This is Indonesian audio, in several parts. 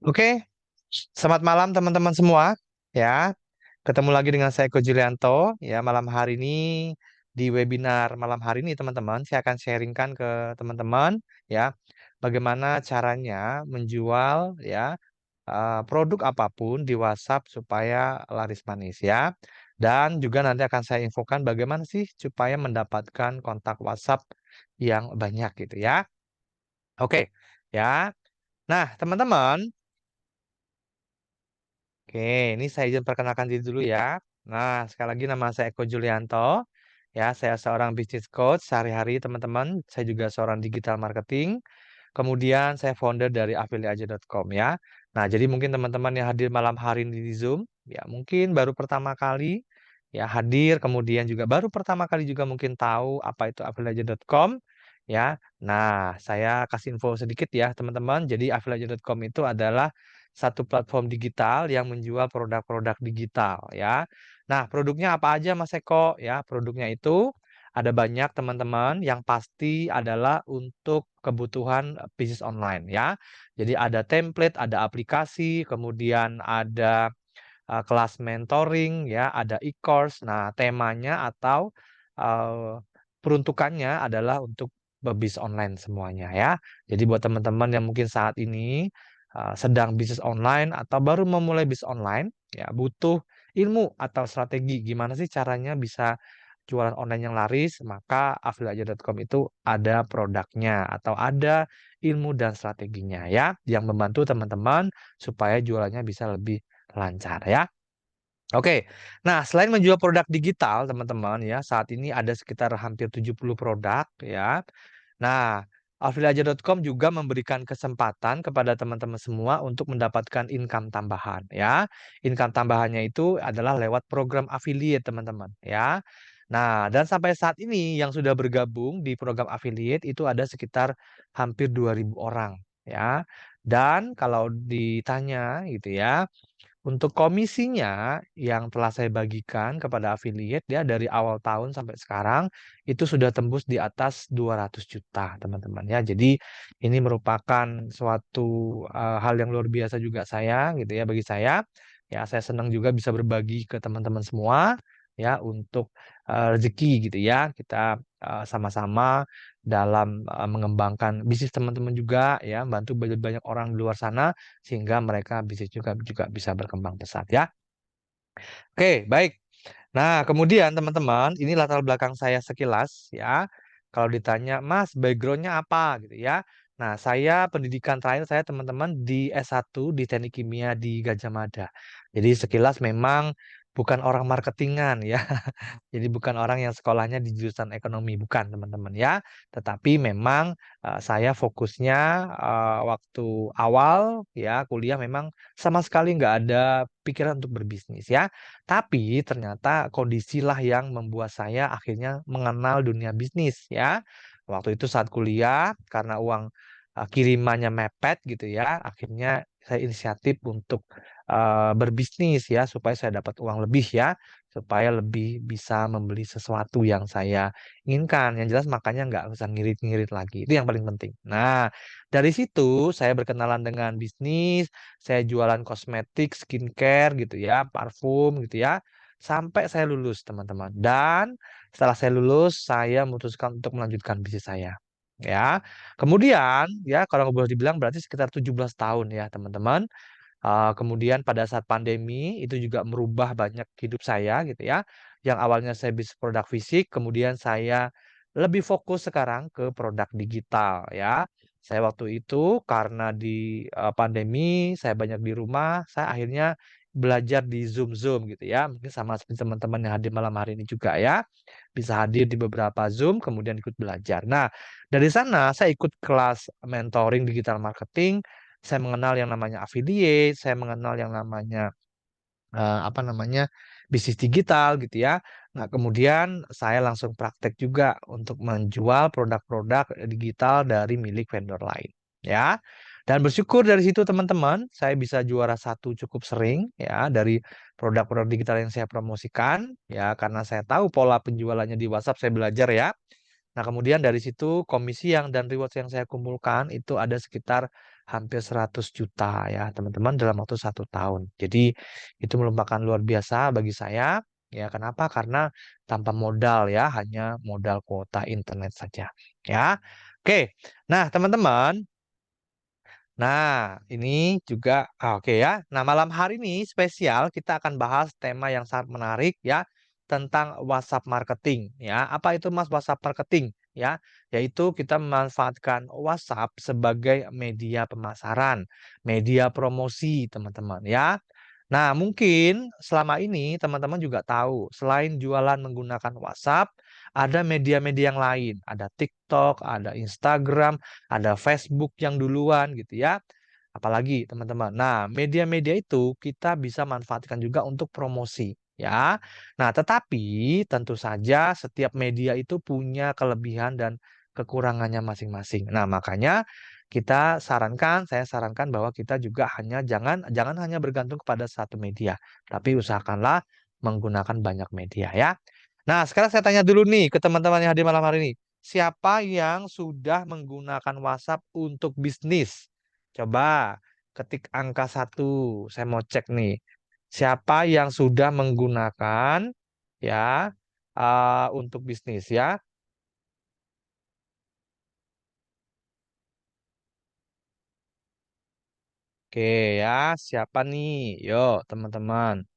Oke, selamat malam teman-teman semua. Ya, ketemu lagi dengan saya Ko Julianto. Ya, malam hari ini di webinar malam hari ini teman-teman, saya akan sharingkan ke teman-teman ya, bagaimana caranya menjual ya produk apapun di WhatsApp supaya laris manis ya. Dan juga nanti akan saya infokan bagaimana sih supaya mendapatkan kontak WhatsApp yang banyak gitu ya. Oke, ya. Nah, teman-teman. Oke, ini saya izin perkenalkan diri dulu ya. Nah, sekali lagi nama saya Eko Julianto. Ya, saya seorang business coach sehari-hari teman-teman. Saya juga seorang digital marketing. Kemudian saya founder dari afiliaja.com ya. Nah, jadi mungkin teman-teman yang hadir malam hari ini di Zoom, ya mungkin baru pertama kali ya hadir, kemudian juga baru pertama kali juga mungkin tahu apa itu afiliaja.com ya. Nah, saya kasih info sedikit ya teman-teman. Jadi afiliaja.com itu adalah satu platform digital yang menjual produk-produk digital ya. Nah, produknya apa aja Mas Eko ya? Produknya itu ada banyak teman-teman, yang pasti adalah untuk kebutuhan bisnis online ya. Jadi ada template, ada aplikasi, kemudian ada kelas mentoring ya, ada e-course. Nah, temanya atau uh, peruntukannya adalah untuk bisnis online semuanya ya. Jadi buat teman-teman yang mungkin saat ini sedang bisnis online atau baru memulai bisnis online ya, butuh ilmu atau strategi gimana sih caranya bisa jualan online yang laris, maka afiliaja.com itu ada produknya atau ada ilmu dan strateginya ya, yang membantu teman-teman supaya jualannya bisa lebih lancar ya. Oke, nah selain menjual produk digital teman-teman ya, saat ini ada sekitar hampir 70 produk ya. Nah, afiliaja.com juga memberikan kesempatan kepada teman-teman semua untuk mendapatkan income tambahan ya. Income tambahannya itu adalah lewat program affiliate teman-teman ya. Nah, dan sampai saat ini yang sudah bergabung di program affiliate itu ada sekitar hampir 2.000 orang ya. Dan kalau ditanya gitu ya, untuk komisinya yang telah saya bagikan kepada affiliate ya dari awal tahun sampai sekarang itu sudah tembus di atas 200 juta teman-teman ya. Jadi ini merupakan suatu hal yang luar biasa juga saya gitu ya bagi saya. Ya saya senang juga bisa berbagi ke teman-teman semua ya untuk rezeki gitu ya. Kita sama-sama dalam mengembangkan bisnis teman-teman juga ya, bantu banyak orang di luar sana sehingga mereka bisnis juga bisa berkembang pesat ya. Oke, baik. Nah, kemudian teman-teman, ini latar belakang saya sekilas ya. Kalau ditanya, Mas, backgroundnya apa gitu ya. Nah, saya pendidikan terakhir saya teman-teman di S1 di Teknik Kimia di Gajah Mada. Jadi sekilas memang bukan orang marketingan ya. Jadi bukan orang yang sekolahnya di jurusan ekonomi, bukan teman-teman ya. Tetapi memang saya fokusnya waktu awal ya kuliah memang sama sekali nggak ada pikiran untuk berbisnis ya. Tapi ternyata kondisilah yang membuat saya akhirnya mengenal dunia bisnis ya. Waktu itu saat kuliah karena uang kirimannya mepet gitu ya, akhirnya saya inisiatif untuk berbisnis ya supaya saya dapat uang lebih ya, supaya lebih bisa membeli sesuatu yang saya inginkan. Yang jelas makanya nggak usah ngirit-ngirit lagi. Itu yang paling penting. Nah, dari situ saya berkenalan dengan bisnis, saya jualan kosmetik, skincare gitu ya, parfum gitu ya, sampai saya lulus teman-teman. Dan setelah saya lulus, saya memutuskan untuk melanjutkan bisnis saya. Ya, kemudian ya kalau boleh dibilang berarti sekitar 17 tahun ya teman-teman. Kemudian pada saat pandemi itu juga merubah banyak hidup saya gitu ya. Yang awalnya saya bisnis produk fisik, kemudian saya lebih fokus sekarang ke produk digital ya. Saya waktu itu karena di pandemi saya banyak di rumah, saya akhirnya belajar di Zoom gitu ya. Mungkin sama seperti teman-teman yang hadir malam hari ini juga ya. Bisa hadir di beberapa Zoom kemudian ikut belajar. Nah, dari sana saya ikut kelas mentoring digital marketing, saya mengenal yang namanya affiliate, saya mengenal yang namanya apa namanya bisnis digital gitu ya. Nah, kemudian saya langsung praktek juga untuk menjual produk-produk digital dari milik vendor lain ya. Dan bersyukur dari situ teman-teman, saya bisa juara satu cukup sering ya dari produk-produk digital yang saya promosikan ya karena saya tahu pola penjualannya di WhatsApp saya belajar ya. Nah, kemudian dari situ komisi dan reward yang saya kumpulkan itu ada sekitar hampir 100 juta ya, teman-teman dalam waktu 1 tahun. Jadi itu merupakan luar biasa bagi saya. Ya, kenapa? Karena tanpa modal ya, hanya modal kuota internet saja. Ya, oke. Nah, teman-teman, nah, ini juga oke ya. Nah, malam hari ini spesial kita akan bahas tema yang sangat menarik ya tentang WhatsApp marketing ya. Apa itu Mas WhatsApp marketing ya? Yaitu kita memanfaatkan WhatsApp sebagai media pemasaran, media promosi, teman-teman ya. Nah, mungkin selama ini teman-teman juga tahu, selain jualan menggunakan WhatsApp, ada media-media yang lain, ada TikTok, ada Instagram, ada Facebook yang duluan gitu ya. Apalagi teman-teman. Nah, media-media itu kita bisa manfaatkan juga untuk promosi ya. Nah, tetapi tentu saja setiap media itu punya kelebihan dan kekurangannya masing-masing. Nah, makanya saya sarankan bahwa kita juga jangan jangan hanya bergantung kepada satu media, tapi usahakanlah menggunakan banyak media ya. Nah, sekarang saya tanya dulu nih ke teman-teman yang hadir malam hari ini. Siapa yang sudah menggunakan WhatsApp untuk bisnis? Coba ketik angka 1. Saya mau cek nih. Siapa yang sudah menggunakan ya untuk bisnis ya? Oke ya, siapa nih? Yo, teman-teman.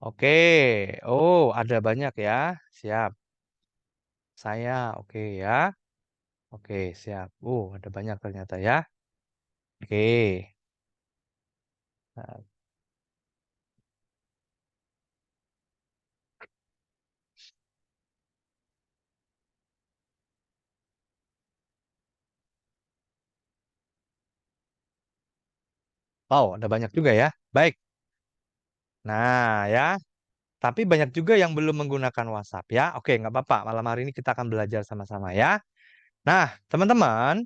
Oke. Oh, ada banyak ya. Siap. Saya oke ya. Oke, siap. Ada banyak ternyata ya. Oke. Nah, wow, ada banyak juga ya. Baik. Nah, ya. Tapi banyak juga yang belum menggunakan WhatsApp ya. Oke, nggak apa-apa. Malam hari ini kita akan belajar sama-sama ya. Nah, teman-teman.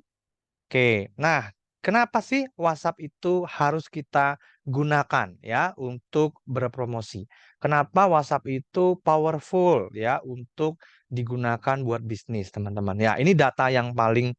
Oke, nah kenapa sih WhatsApp itu harus kita gunakan ya untuk berpromosi? Kenapa WhatsApp itu powerful ya untuk digunakan buat bisnis, teman-teman? Ya, ini data yang paling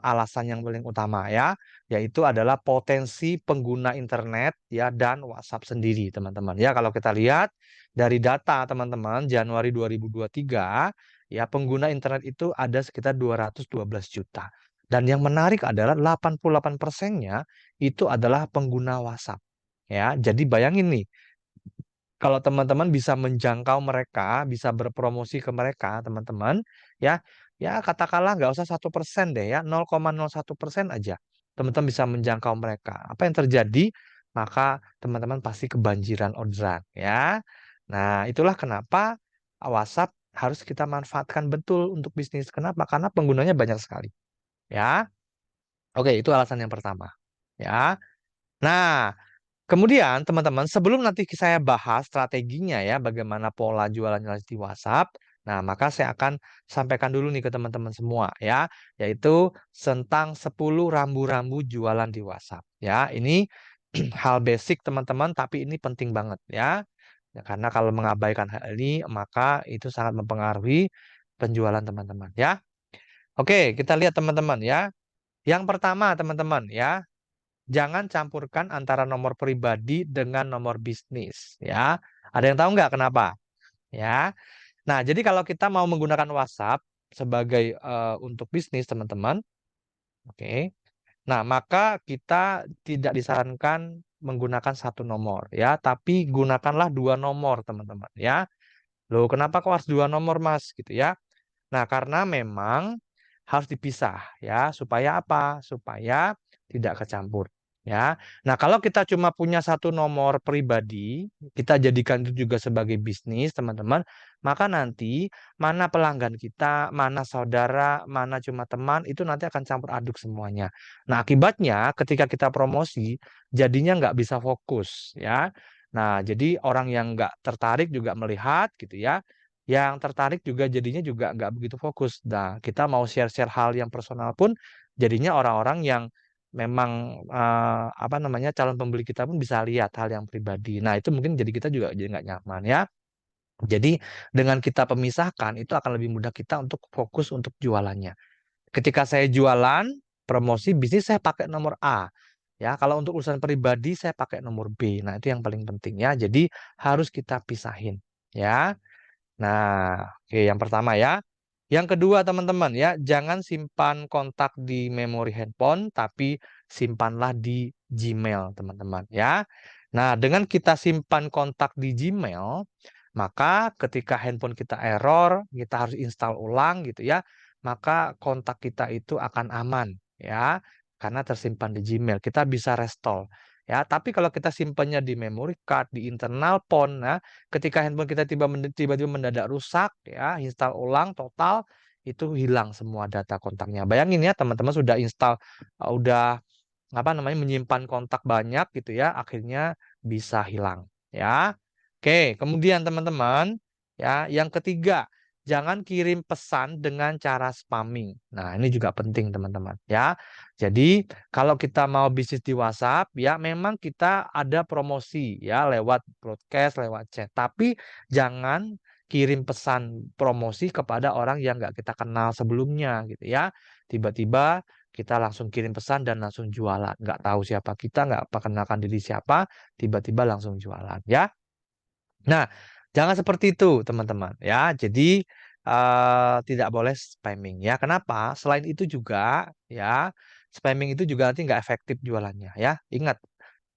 alasan yang paling utama ya, yaitu adalah potensi pengguna internet ya dan WhatsApp sendiri, teman-teman. Ya, kalau kita lihat dari data teman-teman Januari 2023 ya pengguna internet itu ada sekitar 212 juta. Dan yang menarik adalah 88%-nya itu adalah pengguna WhatsApp. Ya, jadi bayangin nih, kalau teman-teman bisa menjangkau mereka, bisa berpromosi ke mereka, teman-teman, ya, ya katakanlah nggak usah 1% deh ya, 0,01% aja. Teman-teman bisa menjangkau mereka. Apa yang terjadi? Maka teman-teman pasti kebanjiran orderan, ya. Nah, itulah kenapa WhatsApp harus kita manfaatkan betul untuk bisnis. Kenapa? Karena penggunanya banyak sekali. Ya, oke, itu alasan yang pertama. Ya. Nah, kemudian teman-teman, sebelum nanti saya bahas strateginya ya, bagaimana pola jualan di WhatsApp. Nah, maka saya akan sampaikan dulu nih ke teman-teman semua ya, yaitu tentang 10 rambu-rambu jualan di WhatsApp. Ya, ini hal basic teman-teman, tapi ini penting banget ya. Ya, karena kalau mengabaikan hal ini, maka itu sangat mempengaruhi penjualan teman-teman ya. Oke, kita lihat teman-teman ya. Yang pertama, teman-teman ya, jangan campurkan antara nomor pribadi dengan nomor bisnis ya. Ada yang tahu nggak kenapa? Ya. Nah, jadi kalau kita mau menggunakan WhatsApp sebagai untuk bisnis, teman-teman, oke. Nah, maka kita tidak disarankan menggunakan satu nomor ya, tapi gunakanlah dua nomor, teman-teman ya. Loh, kenapa kok harus dua nomor, Mas? Gitu ya. Nah, karena memang harus dipisah ya, supaya apa? Supaya tidak kecampur ya. Nah, kalau kita cuma punya satu nomor pribadi, kita jadikan itu juga sebagai bisnis, teman-teman, maka nanti mana pelanggan kita, mana saudara, mana cuma teman, itu nanti akan campur aduk semuanya. Nah, akibatnya ketika kita promosi, jadinya nggak bisa fokus ya. Nah, jadi orang yang nggak tertarik juga melihat gitu ya. Yang tertarik juga jadinya juga nggak begitu fokus. Nah, kita mau share-share hal yang personal pun jadinya orang-orang yang memang apa namanya calon pembeli kita pun bisa lihat hal yang pribadi. Nah, itu mungkin jadi kita juga jadi nggak nyaman ya. Jadi dengan kita pemisahkan itu akan lebih mudah kita untuk fokus untuk jualannya. Ketika saya jualan, promosi bisnis saya pakai nomor A. Ya, kalau untuk urusan pribadi saya pakai nomor B. Nah, itu yang paling penting ya. Jadi harus kita pisahin ya. Nah, oke yang pertama ya. Yang kedua teman-teman ya, jangan simpan kontak di memori handphone, tapi simpanlah di Gmail teman-teman ya. Nah, dengan kita simpan kontak di Gmail, maka ketika handphone kita error, kita harus install ulang gitu ya, maka kontak kita itu akan aman ya, karena tersimpan di Gmail. Kita bisa restore ya. Tapi kalau kita simpannya di memory card, di internal phone, nah ketika handphone kita tiba-tiba mendadak rusak ya, install ulang total itu hilang semua data kontaknya. Bayangin ya teman-teman sudah install udah apa namanya menyimpan kontak banyak gitu ya, akhirnya bisa hilang ya. Oke, kemudian teman-teman ya, yang ketiga, jangan kirim pesan dengan cara spamming. Nah, ini juga penting teman-teman ya. Jadi, kalau kita mau bisnis di WhatsApp ya memang kita ada promosi ya lewat broadcast, lewat chat, tapi jangan kirim pesan promosi kepada orang yang nggak kita kenal sebelumnya gitu ya. Tiba-tiba kita langsung kirim pesan dan langsung jualan. Nggak tahu siapa kita, nggak perkenalkan diri siapa, tiba-tiba langsung jualan ya. Nah, jangan seperti itu teman-teman ya. Jadi tidak boleh spamming ya. Kenapa? Selain itu juga ya, spamming itu juga nanti nggak efektif jualannya ya. Ingat,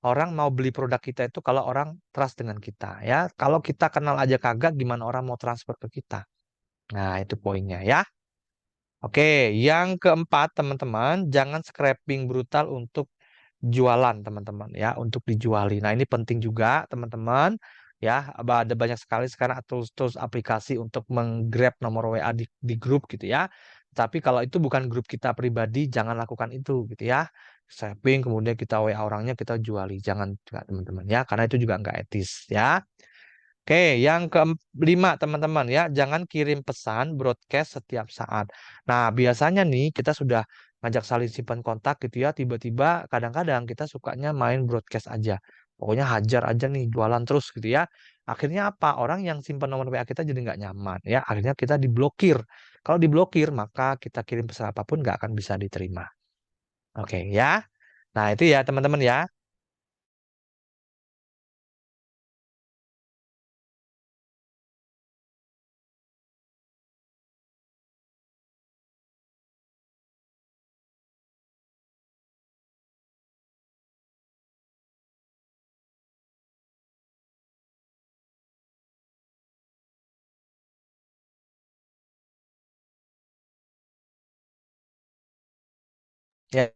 orang mau beli produk kita itu kalau orang trust dengan kita ya. Kalau kita kenal aja kagak, gimana orang mau transfer ke kita? Nah, itu poinnya ya. Oke, yang keempat teman-teman, jangan scraping brutal untuk jualan teman-teman ya, untuk dijuali. Nah, ini penting juga teman-teman ya. Ada banyak sekali sekarang tools-tools aplikasi untuk menggrab nomor WA di grup gitu ya. Tapi kalau itu bukan grup kita pribadi, jangan lakukan itu gitu ya. Scraping kemudian kita WA orangnya kita juali, jangan juga teman-teman ya, karena itu juga nggak etis ya. Oke, yang kelima teman-teman ya, jangan kirim pesan broadcast setiap saat. Nah, biasanya nih kita sudah ngajak saling simpan kontak gitu ya, tiba-tiba kadang-kadang kita sukanya main broadcast aja. Pokoknya hajar aja nih, jualan terus gitu ya. Akhirnya apa? Orang yang simpan nomor WA kita jadi nggak nyaman ya. Akhirnya kita diblokir. Kalau diblokir, maka kita kirim pesan apapun nggak akan bisa diterima. Oke ya. Nah, itu ya teman-teman ya. Ya.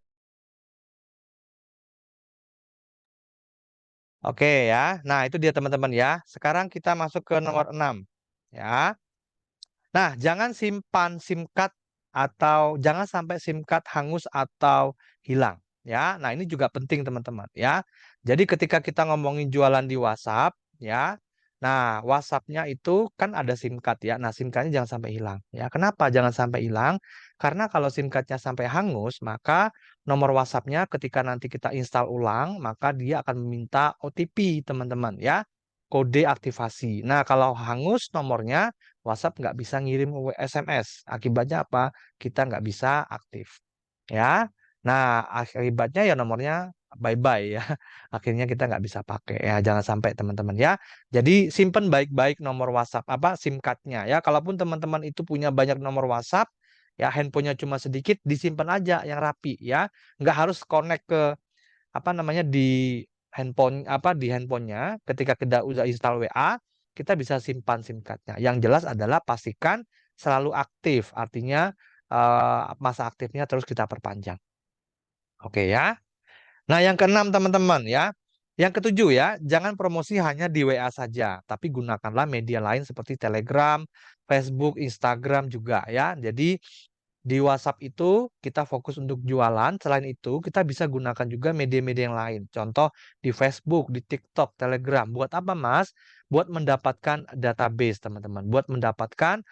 Oke ya. Nah, itu dia teman-teman ya. Sekarang kita masuk ke nomor 6. Ya. Nah, jangan simpan SIM card atau jangan sampai SIM card hangus atau hilang ya. Nah, ini juga penting teman-teman ya. Jadi ketika kita ngomongin jualan di WhatsApp ya. Nah, WhatsApp-nya itu kan ada SIM card ya. Nah, SIM card-nya jangan sampai hilang ya. Kenapa jangan sampai hilang? Karena kalau SIM card-nya sampai hangus, maka nomor WhatsApp-nya ketika nanti kita install ulang, maka dia akan meminta OTP teman-teman ya. Kode aktivasi. Nah, kalau hangus nomornya WhatsApp nggak bisa ngirim SMS. Akibatnya apa? Kita nggak bisa aktif. Ya. Nah, akibatnya ya nomornya bye-bye ya. Akhirnya kita nggak bisa pakai. Ya, jangan sampai teman-teman ya. Jadi simpen baik-baik nomor WhatsApp apa SIM card-nya ya. Kalaupun teman-teman itu punya banyak nomor WhatsApp, ya handphonenya cuma sedikit, disimpan aja yang rapi ya. Nggak harus connect ke apa namanya di handphonenya ketika kita udah install WA kita bisa simpan SIM card-nya. Yang jelas adalah pastikan selalu aktif, artinya masa aktifnya terus kita perpanjang. Oke ya. Nah, yang keenam teman-teman ya. Yang ketujuh ya, jangan promosi hanya di WA saja, tapi gunakanlah media lain seperti Telegram, Facebook, Instagram juga ya. Jadi di WhatsApp itu kita fokus untuk jualan. Selain itu, kita bisa gunakan juga media-media yang lain. Contoh di Facebook, di TikTok, Telegram. Buat apa, Mas? Buat mendapatkan database, teman-teman. Buat mendapatkan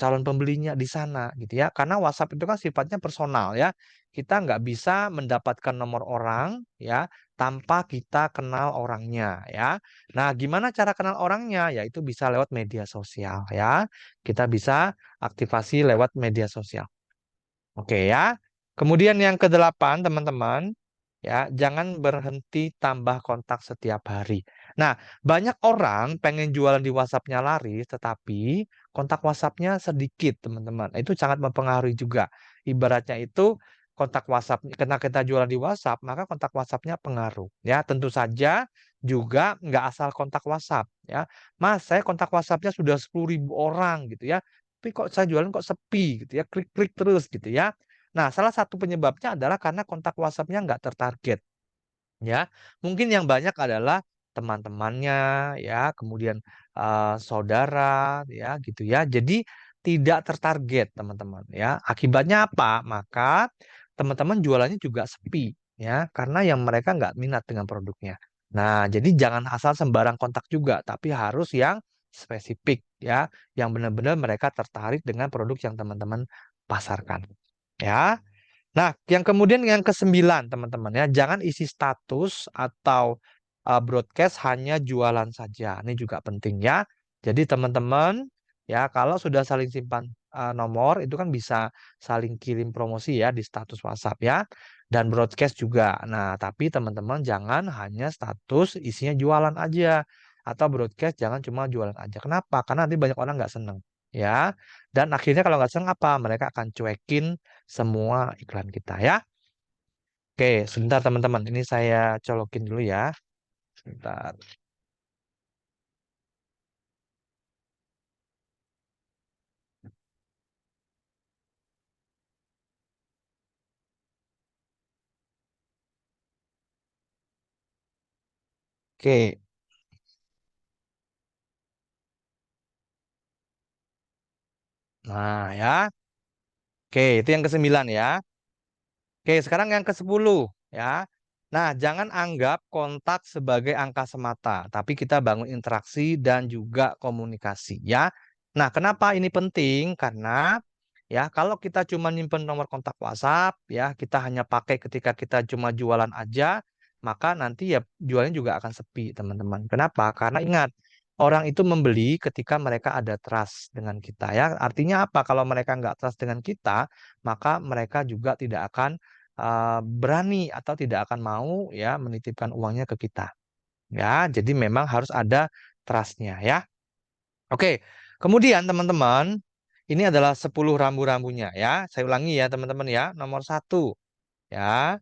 calon pembelinya di sana, gitu ya. Karena WhatsApp itu kan sifatnya personal, ya. Kita nggak bisa mendapatkan nomor orang, ya, tanpa kita kenal orangnya, ya. Nah, gimana cara kenal orangnya? Yaitu bisa lewat media sosial, ya. Kita bisa aktivasi lewat media sosial. Oke ya. Kemudian yang kedelapan, teman-teman, ya, jangan berhenti tambah kontak setiap hari. Nah, banyak orang pengen jualan di WhatsApp-nya laris, tetapi kontak WhatsApp-nya sedikit, teman-teman. Itu sangat mempengaruhi juga. Ibaratnya itu kontak WhatsApp, karena kita jualan di WhatsApp, maka kontak WhatsApp-nya pengaruh. Ya, tentu saja juga nggak asal kontak WhatsApp. Ya, Mas, saya kontak WhatsApp-nya sudah 10.000 orang gitu ya. Tapi kok saya jualan kok sepi gitu ya, klik-klik terus gitu ya. Nah, salah satu penyebabnya adalah karena kontak WhatsApp-nya nggak tertarget, ya. Mungkin yang banyak adalah teman-temannya, ya, kemudian saudara, ya, gitu ya. Jadi tidak tertarget, teman-teman, ya. Akibatnya apa? Maka teman-teman jualannya juga sepi, ya, karena yang mereka nggak minat dengan produknya. Nah, jadi jangan asal sembarang kontak juga, tapi harus yang spesifik, ya, yang benar-benar mereka tertarik dengan produk yang teman-teman pasarkan, ya. Nah, yang kemudian yang kesembilan, teman-teman ya, jangan isi status atau broadcast hanya jualan saja. Ini juga penting ya. Jadi teman-teman ya, kalau sudah saling simpan nomor itu kan bisa saling kirim promosi ya di status WhatsApp ya, dan broadcast juga. Nah, tapi teman-teman jangan hanya status isinya jualan aja atau broadcast jangan cuma jualan aja. Kenapa? Karena nanti banyak orang nggak seneng ya. Dan akhirnya kalau nggak seneng apa? Mereka akan cuekin semua iklan kita ya. Oke, sebentar teman-teman. Ini saya colokin dulu ya. Sebentar. Oke. Nah ya. Oke, itu yang kesembilan ya. Oke, sekarang yang ke-10 ya. Nah, jangan anggap kontak sebagai angka semata, tapi kita bangun interaksi dan juga komunikasi ya. Nah, kenapa ini penting? Karena ya, kalau kita cuma nyimpen nomor kontak WhatsApp ya, kita hanya pakai ketika kita cuma jualan aja, maka nanti ya jualnya juga akan sepi, teman-teman. Kenapa? Karena ingat, orang itu membeli ketika mereka ada trust dengan kita ya. Artinya apa? Kalau mereka nggak trust dengan kita, maka mereka juga tidak akan berani atau tidak akan mau ya menitipkan uangnya ke kita. Ya, jadi memang harus ada trust-nya ya. Oke, kemudian teman-teman, ini adalah 10 rambu-rambunya ya. Saya ulangi ya teman-teman ya. Nomor satu ya.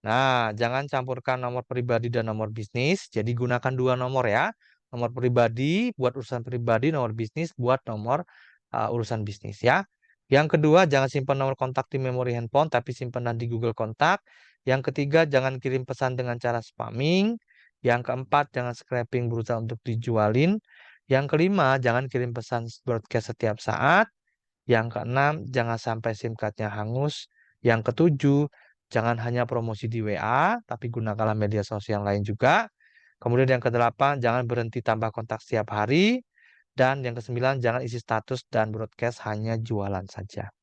Nah, jangan campurkan nomor pribadi dan nomor bisnis. Jadi gunakan dua nomor ya. Nomor pribadi buat urusan pribadi, nomor bisnis buat nomor urusan bisnis ya. Yang kedua, jangan simpan nomor kontak di memori handphone, tapi simpan di Google Kontak. Yang ketiga, jangan kirim pesan dengan cara spamming. Yang keempat, jangan scraping berusaha untuk dijualin. Yang kelima, jangan kirim pesan broadcast setiap saat. Yang keenam, jangan sampai SIM card-nya hangus. Yang ketujuh, jangan hanya promosi di WA, tapi gunakanlah media sosial lain juga. Kemudian yang kedelapan, jangan berhenti tambah kontak setiap hari. Dan yang kesembilan, jangan isi status dan broadcast hanya jualan saja.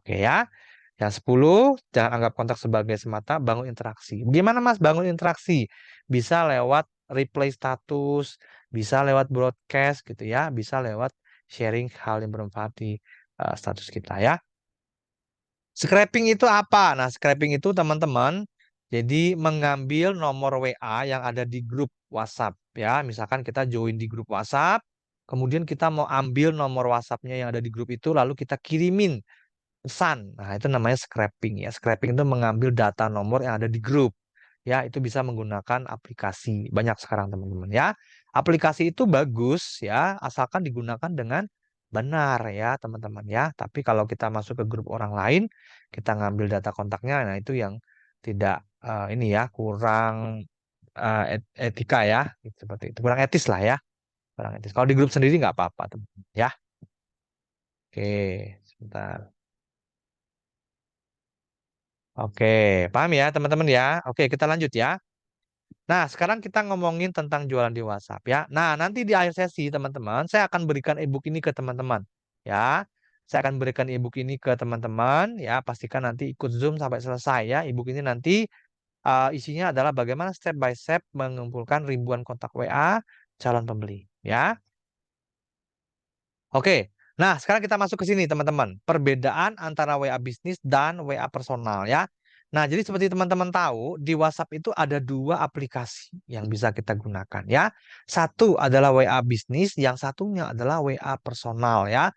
Oke ya. Yang 10, jangan anggap kontak sebagai semata, bangun interaksi. Gimana Mas bangun interaksi? Bisa lewat replay status, bisa lewat broadcast gitu ya, bisa lewat sharing hal yang bermanfaat di status kita ya. Scraping itu apa? Nah, scraping itu teman-teman, jadi mengambil nomor WA yang ada di grup WhatsApp ya. Misalkan kita join di grup WhatsApp, kemudian kita mau ambil nomor WhatsApp-nya yang ada di grup itu, lalu kita kirimin pesan. Nah, itu namanya scraping ya. Scraping itu mengambil data nomor yang ada di grup. Ya, itu bisa menggunakan aplikasi. Banyak sekarang teman-teman ya. Aplikasi itu bagus ya, asalkan digunakan dengan benar ya teman-teman ya. Tapi kalau kita masuk ke grup orang lain, kita ngambil data kontaknya, nah itu yang tidak ini ya kurang etika ya, seperti itu kurang etis lah ya, kurang etis. Kalau di grup sendiri nggak apa-apa teman-teman ya. Oke, sebentar. Oke, paham ya teman-teman ya. Oke, kita lanjut ya. Nah, sekarang kita ngomongin tentang jualan di WhatsApp ya. Nah, nanti di akhir sesi teman-teman, saya akan berikan ebook ini ke teman-teman ya. Saya akan berikan ebook ini ke teman-teman ya. Pastikan nanti ikut Zoom sampai selesai ya. Ebook ini nanti isinya adalah bagaimana step by step mengumpulkan ribuan kontak WA calon pembeli ya. Oke. Nah, sekarang kita masuk ke sini, teman-teman. Perbedaan antara WA bisnis dan WA personal ya. Nah, jadi seperti teman-teman tahu, di WhatsApp itu ada dua aplikasi yang bisa kita gunakan ya. Satu adalah WA bisnis, yang satunya adalah WA personal ya.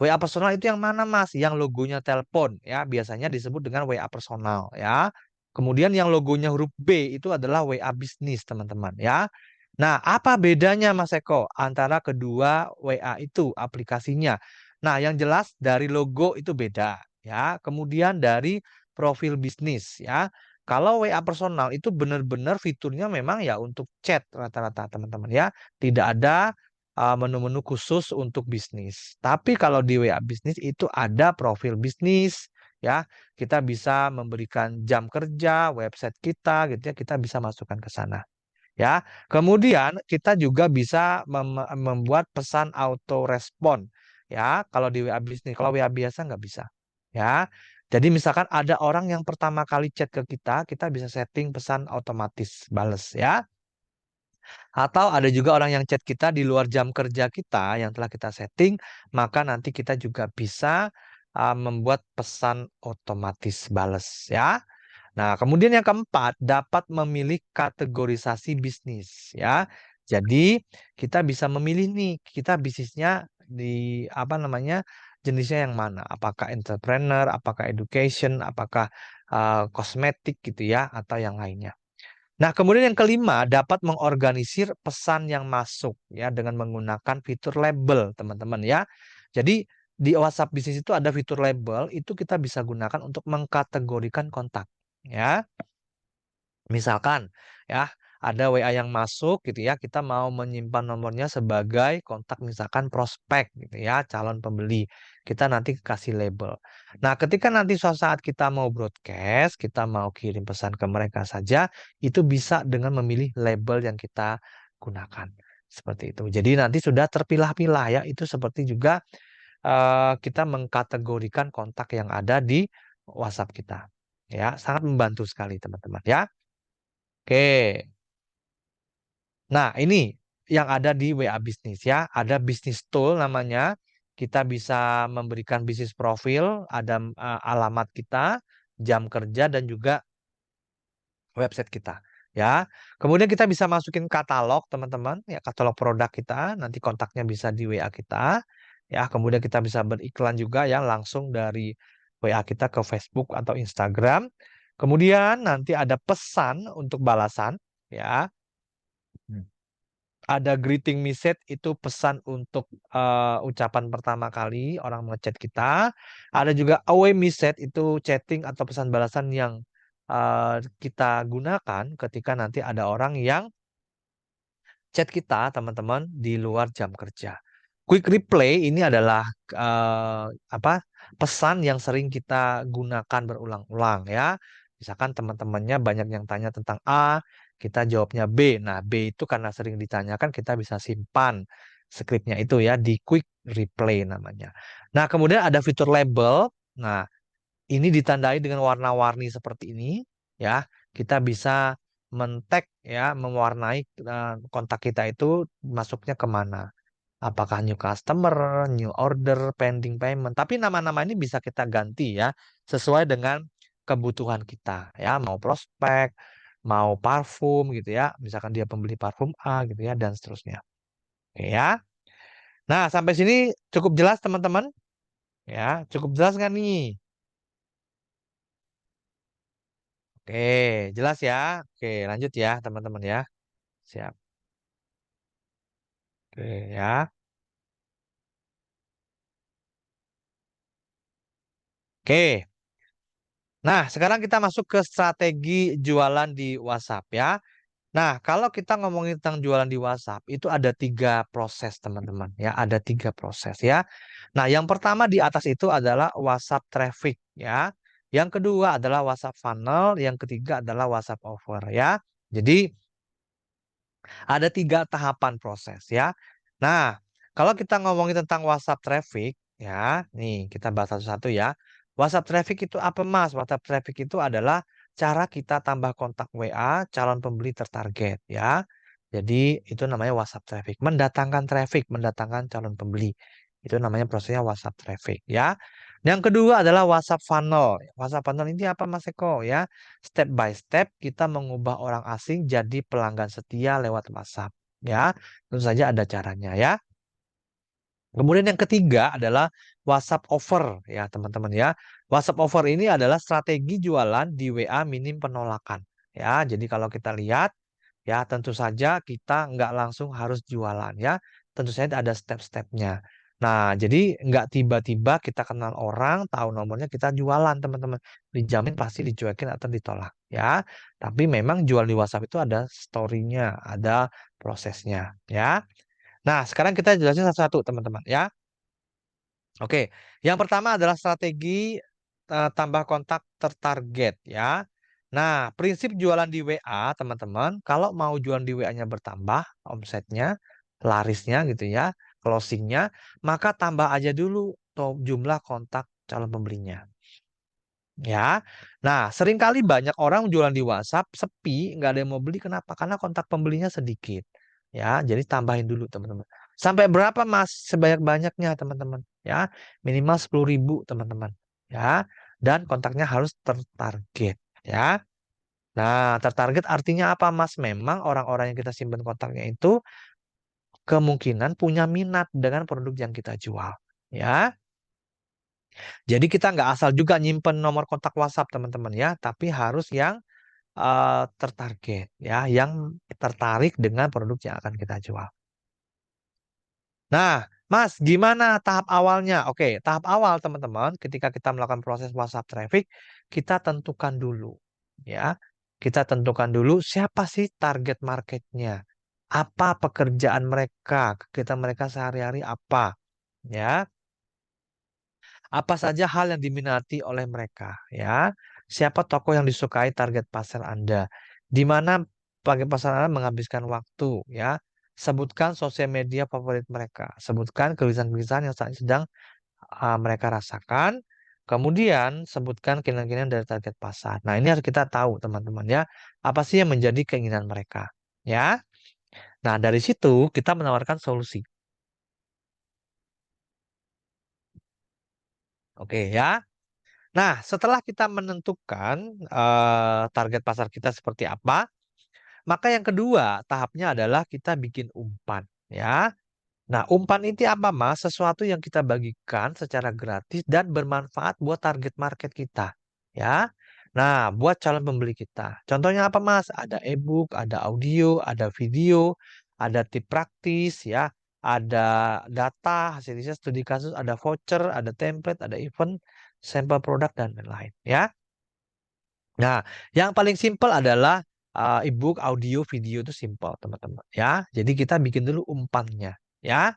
WA personal itu yang mana, Mas? Yang logonya telepon ya, biasanya disebut dengan WA personal ya. Kemudian yang logonya huruf B itu adalah WA bisnis, teman-teman ya. Nah, apa bedanya Mas Eko antara kedua WA itu aplikasinya? Nah, yang jelas dari logo itu beda ya. Kemudian dari profil bisnis ya. Kalau WA personal itu benar-benar fiturnya memang ya untuk chat rata-rata teman-teman ya. Tidak ada menu-menu khusus untuk bisnis. Tapi kalau di WA bisnis itu ada profil bisnis ya. Kita bisa memberikan jam kerja, website kita gitu ya. Kita bisa masukkan ke sana ya. Kemudian kita juga bisa membuat pesan auto respon ya. Kalau di WA bisnis, kalau WA biasa nggak bisa ya. Jadi misalkan ada orang yang pertama kali chat ke kita, kita bisa setting pesan otomatis bales ya. Atau ada juga orang yang chat kita di luar jam kerja kita yang telah kita setting, maka nanti kita juga bisa membuat pesan otomatis bales ya. Nah, kemudian yang keempat, dapat memilih kategorisasi bisnis ya. Jadi, kita bisa memilih nih, kita bisnisnya di apa namanya? Jenisnya yang mana? Apakah entrepreneur, apakah education, apakah kosmetik gitu ya atau yang lainnya. Nah, kemudian yang kelima, dapat mengorganisir pesan yang masuk ya dengan menggunakan fitur label, teman-teman ya. Jadi, di WhatsApp bisnis itu ada fitur label, itu kita bisa gunakan untuk mengkategorikan kontak ya. Misalkan ya, ada WA yang masuk gitu ya, kita mau menyimpan nomornya sebagai kontak misalkan prospek gitu ya, calon pembeli. Kita nanti kasih label. Nah, ketika nanti suatu saat kita mau broadcast, kita mau kirim pesan ke mereka saja, itu bisa dengan memilih label yang kita gunakan. Seperti itu. Jadi nanti sudah terpilah-pilah ya, itu seperti juga kita mengkategorikan kontak yang ada di WhatsApp kita. Ya, sangat membantu sekali teman-teman ya. Oke. Nah, ini yang ada di WA bisnis ya. Ada bisnis tool namanya. Kita bisa memberikan bisnis profil, ada alamat kita, jam kerja dan juga website kita ya. Kemudian kita bisa masukin katalog teman-teman ya, katalog produk kita, nanti kontaknya bisa di WA kita ya. Kemudian kita bisa beriklan juga ya langsung dari WA kita ke Facebook atau Instagram. Kemudian nanti ada pesan untuk balasan ya. Ada greeting message itu pesan untuk ucapan pertama kali orang ngechat kita. Ada juga away message itu chatting atau pesan balasan yang kita gunakan ketika nanti ada orang yang chat kita teman-teman di luar jam kerja. Quick reply ini adalah apa pesan yang sering kita gunakan berulang-ulang ya. Misalkan teman-temannya banyak yang tanya tentang A, kita jawabnya B. Nah, B itu karena sering ditanyakan kita bisa simpan skripnya itu ya di quick replay namanya. Nah, kemudian ada fitur label. Nah, ini ditandai dengan warna-warni seperti ini ya. Kita bisa men-tag ya, mewarnai kontak kita itu masuknya kemana. Apakah new customer, new order, pending payment. Tapi nama-nama ini bisa kita ganti ya, sesuai dengan kebutuhan kita ya. Mau prospek, mau parfum gitu ya. Misalkan dia pembeli parfum A gitu ya, dan seterusnya. Oke ya. Nah, sampai sini cukup jelas teman-teman? Ya, cukup jelas nggak nih? Oke, jelas ya. Oke, lanjut ya teman-teman ya. Siap. Oke ya. Oke. Nah, sekarang kita masuk ke strategi jualan di WhatsApp ya. Nah, kalau kita ngomongin tentang jualan di WhatsApp, itu ada 3 proses, teman-teman. Ya, ada 3 proses ya. Nah, yang pertama di atas itu adalah WhatsApp traffic ya. Yang kedua adalah WhatsApp funnel, yang ketiga adalah WhatsApp offer ya. Jadi, ada 3 tahapan proses ya. Nah, kalau kita ngomongin tentang WhatsApp traffic ya, nih kita bahas satu-satu ya. WhatsApp traffic itu apa, Mas? WhatsApp traffic itu adalah cara kita tambah kontak WA calon pembeli tertarget ya. Jadi itu namanya WhatsApp traffic, mendatangkan traffic, mendatangkan calon pembeli. Itu namanya prosesnya WhatsApp traffic ya. Yang kedua adalah WhatsApp funnel. WhatsApp funnel ini apa, Mas Eko ya? Step by step kita mengubah orang asing jadi pelanggan setia lewat WhatsApp ya. Tentu saja ada caranya ya. Kemudian yang ketiga adalah WhatsApp offer ya teman-teman ya. WhatsApp offer ini adalah strategi jualan di WA minim penolakan ya. Jadi kalau kita lihat ya tentu saja kita nggak langsung harus jualan ya. Tentu saja ada step-stepnya. Nah jadi nggak tiba-tiba kita kenal orang, tahu nomornya kita jualan teman-teman. Dijamin pasti dicuekin atau ditolak ya. Tapi memang jual di WhatsApp itu ada story-nya, ada prosesnya ya. Nah, sekarang kita jelasin satu-satu, teman-teman, ya. Oke, yang pertama adalah strategi tambah kontak tertarget, ya. Nah, prinsip jualan di WA, teman-teman, kalau mau jualan di WA-nya bertambah, omsetnya, larisnya gitu ya, closingnya, maka tambah aja dulu jumlah kontak calon pembelinya. Ya, nah seringkali banyak orang jualan di WhatsApp sepi, nggak ada yang mau beli. Kenapa? Karena kontak pembelinya sedikit. Ya, jadi tambahin dulu teman-teman. Sampai berapa Mas? Sebanyak-banyaknya teman-teman. Ya, minimal 10.000 teman-teman. Ya, dan kontaknya harus tertarget. Ya, nah tertarget artinya apa Mas? Memang orang-orang yang kita simpan kontaknya itu kemungkinan punya minat dengan produk yang kita jual. Ya. Jadi kita nggak asal juga nyimpen nomor kontak WhatsApp teman-teman ya, tapi harus yang tertarget ya, yang tertarik dengan produk yang akan kita jual. Nah, Mas, gimana tahap awalnya? Oke, tahap awal teman-teman, ketika kita melakukan proses WhatsApp traffic, kita tentukan dulu ya. Kita tentukan dulu siapa sih target marketnya, apa pekerjaan mereka, kegiatan mereka sehari-hari apa, ya. Apa saja hal yang diminati oleh mereka, ya. Siapa tokoh yang disukai target pasar Anda? Di mana target pasar Anda menghabiskan waktu, ya. Sebutkan sosial media favorit mereka. Sebutkan kegelisahan-kegelisahan yang saat ini sedang mereka rasakan. Kemudian sebutkan keinginan-keinginan dari target pasar. Nah, ini harus kita tahu, teman-teman, ya. Apa sih yang menjadi keinginan mereka, ya. Nah, dari situ kita menawarkan solusi. Oke, ya. Nah, setelah kita menentukan target pasar kita seperti apa, maka yang kedua tahapnya adalah kita bikin umpan, ya. Nah, umpan itu apa, Mas? Sesuatu yang kita bagikan secara gratis dan bermanfaat buat target market kita, ya. Nah, buat calon pembeli kita. Contohnya apa, Mas? Ada e-book, ada audio, ada video, ada tip praktis, ya. Ada data, hasil riset, studi kasus, ada voucher, ada template, ada event, sampel produk, dan lain-lain, ya. Nah, yang paling simpel adalah e-book, audio, video itu simpel, teman-teman, ya. Jadi kita bikin dulu umpannya, ya.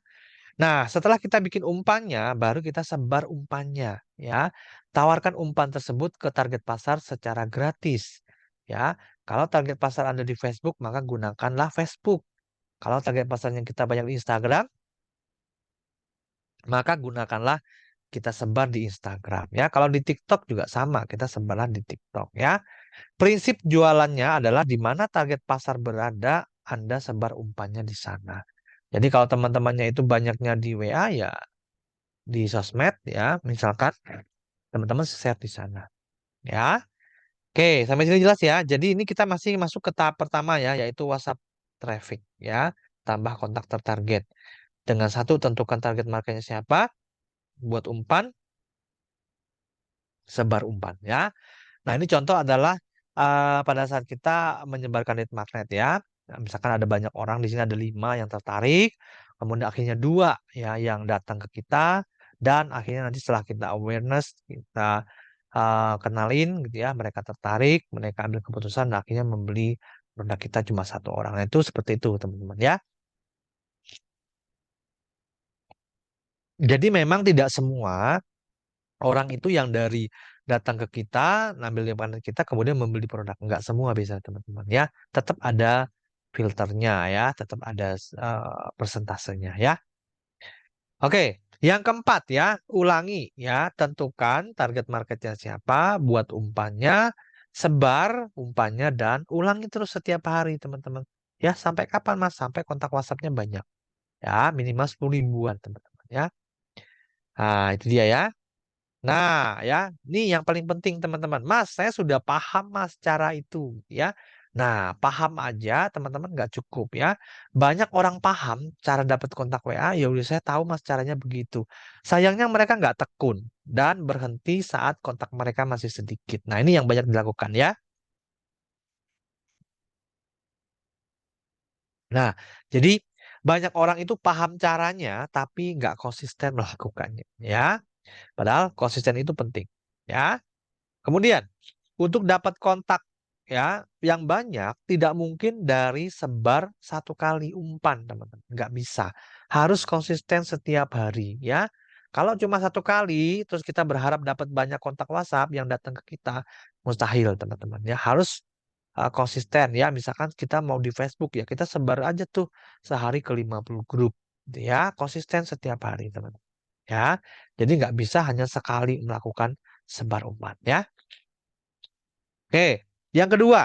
Nah, setelah kita bikin umpannya, baru kita sebar umpannya, ya. Tawarkan umpan tersebut ke target pasar secara gratis, ya. Kalau target pasar Anda di Facebook, maka gunakanlah Facebook. Kalau target pasarnya kita banyak di Instagram, maka gunakanlah kita sebar di Instagram, ya. Kalau di TikTok juga sama, kita sebarlah di TikTok, ya. Prinsip jualannya adalah di mana target pasar berada, Anda sebar umpannya di sana. Jadi kalau teman-temannya itu banyaknya di WA, ya di sosmed ya, misalkan teman-teman share di sana ya. Oke, sampai sini jelas ya. Jadi ini kita masih masuk ke tahap pertama ya, yaitu WhatsApp traffic ya. Tambah kontak tertarget. Dengan satu, tentukan target marketnya siapa, buat umpan, sebar umpan ya. Nah, ini contoh adalah pada saat kita menyebarkan lead magnet ya. Nah, misalkan ada banyak orang di sini, ada 5 yang tertarik, kemudian akhirnya 2 ya yang datang ke kita, dan akhirnya nanti setelah kita awareness, kita kenalin gitu ya, mereka tertarik, mereka ambil keputusan, dan akhirnya membeli produk kita cuma satu orang. Nah, itu seperti itu teman-teman ya. Jadi memang tidak semua orang itu yang dari datang ke kita, ngambil di panel kita, kemudian membeli produk. Enggak semua bisa teman-teman ya. Tetap ada filternya ya, tetap ada persentasenya ya. Oke, yang keempat ya, ulangi ya, tentukan target marketnya siapa, buat umpannya, sebar umpannya, dan ulangi terus setiap hari teman-teman. Ya, sampai kapan Mas? Sampai kontak WhatsApp-nya banyak. Ya, minimal 10 ribuan teman-teman ya. Nah, itu dia ya. Nah, ya, nih yang paling penting teman-teman. Mas, saya sudah paham Mas cara itu, ya. Nah, paham aja teman-teman nggak cukup ya. Banyak orang paham cara dapat kontak WA, ya udah saya tahu Mas caranya begitu. Sayangnya mereka nggak tekun dan berhenti saat kontak mereka masih sedikit. Nah, ini yang banyak dilakukan ya. Nah, jadi banyak orang itu paham caranya tapi nggak konsisten melakukannya, ya. Padahal konsisten itu penting, ya. Kemudian untuk dapat kontak ya yang banyak tidak mungkin dari sebar satu kali umpan teman-teman. Nggak bisa. Harus konsisten setiap hari ya. Kalau cuma satu kali terus kita berharap dapat banyak kontak WhatsApp yang datang ke kita, mustahil teman-teman ya. Harus konsisten ya. Misalkan kita mau di Facebook ya kita sebar aja tuh sehari ke 50 grup gitu ya. Konsisten setiap hari teman-teman ya. Jadi nggak bisa hanya sekali melakukan sebar umpan ya. Oke, yang kedua,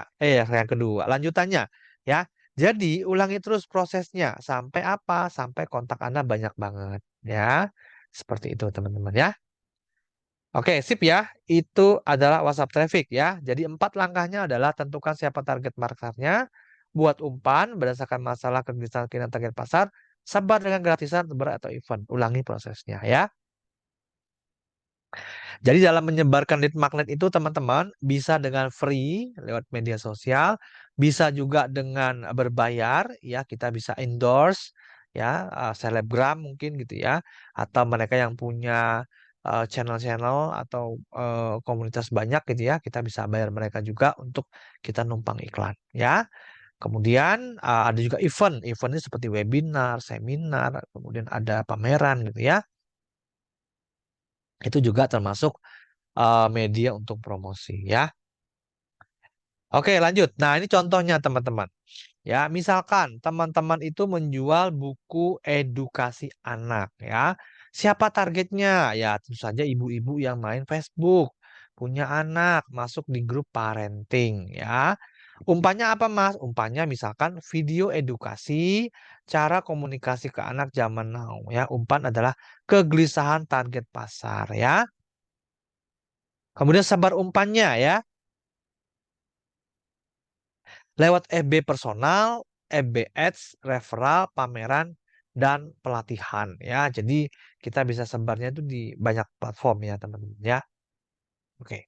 lanjutannya ya. Jadi ulangi terus prosesnya sampai apa? Sampai kontak Anda banyak banget ya. Seperti itu teman-teman ya. Oke, sip ya. Itu adalah WhatsApp traffic ya. Jadi 4 langkahnya adalah tentukan siapa target marketnya, buat umpan berdasarkan masalah kegelisahan target pasar, sebar dengan gratisan, sebar atau event. Ulangi prosesnya ya. Jadi dalam menyebarkan lead magnet itu teman-teman bisa dengan free lewat media sosial, bisa juga dengan berbayar ya, kita bisa endorse ya, selebgram mungkin gitu ya, atau mereka yang punya channel-channel atau komunitas banyak gitu ya, kita bisa bayar mereka juga untuk kita numpang iklan ya. Kemudian ada juga event, eventnya seperti webinar, seminar, kemudian ada pameran gitu ya. Itu juga termasuk media untuk promosi ya. Oke, lanjut. Nah, ini contohnya teman-teman. Ya, misalkan teman-teman itu menjual buku edukasi anak ya. Siapa targetnya? Ya, tentu saja ibu-ibu yang main Facebook, punya anak, masuk di grup parenting ya. Umpannya apa, Mas? Umpannya misalkan video edukasi cara komunikasi ke anak zaman now ya. Umpan adalah kegelisahan target pasar ya. Kemudian sebar umpannya ya. Lewat FB personal, FB Ads, referral, pameran, dan pelatihan ya. Jadi kita bisa sebarnya itu di banyak platform ya teman-teman ya. Oke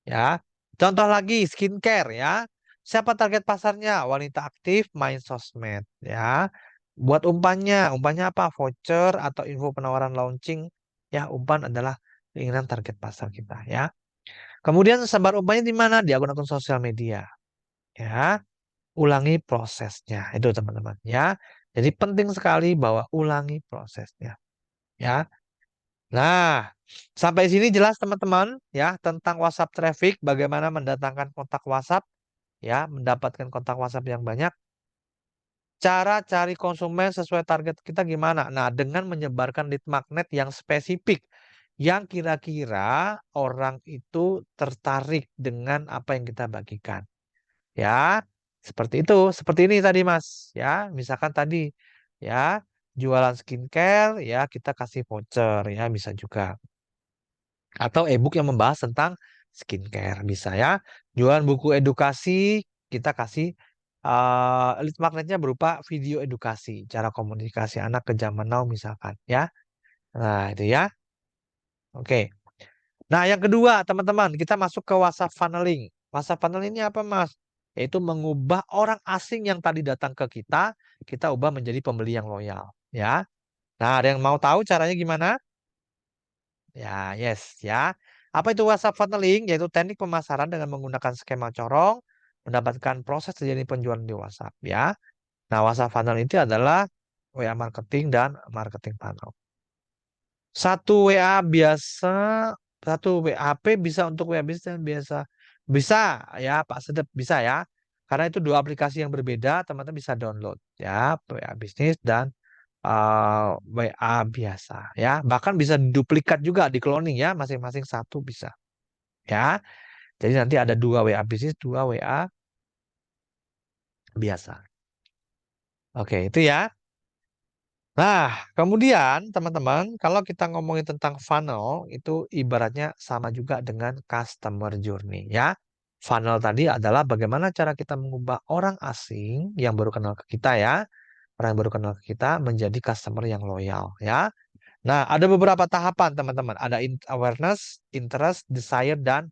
ya. Contoh lagi skincare ya. Siapa target pasarnya? Wanita aktif main sosmed ya. Buat umpannya, umpannya apa? Voucher atau info penawaran launching ya. Umpan adalah keinginan target pasar kita ya. Kemudian sebar umpannya di mana? Di akun-akun sosial media ya. Ulangi prosesnya itu teman-teman ya. Jadi penting sekali bahwa ulangi prosesnya ya. Nah, sampai sini jelas teman-teman ya tentang WhatsApp traffic, bagaimana mendatangkan kontak WhatsApp ya, mendapatkan kontak WhatsApp yang banyak. Cara cari konsumen sesuai target kita gimana? Nah, dengan menyebarkan lead magnet yang spesifik yang kira-kira orang itu tertarik dengan apa yang kita bagikan. Ya, seperti itu. Seperti ini tadi, Mas. Ya, misalkan tadi ya, jualan skincare ya kita kasih voucher ya bisa juga. Atau e-book yang membahas tentang skincare bisa ya. Jualan buku edukasi kita kasih lead magnetnya berupa video edukasi, cara komunikasi anak ke zaman now misalkan ya. Nah, itu ya. Oke. Nah, yang kedua, teman-teman, kita masuk ke WhatsApp funneling. WhatsApp funneling ini apa, Mas? Yaitu mengubah orang asing yang tadi datang ke kita ubah menjadi pembeli yang loyal, ya. Nah, ada yang mau tahu caranya gimana? Ya, yes, ya. Apa itu WhatsApp funneling? Yaitu teknik pemasaran dengan menggunakan skema corong, mendapatkan proses terjadi penjualan di WhatsApp ya. Nah, WhatsApp funnel itu adalah WA marketing dan marketing funnel. Satu WA biasa, satu WAP bisa untuk WA bisnis dan biasa. Bisa ya, Pak Sedep, bisa ya. Karena itu dua aplikasi yang berbeda, teman-teman bisa download ya, WA bisnis dan WA biasa ya. Bahkan bisa duplikat juga di cloning ya, masing-masing satu bisa ya. Jadi nanti ada dua WA bisnis, dua WA biasa. Oke, itu ya. Nah, kemudian teman-teman, kalau kita ngomongin tentang funnel, itu ibaratnya sama juga dengan customer journey ya. Funnel tadi adalah bagaimana cara kita mengubah orang asing yang baru kenal ke kita ya, orang yang baru kenal ke kita menjadi customer yang loyal ya. Nah, ada beberapa tahapan teman-teman. Ada awareness, interest, desire, dan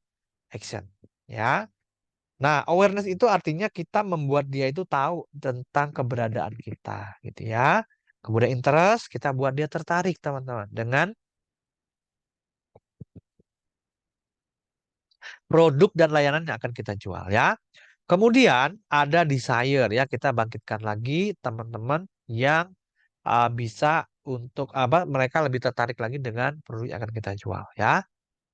action ya. Nah, awareness itu artinya kita membuat dia itu tahu tentang keberadaan kita, gitu ya. Kemudian interest, kita buat dia tertarik, teman-teman, dengan produk dan layanan yang akan kita jual, ya. Kemudian ada desire, ya. Kita bangkitkan lagi teman-teman yang bisa untuk apa? Mereka lebih tertarik lagi dengan produk yang akan kita jual, ya.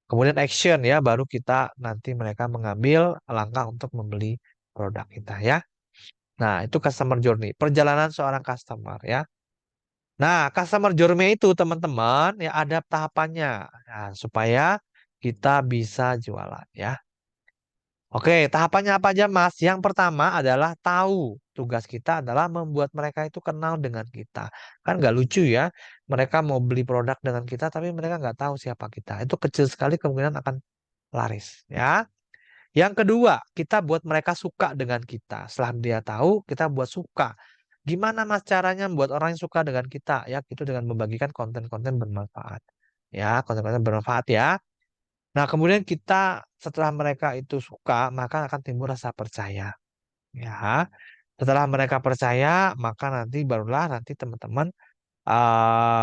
Kemudian action, ya. Baru kita nanti mereka mengambil langkah untuk membeli produk kita, ya. Nah, itu customer journey, perjalanan seorang customer ya. Nah, customer journey itu teman-teman ya ada tahapannya. Nah, supaya kita bisa jualan ya. Oke, tahapannya apa aja Mas? Yang pertama adalah tahu. Tugas kita adalah membuat mereka itu kenal dengan kita. Kan nggak lucu ya. Mereka mau beli produk dengan kita tapi mereka nggak tahu siapa kita. Itu kecil sekali kemungkinan akan laris ya. Yang kedua, kita buat mereka suka dengan kita. Setelah dia tahu, kita buat suka. Gimana Mas caranya buat orang yang suka dengan kita? Ya, itu dengan membagikan konten-konten bermanfaat. Ya, konten-konten bermanfaat ya. Nah, kemudian kita setelah mereka itu suka, maka akan timbul rasa percaya. Ya, setelah mereka percaya, maka nanti barulah nanti teman-teman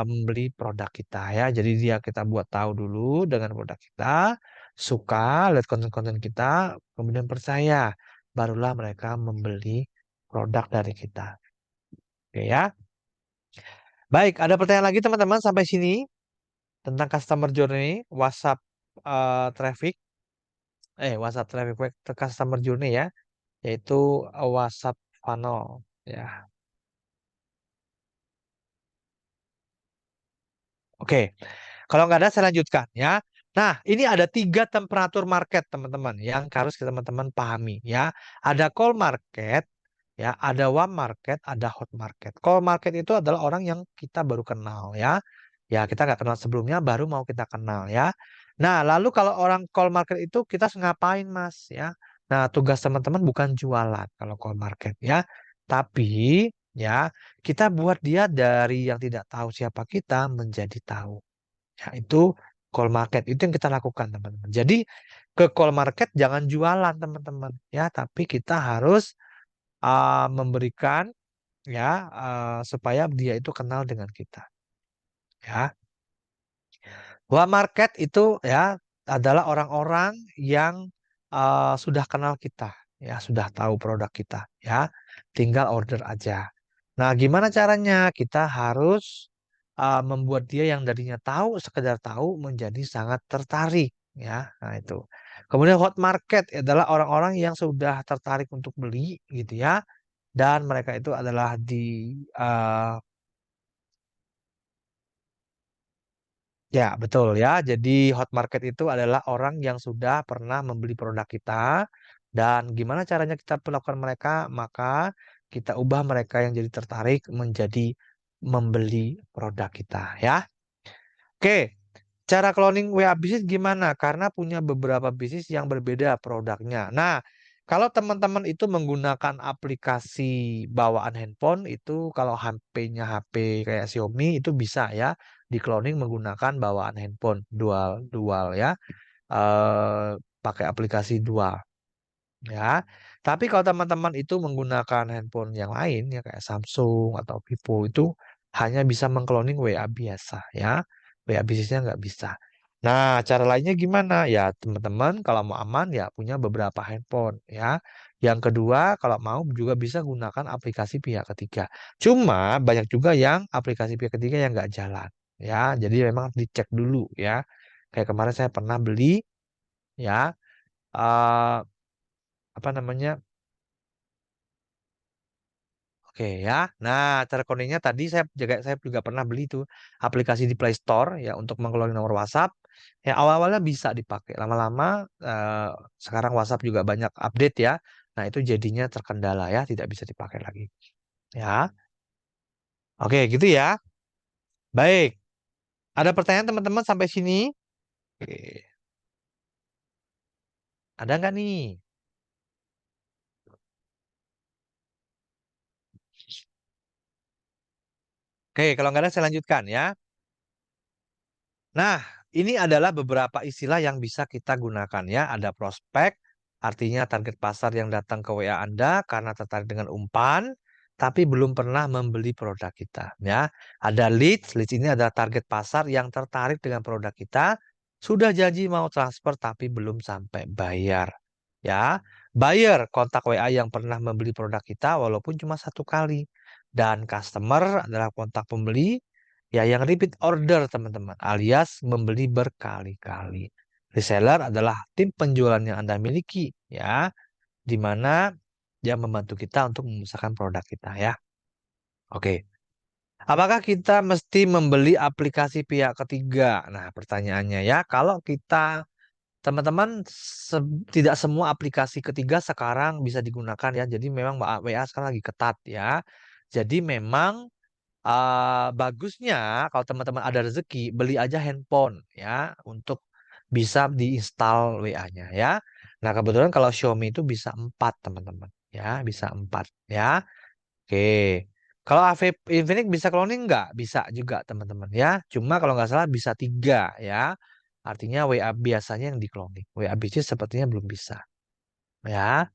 membeli produk kita ya. Jadi dia kita buat tahu dulu dengan produk kita, suka lihat konten-konten kita, kemudian percaya, barulah mereka membeli produk dari kita. Oke ya. Baik, ada pertanyaan lagi teman-teman sampai sini tentang customer journey, WhatsApp traffic, WhatsApp traffic customer journey ya, yaitu WhatsApp funnel ya. Oke. Kalau nggak ada, saya lanjutkan ya. Nah, ini ada 3 temperatur market, teman-teman, yang harus teman-teman pahami ya. Ada cold market, ya, ada warm market, ada hot market. Cold market itu adalah orang yang kita baru kenal ya. Ya, kita nggak kenal sebelumnya, baru mau kita kenal ya. Nah, lalu kalau orang cold market itu kita harus ngapain, Mas? Ya. Nah, tugas teman-teman bukan jualan kalau cold market ya. Tapi ya, kita buat dia dari yang tidak tahu siapa kita menjadi tahu. Ya, itu call market itu yang kita lakukan, teman-teman. Jadi ke call market jangan jualan, teman-teman, ya, tapi kita harus memberikan ya supaya dia itu kenal dengan kita, ya. Wah, market itu ya adalah orang-orang yang sudah kenal kita, ya, sudah tahu produk kita, ya. Tinggal order aja. Nah, gimana caranya? Kita harus membuat dia yang darinya tahu, sekedar tahu menjadi sangat tertarik, ya. Nah, itu. Kemudian hot market adalah orang-orang yang sudah tertarik untuk beli, gitu ya. Dan mereka itu adalah di eh, ya, betul ya. Jadi hot market itu adalah orang yang sudah pernah membeli produk kita dan gimana caranya kita perlakukan mereka, maka kita ubah mereka yang jadi tertarik menjadi membeli produk kita ya. Oke, cara cloning WA bisnis gimana? Karena punya beberapa bisnis yang berbeda produknya. Nah, kalau teman-teman itu menggunakan aplikasi bawaan handphone itu kalau HP-nya HP kayak Xiaomi itu bisa ya di cloning menggunakan bawaan handphone dual dual ya. eh Pakai aplikasi dual ya. Tapi kalau teman-teman itu menggunakan handphone yang lain ya kayak Samsung atau Vivo itu hanya bisa mengcloning WA biasa ya. WA bisnisnya nggak bisa. Nah, cara lainnya gimana? Ya, teman-teman kalau mau aman ya punya beberapa handphone ya. Yang kedua, kalau mau juga bisa gunakan aplikasi pihak ketiga. Cuma banyak juga yang aplikasi pihak ketiga yang nggak jalan ya. Jadi memang dicek dulu ya. Kayak kemarin saya pernah beli ya eh apa namanya? Oke ya. Nah, cara connect-nya tadi saya juga pernah beli tuh aplikasi di Play Store ya untuk mengelola nomor WhatsApp. Ya awal-awalnya bisa dipakai. Lama-lama sekarang WhatsApp juga banyak update ya. Nah, itu jadinya terkendala ya, tidak bisa dipakai lagi. Ya. Oke, gitu ya. Baik. Ada pertanyaan teman-teman sampai sini? Oke. Ada nggak nih? Oke, kalau nggak ada saya lanjutkan ya. Nah, ini adalah beberapa istilah yang bisa kita gunakan ya. Ada prospek, artinya target pasar yang datang ke WA Anda karena tertarik dengan umpan, tapi belum pernah membeli produk kita ya. Ada leads, leads ini adalah target pasar yang tertarik dengan produk kita, sudah janji mau transfer tapi belum sampai bayar. Ya, buyer kontak WA yang pernah membeli produk kita walaupun cuma satu kali. Dan customer adalah kontak pembeli ya, yang repeat order teman-teman, alias membeli berkali-kali. Reseller adalah tim penjualan yang Anda miliki ya, di mana dia membantu kita untuk memasarkan produk kita ya. Oke. Apakah kita mesti membeli aplikasi pihak ketiga? Nah, pertanyaannya ya, kalau kita teman-teman tidak semua aplikasi ketiga sekarang bisa digunakan ya. Jadi memang WA sekarang lagi ketat ya. Jadi memang bagusnya kalau teman-teman ada rezeki beli aja handphone ya untuk bisa diinstal WA-nya ya. Nah, kebetulan kalau Xiaomi itu bisa 4 teman-teman ya, bisa 4 ya. Oke. Kalau Infinix bisa cloning nggak? Bisa juga teman-teman ya. Cuma kalau nggak salah bisa 3 ya. Artinya WA biasanya yang di cloning. WA bisnis sepertinya belum bisa ya.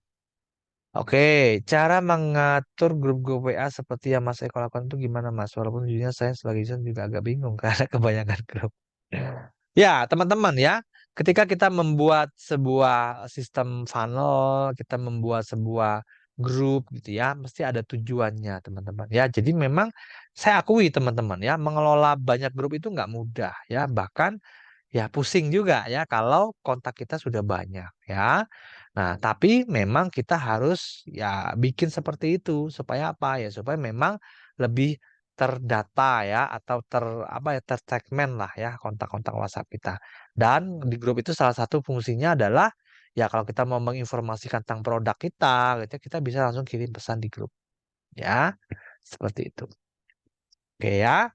Oke, cara mengatur grup-grup WA seperti yang Mas Eko lakukan itu gimana Mas? Walaupun jujurnya saya sebagai desainer juga agak bingung karena kebanyakan grup. Ya, teman-teman ya, ketika kita membuat sebuah sistem funnel, kita membuat sebuah grup gitu ya, mesti ada tujuannya teman-teman ya. Jadi memang saya akui teman-teman ya, mengelola banyak grup itu nggak mudah ya. Bahkan ya pusing juga ya kalau kontak kita sudah banyak ya. Nah, tapi memang kita harus ya bikin seperti itu supaya apa ya? Supaya memang lebih terdata ya atau apa ya tersegmen lah ya kontak-kontak WhatsApp kita. Dan di grup itu salah satu fungsinya adalah ya kalau kita mau menginformasikan tentang produk kita gitu ya, kita bisa langsung kirim pesan di grup ya. Seperti itu. Oke ya.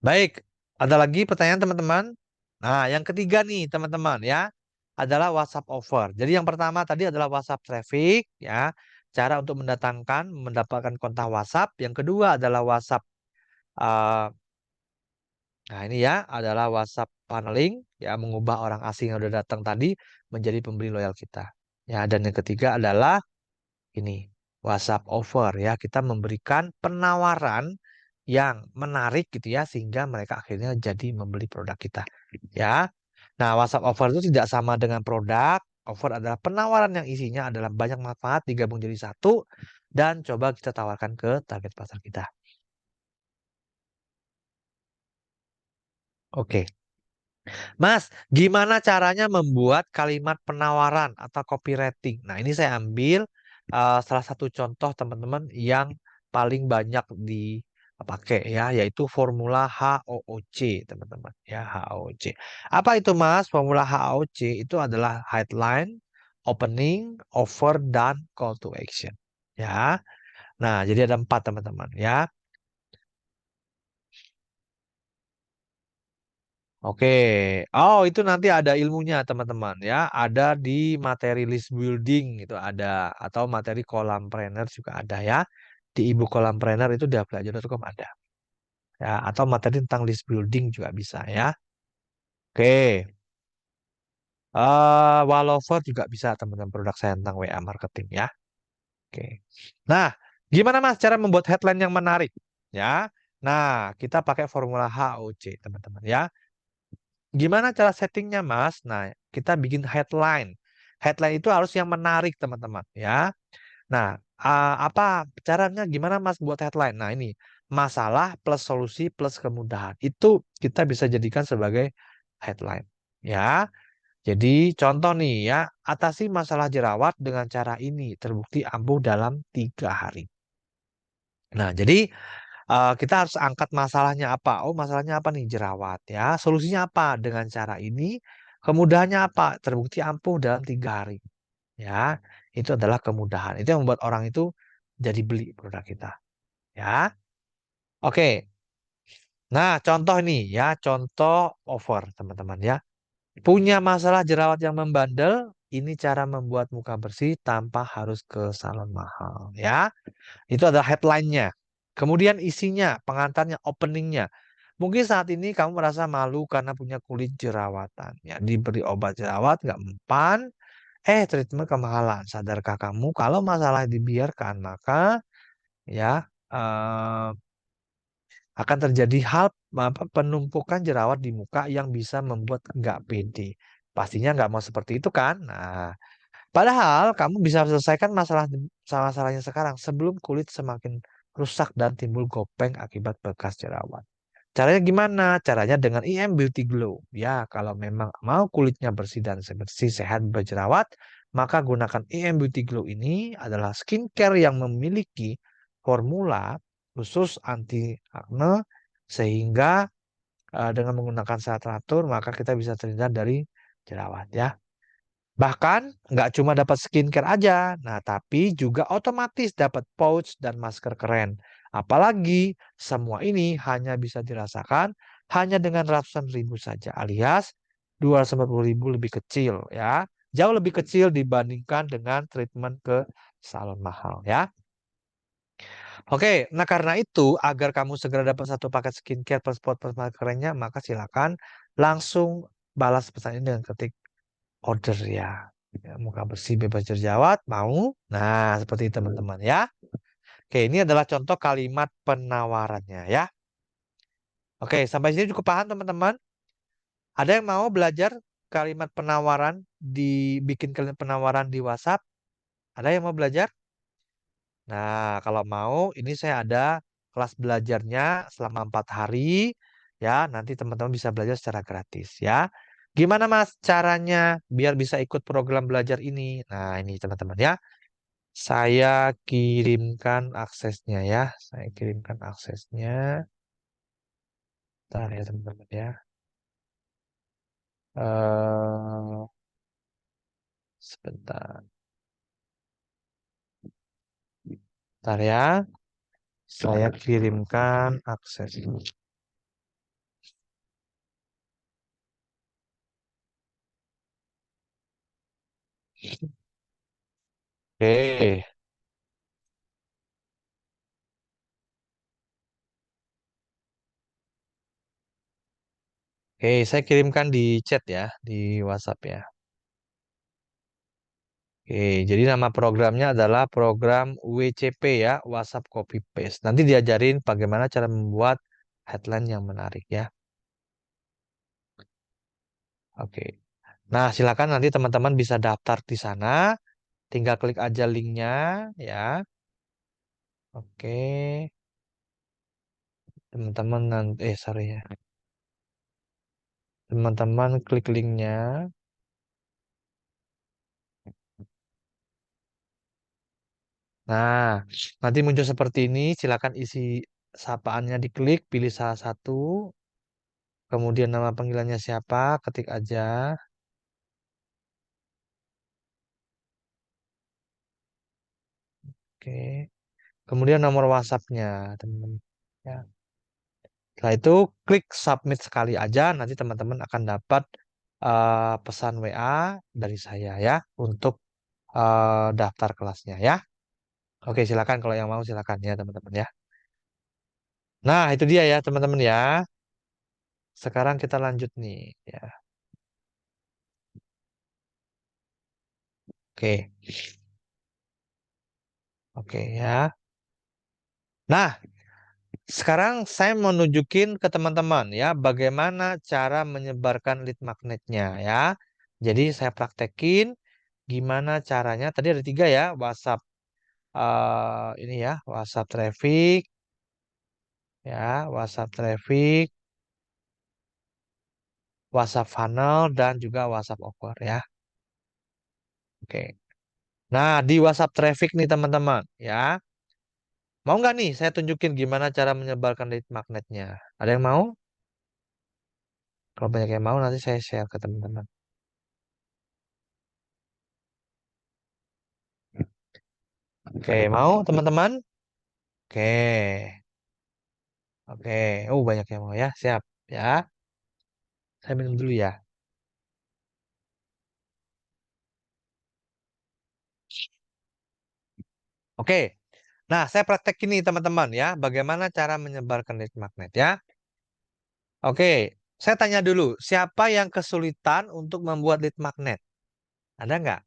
Baik, ada lagi pertanyaan teman-teman? Nah, yang ketiga nih teman-teman ya, adalah WhatsApp offer. Jadi yang pertama tadi adalah WhatsApp traffic ya, cara untuk mendapatkan kontak WhatsApp. Yang kedua adalah WhatsApp, eh, nah ini ya adalah WhatsApp paneling ya, mengubah orang asing yang udah datang tadi menjadi pembeli loyal kita. Ya, dan yang ketiga adalah ini WhatsApp offer ya, kita memberikan penawaran yang menarik gitu ya sehingga mereka akhirnya jadi membeli produk kita ya. Nah, WhatsApp offer itu tidak sama dengan produk. Offer adalah penawaran yang isinya adalah banyak manfaat digabung jadi satu dan coba kita tawarkan ke target pasar kita. Oke. Mas, gimana caranya membuat kalimat penawaran atau copywriting? Nah, ini saya ambil salah satu contoh teman-teman yang paling banyak dipakai ya, yaitu formula HOOC, teman-teman. Ya, HOOC. Apa itu, Mas? Formula HOOC itu adalah headline, opening, offer, dan call to action. Ya. Nah, jadi ada 4 teman-teman ya. Oke, oh itu nanti ada ilmunya teman-teman ya. Ada di materi list building itu ada, atau materi kolam planner juga ada ya. Di ebook kolam planner itu di belajar.com ada ya. Atau materi tentang list building juga bisa ya. Oke, Wallover juga bisa teman-teman, produk saya tentang WA marketing ya. Oke. Nah, gimana Mas cara membuat headline yang menarik ya? Nah, kita pakai formula HOC teman-teman ya. Gimana cara settingnya, Mas? Nah, kita bikin headline. Headline itu harus yang menarik, teman-teman, ya. Nah, apa caranya? Gimana, Mas, buat headline? Nah, ini masalah plus solusi plus kemudahan. Itu kita bisa jadikan sebagai headline, ya. Jadi, contoh nih, ya, atasi masalah jerawat dengan cara ini, terbukti ampuh dalam 3 hari. Nah, jadi kita harus angkat masalahnya apa? Oh, masalahnya apa nih? Jerawat, ya. Solusinya apa? Dengan cara ini. Kemudahannya apa? Terbukti ampuh dalam 3 hari. Ya, itu adalah kemudahan. Itu yang membuat orang itu jadi beli produk kita. Ya, oke. Nah, contoh nih, ya, contoh over, teman-teman, ya. Punya masalah jerawat yang membandel, ini cara membuat muka bersih tanpa harus ke salon mahal. Ya, itu adalah headline-nya. Kemudian isinya, pengantarnya, openingnya. Mungkin saat ini kamu merasa malu karena punya kulit jerawatan. Ya, diberi obat jerawat nggak mempan. Treatment kemahalan. Sadarkah kamu kalau masalah dibiarkan, maka ya eh, akan terjadi hal penumpukan jerawat di muka yang bisa membuat nggak pede. Pastinya nggak mau seperti itu kan? Nah, padahal kamu bisa selesaikan masalahnya sekarang sebelum kulit semakin rusak dan timbul gopeng akibat bekas jerawat. Caranya gimana? Caranya dengan IM Beauty Glow. Ya, kalau memang mau kulitnya bersih dan bersih, sehat, berjerawat, maka gunakan IM Beauty Glow ini adalah skincare yang memiliki formula khusus anti akne sehingga dengan menggunakan serat teratur maka kita bisa terhindar dari jerawat ya. Bahkan nggak cuma dapat skincare aja, nah tapi juga otomatis dapat pouch dan masker keren. Apalagi semua ini hanya bisa dirasakan hanya dengan ratusan ribu saja, alias 250.000 lebih kecil ya. Jauh lebih kecil dibandingkan dengan treatment ke salon mahal ya. Oke, nah karena itu agar kamu segera dapat satu paket skincare plus spot plus masker kerennya, maka silakan langsung balas pesan ini dengan ketik order ya. Ya, muka bersih bebas jerawat, mau? Nah, seperti itu teman-teman ya. Oke, ini adalah contoh kalimat penawarannya ya. Oke, sampai sini cukup paham teman-teman? Ada yang mau belajar kalimat penawaran, dibikin kalimat penawaran di WhatsApp? Ada yang mau belajar? Nah, kalau mau, ini saya ada kelas belajarnya selama 4 hari ya. Nanti teman-teman bisa belajar secara gratis ya. Gimana Mas caranya biar bisa ikut program belajar ini? Nah, ini teman-teman ya. Saya kirimkan aksesnya ya. Saya kirimkan aksesnya. Bentar ya teman-teman ya. Sebentar. Bentar ya. Saya kirimkan aksesnya. Oke. Oke, saya kirimkan di chat ya, di WhatsApp ya. Oke, jadi nama programnya adalah program WCP ya, WhatsApp Copy Paste. Nanti diajarin bagaimana cara membuat headline yang menarik ya. Oke. Nah, silakan nanti teman-teman bisa daftar di sana. Tinggal klik aja linknya ya. Oke, teman-teman nanti, sorry ya. Teman-teman klik linknya. Nah, nanti muncul seperti ini. Silakan isi sapaannya diklik, pilih salah satu. Kemudian nama panggilannya siapa, ketik aja. Oke. Kemudian nomor WhatsApp-nya, teman-teman. Ya. Setelah itu klik submit sekali aja, nanti teman-teman akan dapat pesan WA dari saya ya untuk daftar kelasnya ya. Oke, silakan kalau yang mau silakan ya teman-teman ya. Nah, itu dia ya teman-teman ya. Sekarang kita lanjut nih ya. Oke. Oke ya. Nah, Sekarang saya mau nunjukin ke teman-teman ya, bagaimana cara menyebarkan lead magnetnya ya. Jadi saya praktekin gimana caranya. Tadi ada tiga ya, WhatsApp ini ya, WhatsApp traffic ya, WhatsApp traffic, WhatsApp funnel dan juga WhatsApp offer ya. Oke. Nah, di WhatsApp traffic nih teman-teman ya. Mau nggak nih saya tunjukin gimana cara menyebarkan lead magnetnya? Ada yang mau? Kalau banyak yang mau nanti saya share ke teman-teman. Oke, mau teman-teman? Oke. Oke. Oh, banyak yang mau ya. Siap ya. Saya minum dulu ya. Oke. Nah, saya praktek ini teman-teman ya. Bagaimana cara menyebarkan lead magnet ya. Oke. Saya tanya dulu, siapa yang kesulitan untuk membuat lead magnet? Ada nggak?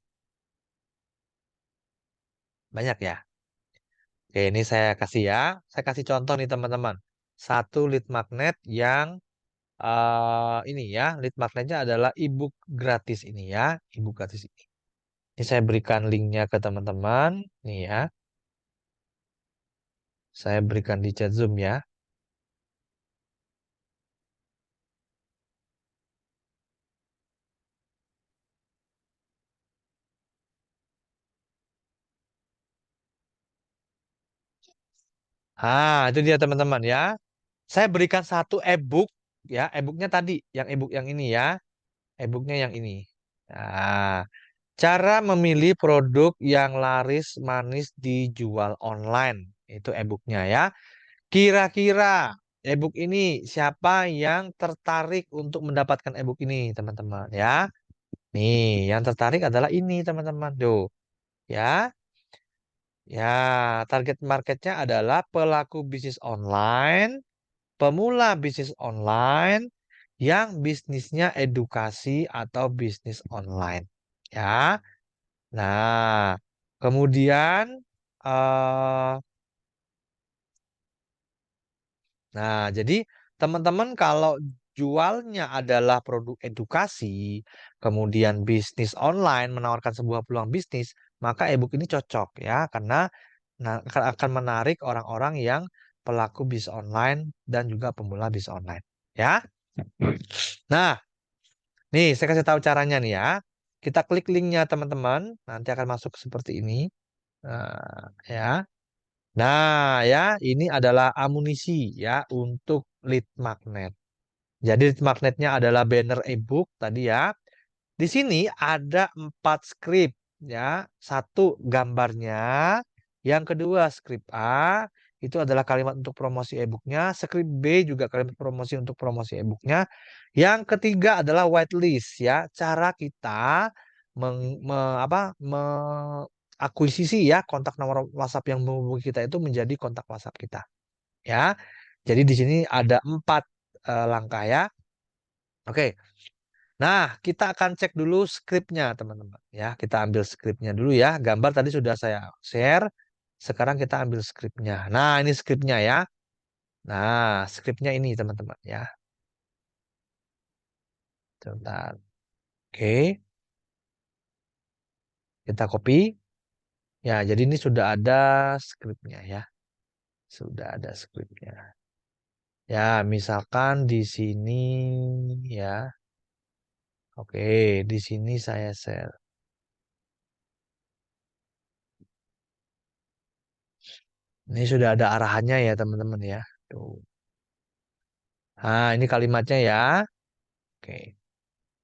Banyak ya. Oke, ini saya kasih ya. Saya kasih contoh nih teman-teman. Satu lead magnet yang ini ya, lead magnetnya adalah ebook gratis ini ya, ebook gratis ini. Ini saya berikan linknya ke teman-teman, nih ya, saya berikan di chat Zoom ya. Itu dia teman-teman ya. Saya berikan satu ebook ya, ebooknya tadi, yang ebook yang ini ya, ebooknya yang ini. Nah, cara memilih produk yang laris manis dijual online itu ebooknya ya. Kira-kira ebook ini siapa yang tertarik untuk mendapatkan ebook ini, teman-teman ya? Nih, yang tertarik adalah ini, teman-teman. Tuh, ya. Ya, target marketnya adalah pelaku bisnis online, pemula bisnis online, yang bisnisnya edukasi atau bisnis online. Ya. Nah, kemudian eh jadi teman-teman kalau jualnya adalah produk edukasi, kemudian bisnis online menawarkan sebuah peluang bisnis, maka ebook ini cocok ya karena akan menarik orang-orang yang pelaku bisnis online dan juga pemula bisnis online. Ya. Nah, nih saya kasih tahu caranya nih ya. Kita klik linknya teman-teman, nanti akan masuk seperti ini. Ya. Nah, ya, ini adalah amunisi ya untuk lead magnet. Jadi lead magnetnya adalah banner ebook tadi ya. Di sini ada 4 skrip ya. Satu gambarnya, yang kedua skrip A itu adalah kalimat untuk promosi ebooknya. Skrip B juga kalimat promosi untuk promosi ebooknya. Yang ketiga adalah whitelist ya. Cara kita akuisisi ya kontak nomor WhatsApp yang menghubungi kita itu menjadi kontak WhatsApp kita ya. Jadi di sini ada 4 langkah ya. Oke. Nah, kita akan cek dulu skripnya, teman-teman. Ya, kita ambil skripnya dulu ya. Gambar tadi sudah saya share. Sekarang kita ambil skripnya. Nah, ini skripnya ya. Nah, skripnya ini, teman-teman ya. Sebentar. Oke, kita copy. Ya, jadi ini sudah ada skripnya ya. Sudah ada skripnya. Ya, misalkan di sini ya. Oke, di sini saya share. Ini sudah ada arahannya ya, teman-teman ya. Tuh. Nah, ini kalimatnya ya. Oke.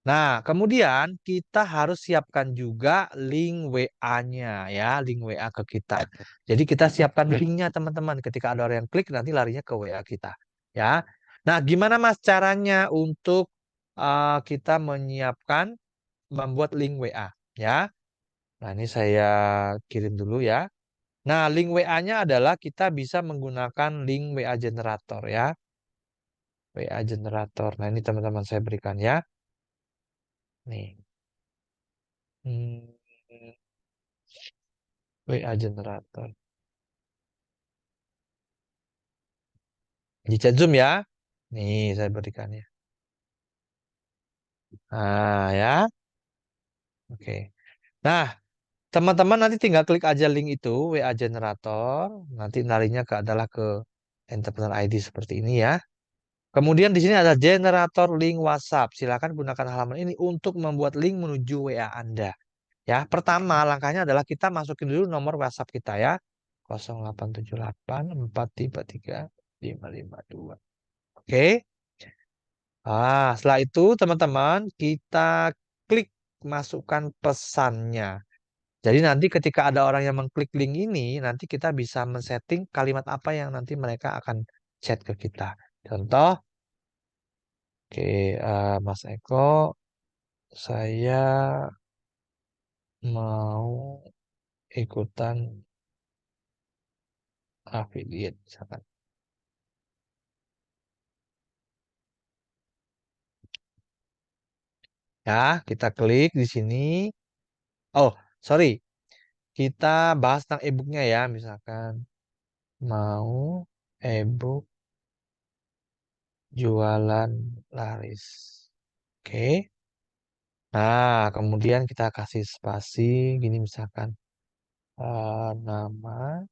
Nah, kemudian kita harus siapkan juga link WA-nya ya, link WA ke kita. Jadi kita siapkan linknya teman-teman. Ketika ada orang yang klik nanti larinya ke WA kita ya. Nah, gimana Mas caranya untuk kita menyiapkan membuat link WA ya? Nah, ini saya kirim dulu ya. Nah, link WA-nya adalah kita bisa menggunakan link WA generator ya. WA generator. Nah, ini teman-teman saya berikan ya. Nih. Hmm, WA generator. Di chat Zoom ya. Nih, saya berikan ya. Nah, ya. Oke. Nah, teman-teman nanti tinggal klik aja link itu, WA generator. Nanti larinya adalah ke entrepreneur ID seperti ini ya. Kemudian di sini ada generator link WhatsApp. Silakan gunakan halaman ini untuk membuat link menuju WA Anda. Ya, pertama langkahnya adalah kita masukin dulu nomor WhatsApp kita ya. 0878 433 552. Oke. Setelah itu teman-teman kita klik masukkan pesannya. Jadi nanti ketika ada orang yang mengklik link ini, nanti kita bisa men-setting kalimat apa yang nanti mereka akan chat ke kita. Contoh, oke, Mas Eko, saya mau ikutan affiliate misalkan. Ya, kita klik di sini. Oh, sorry, kita bahas tentang e-booknya ya, misalkan mau e-book jualan laris. Oke. Nah, kemudian kita kasih spasi gini misalkan nama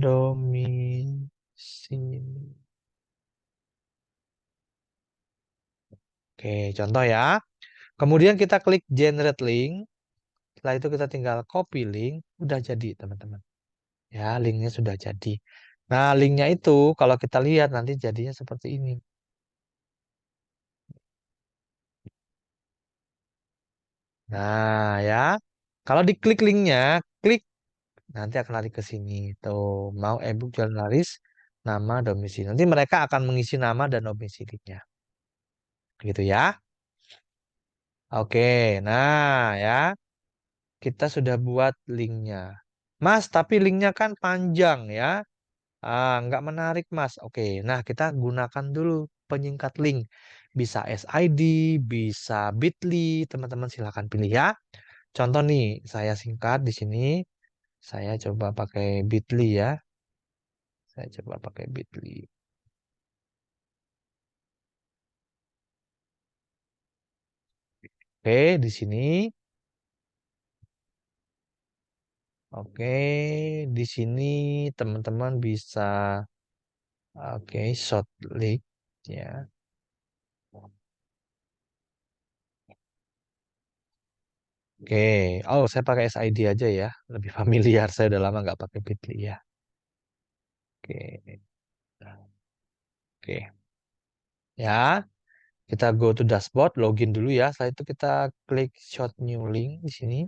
domisili. Oke, contoh ya. Kemudian kita klik generate link. Setelah itu kita tinggal copy link. Udah jadi, teman-teman. Ya, linknya sudah jadi. Nah, linknya itu kalau kita lihat nanti jadinya seperti ini. Nah, ya. Kalau diklik linknya, klik nanti akan lari ke sini. Tuh, mau e-book jualan laris, nama domisili. Nanti mereka akan mengisi nama dan domisilinya. Gitu ya. Oke, nah ya, kita sudah buat linknya. Mas, tapi linknya kan panjang ya. Nggak menarik, Mas. Oke, nah kita gunakan dulu penyingkat link. Bisa SID, bisa Bitly, teman-teman silahkan pilih ya. Contoh nih, saya singkat di sini. Saya coba pakai Bitly ya. Saya coba pakai Bitly. Oke, di sini. Oke, di sini teman-teman bisa oke short link ya. Oke, oh saya pakai SID aja ya, lebih familiar. Saya udah lama nggak pakai Bitly ya. Oke, oke ya. Kita go to dashboard, login dulu ya. Setelah itu kita klik short new link di sini,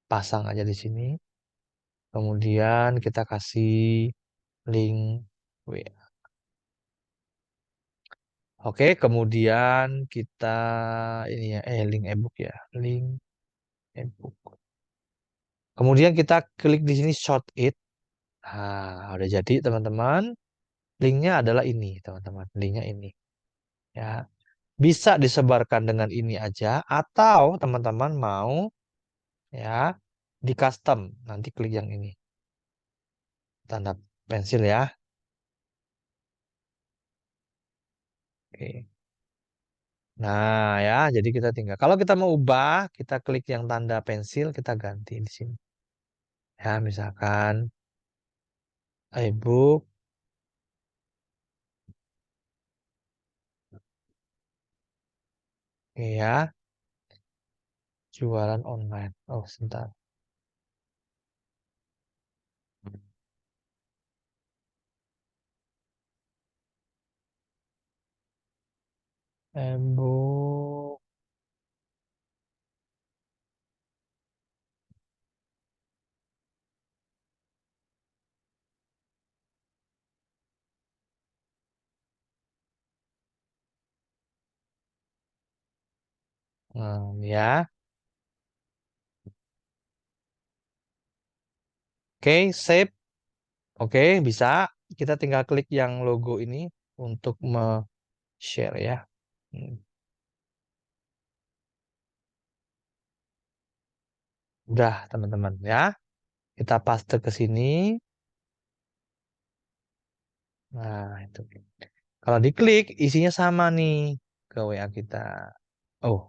pasang aja di sini. Kemudian kita kasih link WA. Oke, kemudian kita ini ya, link ebook ya, link ebook. Kemudian kita klik di sini short it. Udah jadi teman-teman. Linknya adalah ini, teman-teman. Linknya ini. Ya, bisa disebarkan dengan ini aja, atau teman-teman mau ya di custom. Nanti klik yang ini, tanda pensil ya. Oke. Nah ya, jadi kita tinggal. Kalau kita mau ubah, kita klik yang tanda pensil, kita ganti di sini. Ya, misalkan iBook ya, jualan online. Oh, sebentar. iBook ya. Oke, save. Oke, bisa. Kita tinggal klik yang logo ini untuk share ya. Hmm, Udah teman-teman ya. Kita paste ke sini. Nah, itu. Kalau diklik, isinya sama nih ke WA kita. Oh,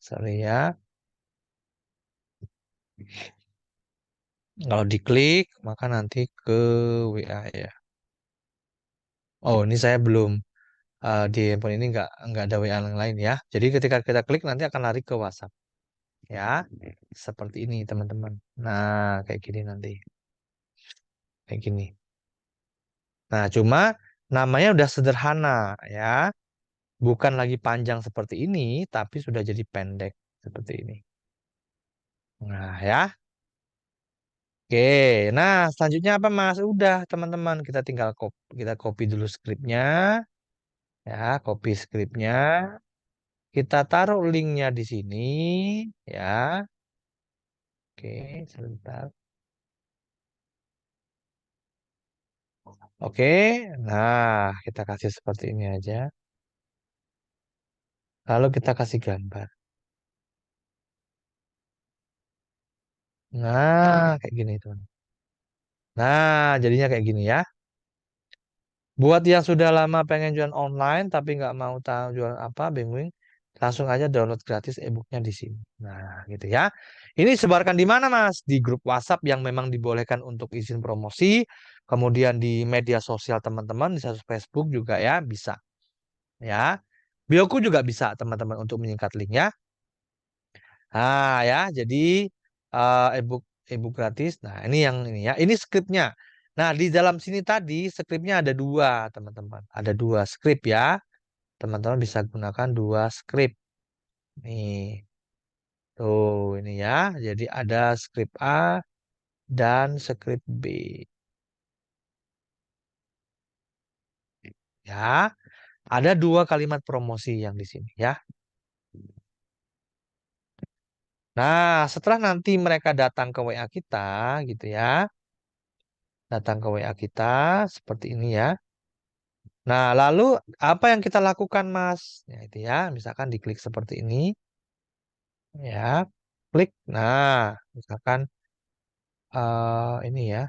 sorry ya. Kalau diklik, maka nanti ke WA ya. Oh, ini saya belum di handphone ini nggak ada WA yang lain ya. Jadi ketika kita klik nanti akan lari ke WhatsApp ya. Seperti ini teman-teman. Nah, kayak gini nanti. Kayak gini. Nah, cuma namanya udah sederhana ya. Bukan lagi panjang seperti ini, tapi sudah jadi pendek seperti ini. Nah, ya. Oke, nah selanjutnya apa Mas? Udah teman-teman, kita tinggal kita copy dulu skripnya, ya, copy skripnya. Kita taruh linknya di sini, ya. Oke, sebentar. Oke, nah kita kasih seperti ini aja. Lalu kita kasih gambar. Nah, kayak gini teman. Nah, jadinya kayak gini ya. Buat yang sudah lama pengen jualan online tapi nggak mau tahu jualan apa, bingung, langsung aja download gratis e-booknya di sini. Nah, gitu ya. Ini sebarkan di mana, Mas? Di grup WhatsApp yang memang dibolehkan untuk izin promosi, kemudian di media sosial teman-teman, di status Facebook juga ya, bisa. Ya. Bioku juga bisa, teman-teman, untuk menyingkat link ya. Nah, ya, jadi e-book e-book gratis. Nah, ini yang ini ya. Ini skripnya. Nah, di dalam sini tadi skripnya ada dua, teman-teman. Ada dua skrip ya. Teman-teman bisa gunakan dua skrip. Nih, tuh ini ya. Jadi ada skrip A dan skrip B. Ya, ada dua kalimat promosi yang di sini ya. Nah, setelah nanti mereka datang ke WA kita, gitu ya. Datang ke WA kita seperti ini ya. Nah, lalu apa yang kita lakukan, Mas? Ya, itu ya, misalkan diklik seperti ini, ya, klik. Nah, misalkan ini ya,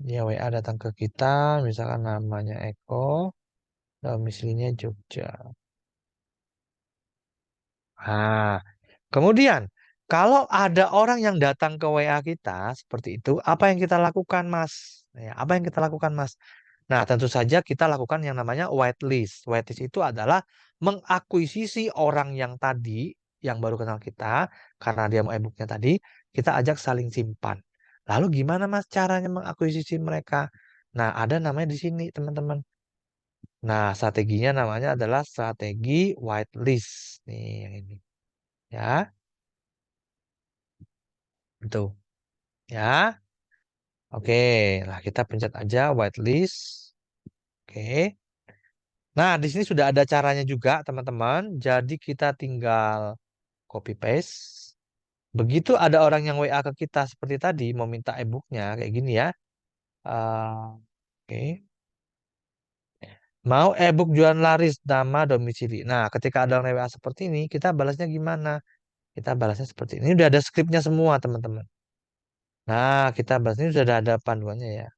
dia WA datang ke kita, misalkan namanya Eko, domisilinya Jogja. Nah, kemudian kalau ada orang yang datang ke WA kita seperti itu, apa yang kita lakukan, Mas? Ya, apa yang kita lakukan, Mas? Nah, tentu saja kita lakukan yang namanya whitelist. Whitelist itu adalah mengakuisisi orang yang tadi, yang baru kenal kita, karena dia mau e-booknya tadi, kita ajak saling simpan. Lalu gimana Mas caranya mengakuisisi mereka? Nah, ada namanya di sini, teman-teman. Nah, strateginya namanya adalah strategi whitelist. Nih, yang ini. Ya, itu. Ya, oke. Nah, kita pencet aja whitelist. Oke. Nah, di sini sudah ada caranya juga, teman-teman. Jadi kita tinggal copy paste. Begitu ada orang yang WA ke kita seperti tadi, mau minta e-booknya kayak gini ya. Oke. Mau e-book jualan laris nama domisili. Nah, ketika ada orang WA seperti ini, kita balasnya gimana? Kita balasnya seperti ini. Ini udah ada skripnya semua, teman-teman. Nah, kita balas ini sudah ada panduannya ya.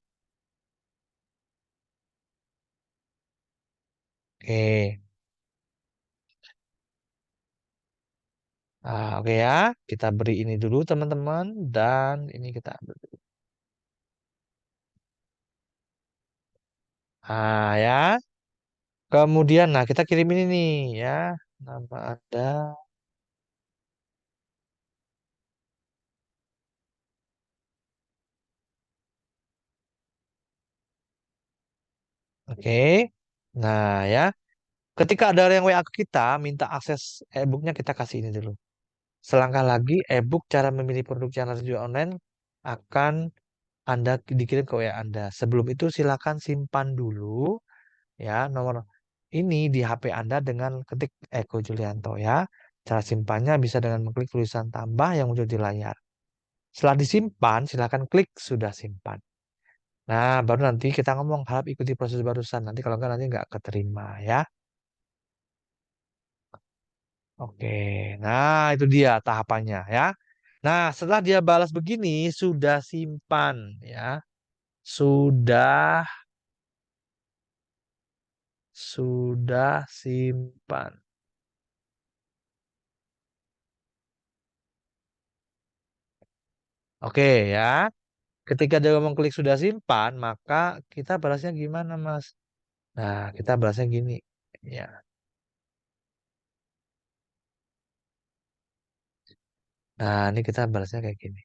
Oke. Nah, oke ya. Kita beri ini dulu, teman-teman. Dan ini kita ah ya. Kemudian, nah kita kirim ini nih ya. Nama Anda. Oke. Nah ya. Ketika ada yang WA ke kita, minta akses e-booknya kita kasih ini dulu. Selangkah lagi, e-book cara memilih produk channel jual online akan Anda dikirim ke WA Anda. Sebelum itu silakan simpan dulu ya nomor ini di HP Anda dengan ketik Eko Julianto ya. Cara simpannya bisa dengan mengklik tulisan tambah yang muncul di layar. Setelah disimpan, silakan klik sudah simpan. Nah, baru nanti kita ngomong harap ikuti proses barusan. Nanti kalau enggak nanti nggak keterima ya. Oke, nah itu dia tahapannya ya. Nah, setelah dia balas begini, sudah simpan ya. Sudah sudah simpan. Oke ya. Ketika dia ngomong klik sudah simpan, maka kita balasnya gimana, Mas? Nah, kita balasnya gini. Ya. Nah, ini kita balasnya kayak gini.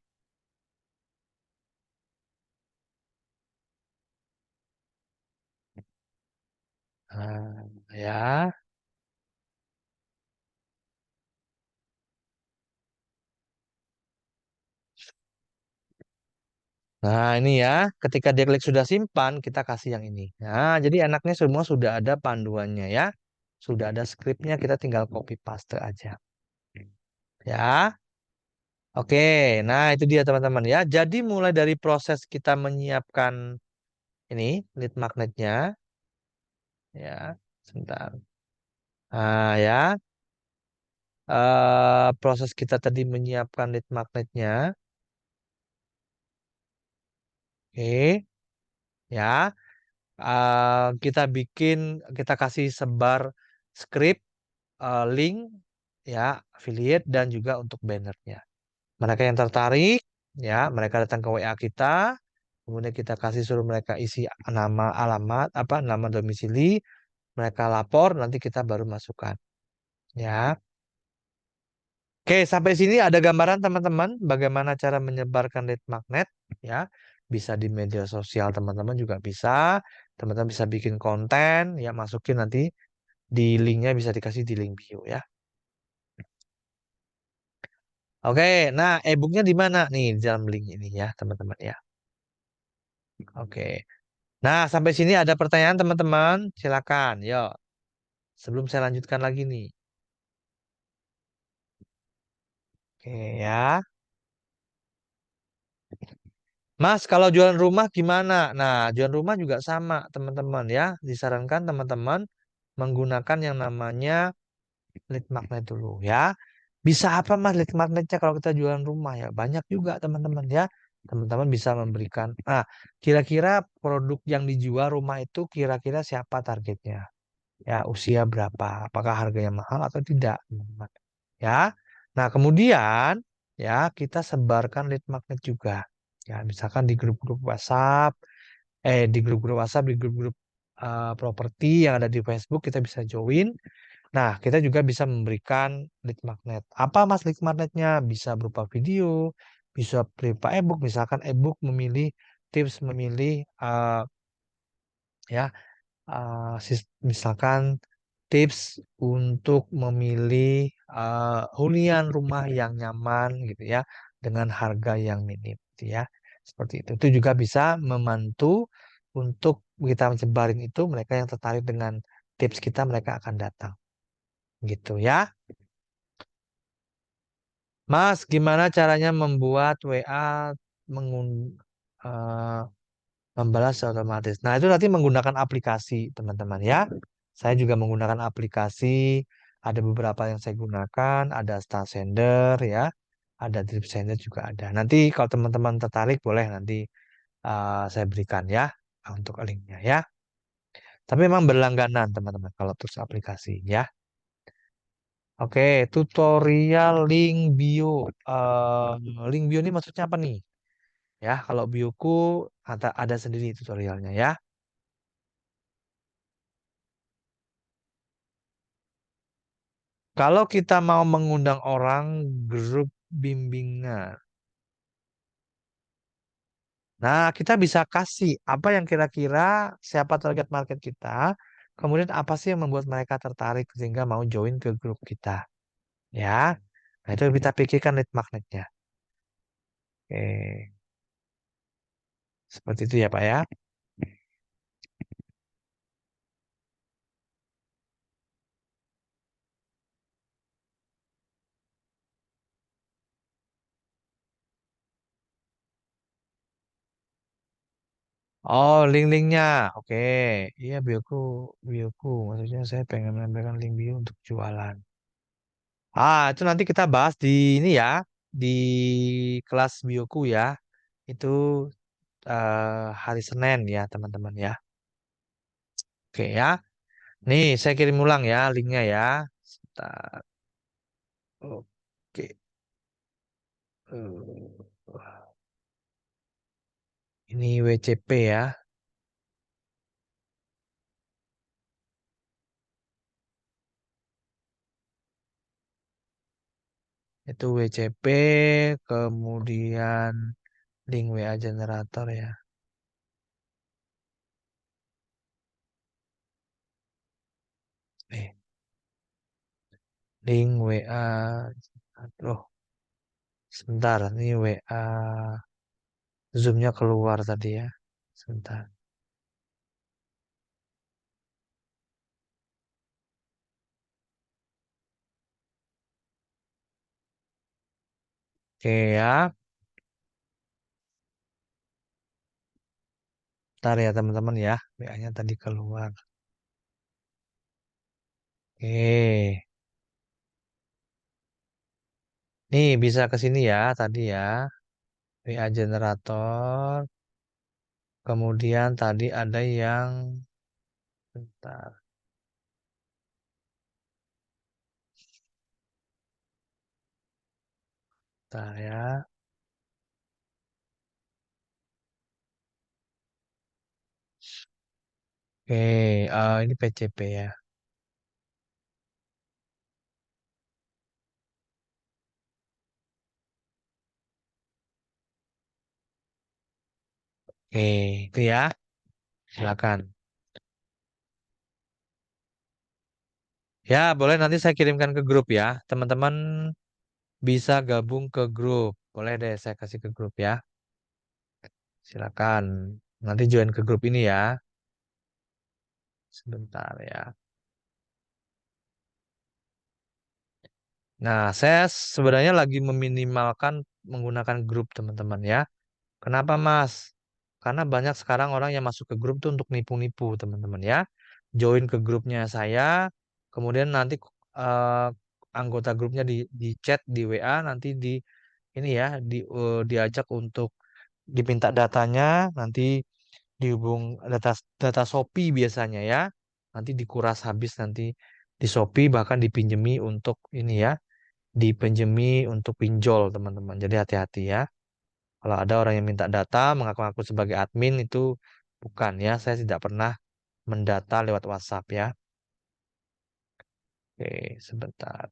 Nah, ya. Nah, ini ya. Ketika dia klik sudah simpan, kita kasih yang ini. Nah, jadi enaknya semua sudah ada panduannya ya. Sudah ada skripnya, kita tinggal copy paste aja. Ya. Oke, nah itu dia teman-teman ya. Jadi mulai dari proses kita menyiapkan ini lead magnetnya, ya, sebentar. Nah ya, proses kita tadi menyiapkan lead magnetnya, oke, ya. Kita bikin, kita kasih sebar script, link, ya, affiliate dan juga untuk bannernya. Mereka yang tertarik, ya, mereka datang ke WA kita. Kemudian kita kasih suruh mereka isi nama, alamat, apa, nama domisili, mereka lapor, nanti kita baru masukkan. Ya. Oke, sampai sini ada gambaran teman-teman bagaimana cara menyebarkan lead magnet. Ya, bisa di media sosial teman-teman juga bisa. Teman-teman bisa bikin konten, ya masukin nanti di linknya bisa dikasih di link bio ya. Oke, nah e-booknya di mana nih di dalam link ini ya teman-teman ya. Oke. Nah, sampai sini ada pertanyaan teman-teman? Silakan, yuk. Sebelum saya lanjutkan lagi nih. Oke ya. Mas, kalau jualan rumah gimana? Nah, jualan rumah juga sama, teman-teman ya. Disarankan teman-teman menggunakan yang namanya lead magnet dulu ya. Bisa apa Mas lead magnetnya kalau kita jualan rumah ya? Banyak juga teman-teman ya. Teman-teman bisa memberikan. Nah, kira-kira produk yang dijual rumah itu kira-kira siapa targetnya? Ya, usia berapa? Apakah harganya mahal atau tidak, teman-teman? Ya. Nah, kemudian ya kita sebarkan lead magnet juga. Ya, misalkan di grup-grup WhatsApp, di grup-grup WhatsApp, di grup-grup properti yang ada di Facebook kita bisa join. Nah, kita juga bisa memberikan lead magnet. Apa Mas lead magnetnya? Bisa berupa video, bisa berupa e-book. Misalkan e-book memilih tips memilih ya misalkan tips untuk memilih hunian rumah yang nyaman gitu ya dengan harga yang minim gitu ya. Seperti itu. Itu juga bisa membantu untuk kita menyebarin itu mereka yang tertarik dengan tips kita mereka akan datang gitu ya. Mas, gimana caranya membuat WA mengun eh, membalas otomatis? Nah, itu nanti menggunakan aplikasi, teman-teman ya. Saya juga menggunakan aplikasi, ada beberapa yang saya gunakan, ada Star Sender ya, ada Drip Sender juga ada. Nanti kalau teman-teman tertarik boleh nanti saya berikan ya untuk linknya ya. Tapi memang berlangganan teman-teman kalau terus aplikasi ya. Oke, tutorial link bio. Link bio ini maksudnya apa nih? Ya, kalau bioku ada sendiri tutorialnya ya. Kalau kita mau mengundang orang grup bimbingan. Nah, kita bisa kasih apa yang kira-kira siapa target market kita. Kemudian apa sih yang membuat mereka tertarik sehingga mau join ke grup kita. Ya, nah itu kita pikirkan lead magnetnya. Oke, seperti itu ya Pak ya. Oh, link-linknya. Oke. Iya, bioku. Maksudnya saya pengen menambahkan link bio untuk jualan. Itu nanti kita bahas di ini ya, di kelas bioku ya. Itu hari Senin ya, teman-teman ya. Oke ya. Nih, saya kirim ulang ya linknya ya. Sebentar. Oke. Ini WCP ya. Itu WCP, kemudian link WA generator ya. Eh, link WA. Loh, sebentar. Ini WA. Zoom-nya keluar tadi ya. Sebentar. Oke ya. Ntar ya teman-teman ya. WA-nya tadi keluar. Oke. Nih bisa ke sini ya tadi ya. WA generator. Kemudian tadi ada yang bentar, bentar ya. Oke, ini PCP ya. Oke, itu ya. Silakan. Ya, boleh nanti saya kirimkan ke grup ya. Teman-teman bisa gabung ke grup. Boleh deh saya kasih ke grup ya. Silakan. Nanti join ke grup ini ya. Sebentar ya. Nah, saya sebenarnya lagi meminimalkan menggunakan grup teman-teman ya. Kenapa Mas? Karena banyak sekarang orang yang masuk ke grup tuh untuk nipu-nipu teman-teman ya. Join ke grupnya saya, kemudian nanti eh, anggota grupnya di chat di WA, nanti di ini ya diajak untuk diminta datanya, nanti dihubung data data Shopee biasanya ya. Nanti dikuras habis nanti di Shopee bahkan dipinjemi untuk ini ya, dipinjemi untuk pinjol teman-teman. Jadi hati-hati ya. Kalau ada orang yang minta data, mengaku-ngaku sebagai admin itu bukan ya. Saya tidak pernah mendata lewat WhatsApp ya. Oke, sebentar.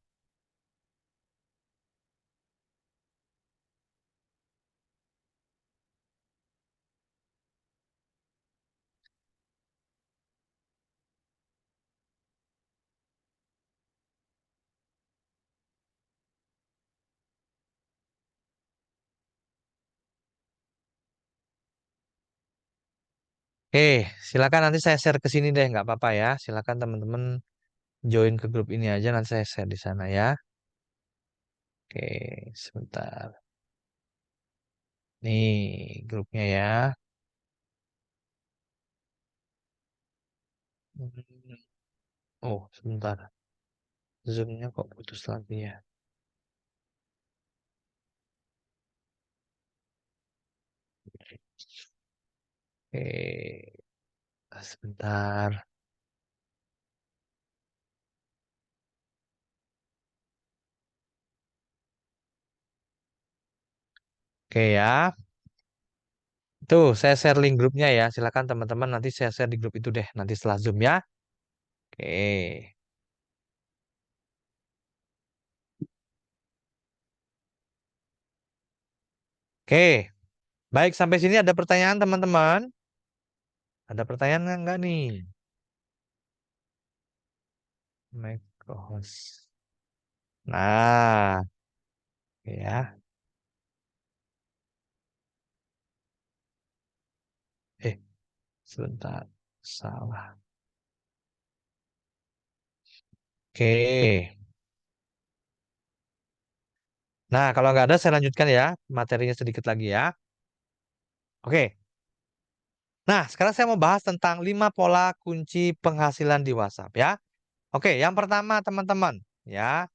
Oke, silakan nanti saya share ke sini deh, nggak apa-apa ya. Silakan teman-teman join ke grup ini aja, nanti saya share di sana ya. Oke, sebentar. Nih grupnya ya. Hmm. Oh, sebentar. Zoom-nya kok putus lagi ya. Oke, sebentar. Oke ya. Tuh, saya share link grupnya ya. Silakan teman-teman nanti saya share di grup itu deh. Nanti setelah Zoom ya. Oke. Oke. Baik, sampai sini ada pertanyaan teman-teman? Ada pertanyaan nggak nih? Macros. Nah, ya. Eh, sebentar. Salah. Oke. Nah, kalau nggak ada saya lanjutkan ya. Materinya sedikit lagi ya. Oke. Nah, sekarang saya mau bahas tentang 5 pola kunci penghasilan di WhatsApp ya. Oke, yang pertama teman-teman ya.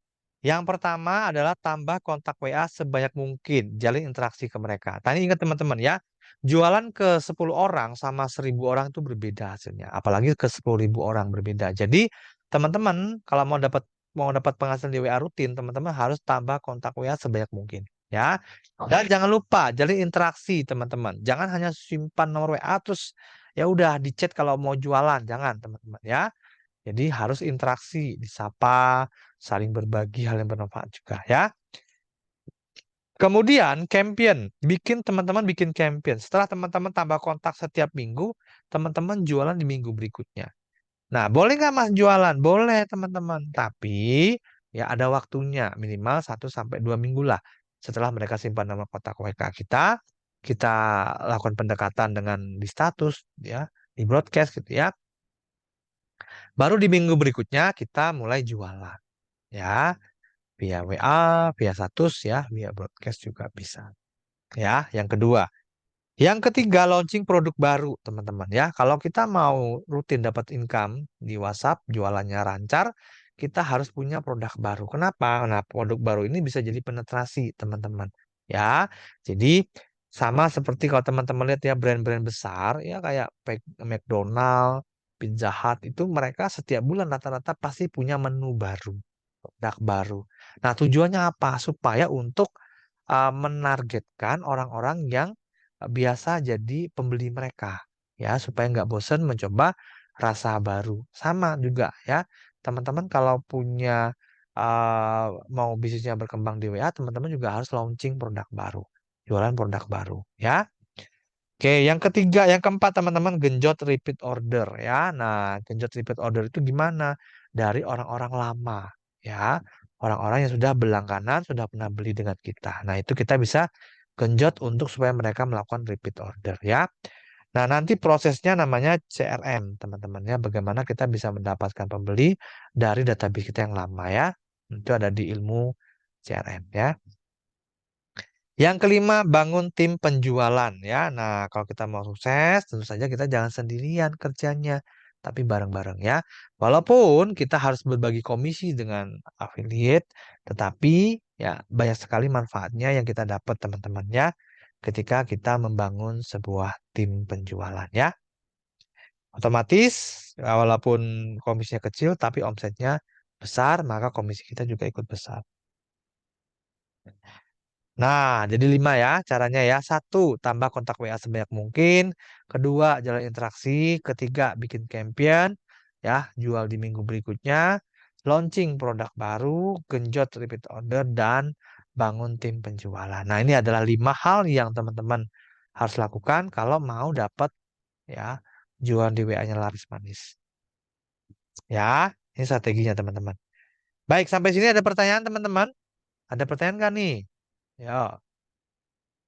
Yang pertama adalah tambah kontak WA sebanyak mungkin, jalin interaksi ke mereka. Tadi ingat teman-teman ya, jualan ke 10 orang sama 1.000 orang itu berbeda hasilnya. Apalagi ke 10.000 orang berbeda. Jadi teman-teman kalau mau dapat penghasilan di WA rutin, teman-teman harus tambah kontak WA sebanyak mungkin. Ya, dan jangan lupa jalin interaksi teman-teman. Jangan hanya simpan nomor WA terus ya udah di chat kalau mau jualan. Jangan teman-teman ya. Jadi harus interaksi, disapa, saling berbagi hal yang bermanfaat juga ya. Kemudian campaign, bikin teman-teman bikin campaign. Setelah teman-teman tambah kontak setiap minggu, teman-teman jualan di minggu berikutnya. Nah, boleh nggak Mas jualan? Boleh teman-teman. Tapi ya ada waktunya, minimal 1 sampai 2 minggu lah. Setelah mereka simpan nomor kontak WK kita lakukan pendekatan dengan di status, ya, di broadcast gitu ya. Baru di minggu berikutnya kita mulai jualan, ya, via WA, via status ya, via broadcast juga bisa. Ya, yang kedua. Yang ketiga, launching produk baru, teman-teman ya. Kalau kita mau rutin dapat income di WhatsApp, jualannya lancar, kita harus punya produk baru. Kenapa? Nah, produk baru ini bisa jadi penetrasi, teman-teman. Ya, jadi sama seperti kalau teman-teman lihat ya brand-brand besar, ya kayak McDonald, Pizza Hut, itu mereka setiap bulan rata-rata pasti punya menu baru, produk baru. Nah, tujuannya apa? Supaya untuk menargetkan orang-orang yang biasa jadi pembeli mereka ya supaya nggak bosen mencoba rasa baru sama juga ya teman-teman kalau punya mau bisnisnya berkembang di WA teman-teman juga harus launching produk baru jualan produk baru ya. Oke, yang ketiga, yang keempat teman-teman genjot repeat order ya. Nah, genjot repeat order itu gimana? Dari orang-orang lama ya. Orang-orang yang sudah berlangganan, sudah pernah beli dengan kita. Nah, itu kita bisa genjot untuk supaya mereka melakukan repeat order ya. Nah, nanti prosesnya namanya CRM, teman-teman ya. Bagaimana kita bisa mendapatkan pembeli dari database kita yang lama ya. Itu ada di ilmu CRM ya. Yang kelima, bangun tim penjualan ya. Nah, kalau kita mau sukses, tentu saja kita jangan sendirian kerjanya, tapi bareng-bareng ya. Walaupun kita harus berbagi komisi dengan affiliate, tetapi ya banyak sekali manfaatnya yang kita dapat teman-teman ya ketika kita membangun sebuah tim penjualan ya. Otomatis, walaupun komisinya kecil, tapi omsetnya besar, maka komisi kita juga ikut besar. Nah, jadi 5 ya caranya ya. Satu, tambah kontak WA sebanyak mungkin. Kedua, jalan interaksi. Ketiga, bikin campaign. Ya, jual di minggu berikutnya. Launching produk baru, genjot repeat order, dan bangun tim penjualan. Nah, ini adalah 5 hal yang teman-teman harus lakukan kalau mau dapat ya jualan di WA-nya laris manis. Ya, ini strateginya teman-teman. Baik, sampai sini ada pertanyaan teman-teman? Ada pertanyaan nggak nih? Ya,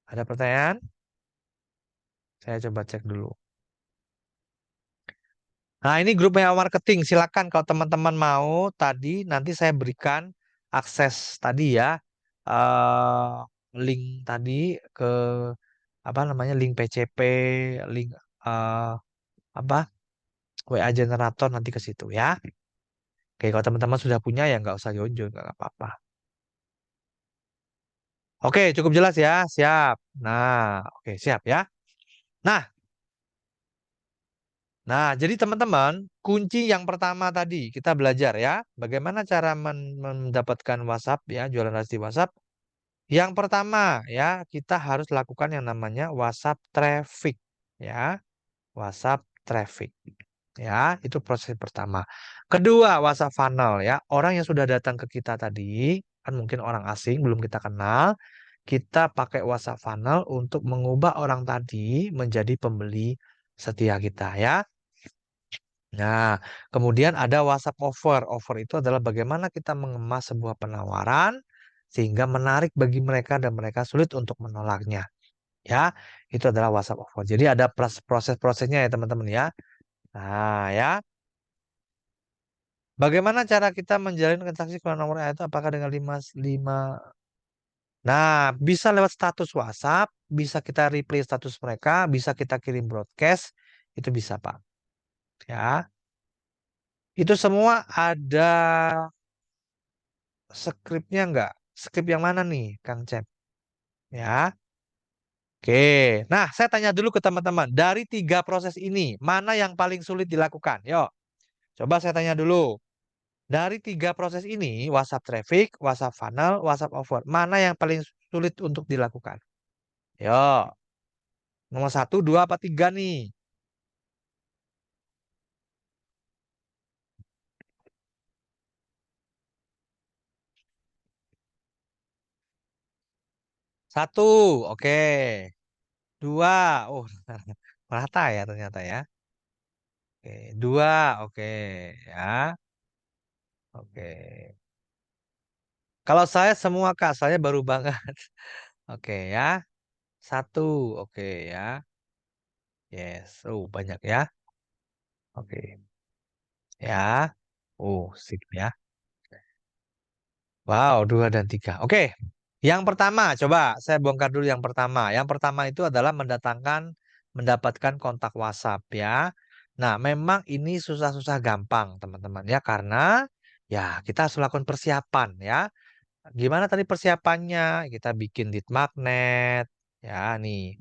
ada pertanyaan? Saya coba cek dulu. Nah, ini grup WA marketing. Silakan kalau teman-teman mau tadi nanti saya berikan akses tadi ya. eh link tadi ke apa namanya? Link PCP, link eh apa? WA generator nanti ke situ ya. Oke, kalau teman-teman sudah punya ya nggak usah jauh-jauh, nggak apa-apa. Oke, cukup jelas ya. Siap. Nah, oke, siap ya. Nah, jadi teman-teman, kunci yang pertama tadi kita belajar ya, bagaimana cara mendapatkan WhatsApp ya, jualan di WhatsApp. Yang pertama ya, kita harus lakukan yang namanya WhatsApp traffic ya, WhatsApp traffic ya, itu proses pertama. Kedua, WhatsApp funnel ya, orang yang sudah datang ke kita tadi, kan mungkin orang asing belum kita kenal, kita pakai WhatsApp funnel untuk mengubah orang tadi menjadi pembeli setia kita ya. Nah, kemudian ada WhatsApp offer. Offer itu adalah bagaimana kita mengemas sebuah penawaran sehingga menarik bagi mereka dan mereka sulit untuk menolaknya. Ya, itu adalah WhatsApp offer. Jadi ada proses-prosesnya ya teman-teman ya. Nah, ya. Bagaimana cara kita menjalin transaksi ke nomor itu? Apakah dengan lima? Nah, bisa lewat status WhatsApp, bisa kita replay status mereka, bisa kita kirim broadcast, itu bisa Pak. Ya, itu semua ada skripnya nggak? Skrip yang mana nih, Kang Cep? Ya, Oke, nah saya tanya dulu ke teman-teman, dari tiga proses ini, mana yang paling sulit dilakukan? Yuk, coba saya tanya dulu. Dari tiga proses ini, WhatsApp traffic, WhatsApp funnel, WhatsApp offer, mana yang paling sulit untuk dilakukan? Yuk, nomor satu, dua, apa tiga nih? Satu, oke. Dua, oh merata ya ternyata ya. Oke, dua, oke ya, oke. Kalau saya semua Kak, saya baru banget. Oke ya, satu, oke ya, yes. Oh banyak ya, oke ya. Oh sip ya. Wow, dua dan tiga. Oke, yang pertama, coba saya bongkar dulu yang pertama. Yang pertama itu adalah mendapatkan kontak WhatsApp ya. Nah, memang ini susah-susah gampang, teman-teman ya, karena ya kita harus melakukan persiapan ya. Gimana tadi persiapannya? Kita bikin lead magnet ya nih.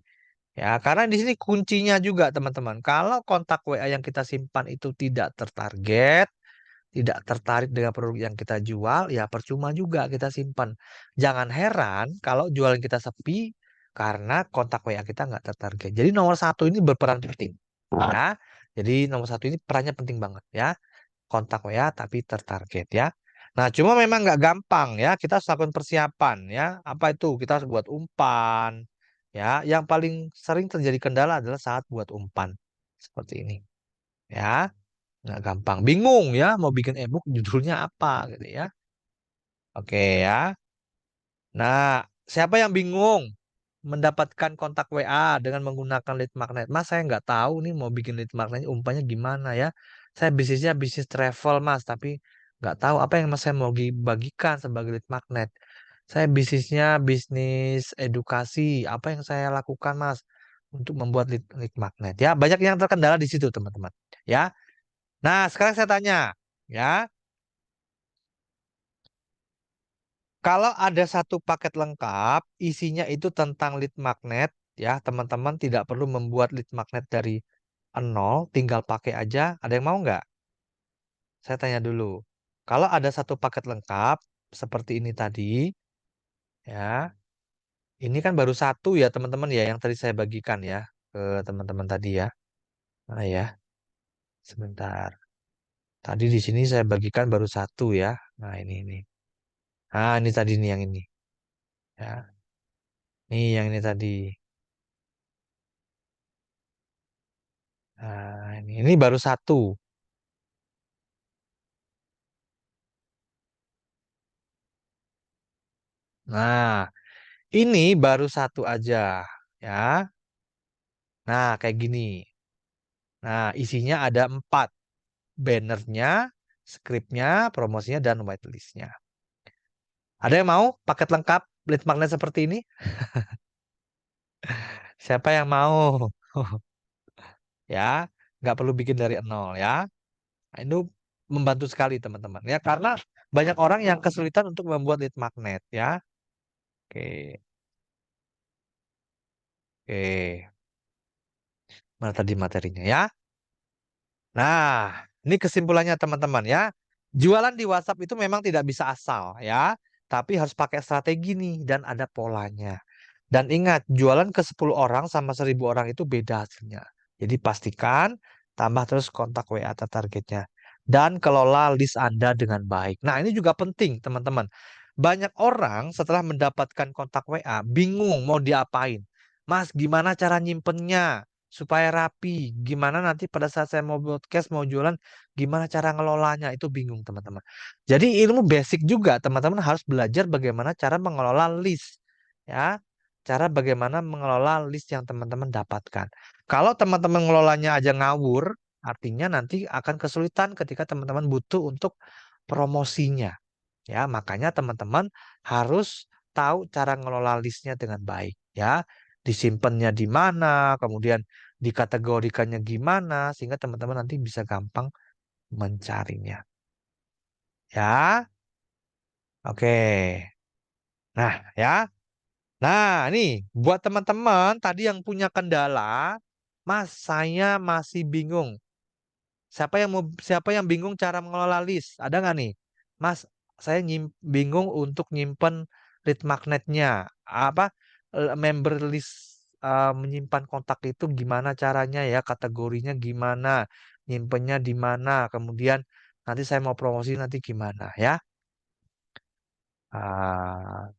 Ya, karena di sini kuncinya juga, teman-teman. Kalau kontak WA yang kita simpan itu tidak tertarget, tidak tertarik dengan produk yang kita jual, ya percuma juga kita simpan. Jangan heran kalau jualan kita sepi karena kontak WA kita nggak tertarget. Jadi nomor satu ini berperan penting. Ya, jadi nomor satu ini perannya penting banget ya. Kontak WA tapi tertarget ya. Nah, cuma memang nggak gampang ya. Kita harus lakukan persiapan ya. Apa itu? Kita harus buat umpan. Ya, yang paling sering terjadi kendala adalah saat buat umpan seperti ini. Ya. Nggak gampang. Bingung ya mau bikin ebook judulnya apa gitu ya. Oke ya. Nah, siapa yang bingung mendapatkan kontak WA dengan menggunakan lead magnet? Mas, saya nggak tahu nih mau bikin lead magnet umpannya gimana ya. Saya bisnisnya bisnis travel, Mas, tapi nggak tahu apa yang Mas saya mau bagikan sebagai lead magnet. Saya bisnisnya bisnis edukasi. Apa yang saya lakukan, Mas, untuk membuat lead magnet? Ya, banyak yang terkendala di situ, teman-teman. Ya. Nah, sekarang saya tanya, ya. Kalau ada satu paket lengkap, isinya itu tentang lead magnet, ya teman-teman tidak perlu membuat lead magnet dari nol, tinggal pakai aja. Ada yang mau nggak? Saya tanya dulu. Kalau ada satu paket lengkap, seperti ini tadi, ya, ini kan baru satu ya teman-teman ya, yang tadi saya bagikan ya ke teman-teman tadi ya. Nah ya, sebentar. Tadi di sini saya bagikan baru satu ya. Nah ini. Nah ini tadi nih yang ini. Ya, nih yang ini tadi. Nah, ini baru satu. Nah, ini baru satu aja, ya. Nah, kayak gini. Nah, isinya ada empat. Bannernya, skripnya, promosinya, dan whitelistnya. Ada yang mau paket lengkap lead magnet seperti ini? Siapa yang mau? Ya, nggak perlu bikin dari nol ya. Nah, itu membantu sekali teman-teman ya, karena banyak orang yang kesulitan untuk membuat lead magnet ya. Oke, oke. Mana tadi materinya ya? Nah, ini kesimpulannya teman-teman ya. Jualan di WhatsApp itu memang tidak bisa asal ya, tapi harus pakai strategi nih dan ada polanya. Dan ingat, jualan ke 10 orang sama 1000 orang itu beda hasilnya. Jadi pastikan tambah terus kontak WA atau targetnya. Dan kelola list Anda dengan baik. Nah, ini juga penting teman-teman. Banyak orang setelah mendapatkan kontak WA bingung mau diapain. Mas, gimana cara nyimpennya? Supaya rapi. Gimana nanti pada saat saya mau broadcast, mau jualan, gimana cara ngelolanya? Itu bingung, teman-teman. Jadi ilmu basic juga, teman-teman harus belajar bagaimana cara mengelola list. Ya, cara bagaimana mengelola list yang teman-teman dapatkan. Kalau teman-teman ngelolanya aja ngawur, artinya nanti akan kesulitan ketika teman-teman butuh untuk promosinya. Ya, makanya teman-teman harus tahu cara ngelola listnya dengan baik. Ya, disimpannya di mana, kemudian dikategorikannya gimana, sehingga teman-teman nanti bisa gampang mencarinya. Ya, oke. Nah, ya. Nah, nih buat teman-teman tadi yang punya kendala, Mas, saya masih bingung. Siapa yang bingung cara mengelola list? Ada nggak nih? Mas, saya bingung untuk nyimpen lead magnetnya. Apa member list menyimpan kontak itu gimana caranya ya? Kategorinya gimana? Nyimpennya di mana? Kemudian nanti saya mau promosi nanti gimana ya? Ah,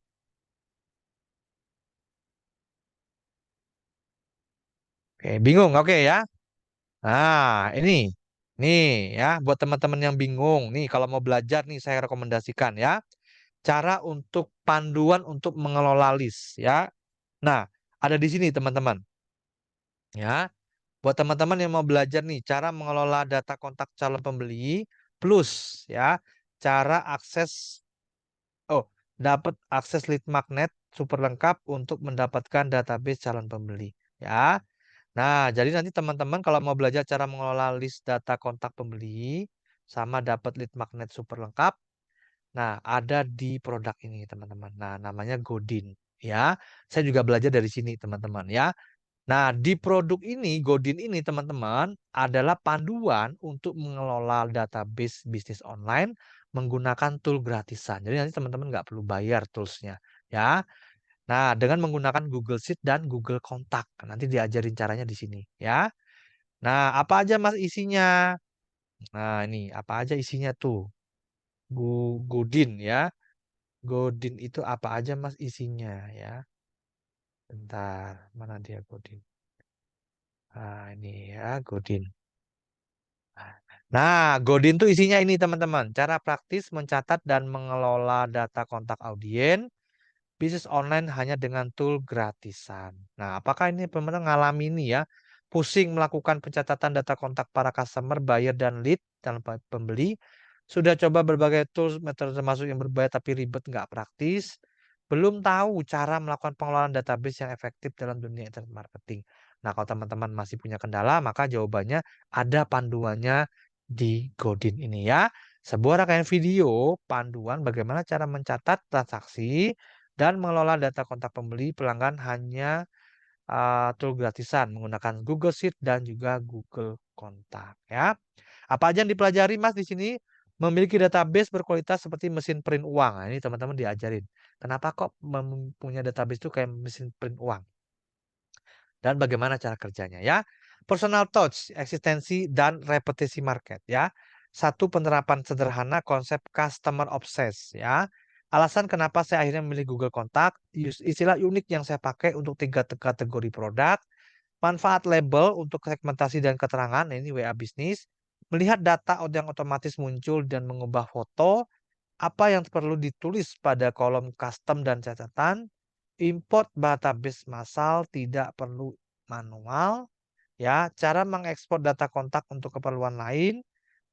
oke, bingung. Oke ya. Nah, nih ya, buat teman-teman yang bingung, nih kalau mau belajar nih saya rekomendasikan ya, cara untuk panduan untuk mengelola list ya. Nah, ada di sini teman-teman ya. Buat teman-teman yang mau belajar nih cara mengelola data kontak calon pembeli plus ya, cara akses dapat akses lead magnet super lengkap untuk mendapatkan database calon pembeli ya. Nah, jadi nanti teman-teman kalau mau belajar cara mengelola list data kontak pembeli sama dapat lead magnet super lengkap, nah ada di produk ini teman-teman. Nah, namanya Godin ya. Saya juga belajar dari sini teman-teman ya. Nah, di produk ini Godin ini teman-teman adalah panduan untuk mengelola database bisnis online menggunakan tool gratisan. Jadi nanti teman-teman nggak perlu bayar toolsnya ya. Nah, dengan menggunakan Google Sheet dan Google Kontak. Nanti diajarin caranya di sini ya. Nah, apa aja Mas isinya? Nah, ini apa aja isinya tuh? Godin ya. Godin itu apa aja Mas isinya ya? Bentar, mana dia Godin? Nah, ini ya Godin. Nah, Godin tuh isinya ini teman-teman. Cara praktis mencatat dan mengelola data kontak audiens bisnis online hanya dengan tool gratisan. Nah, apakah ini pemerintah ngalami ini ya? Pusing melakukan pencatatan data kontak para customer, buyer, dan lead dalam pembeli. Sudah coba berbagai tools, metode termasuk yang berbayar tapi ribet nggak praktis. Belum tahu cara melakukan pengelolaan database yang efektif dalam dunia internet marketing. Nah, kalau teman-teman masih punya kendala, maka jawabannya ada panduannya di Godin ini ya. Sebuah rangkaian video panduan bagaimana cara mencatat transaksi dan mengelola data kontak pembeli pelanggan hanya tool gratisan menggunakan Google Sheet dan juga Google Kontak ya. Apa aja yang dipelajari Mas di sini? Memiliki database berkualitas seperti mesin print uang. Nah, ini teman-teman diajarin. Kenapa kok mempunyai database itu kayak mesin print uang? Dan bagaimana cara kerjanya ya. Personal touch, eksistensi dan repetisi market ya. Satu penerapan sederhana konsep customer obsessed ya. Alasan kenapa saya akhirnya memilih Google Kontak, istilah unik yang saya pakai untuk tiga kategori produk, manfaat label untuk segmentasi dan keterangan, nah, ini WA bisnis, melihat data yang otomatis muncul dan mengubah foto, apa yang perlu ditulis pada kolom custom dan catatan, import database massal tidak perlu manual, ya, cara mengekspor data kontak untuk keperluan lain,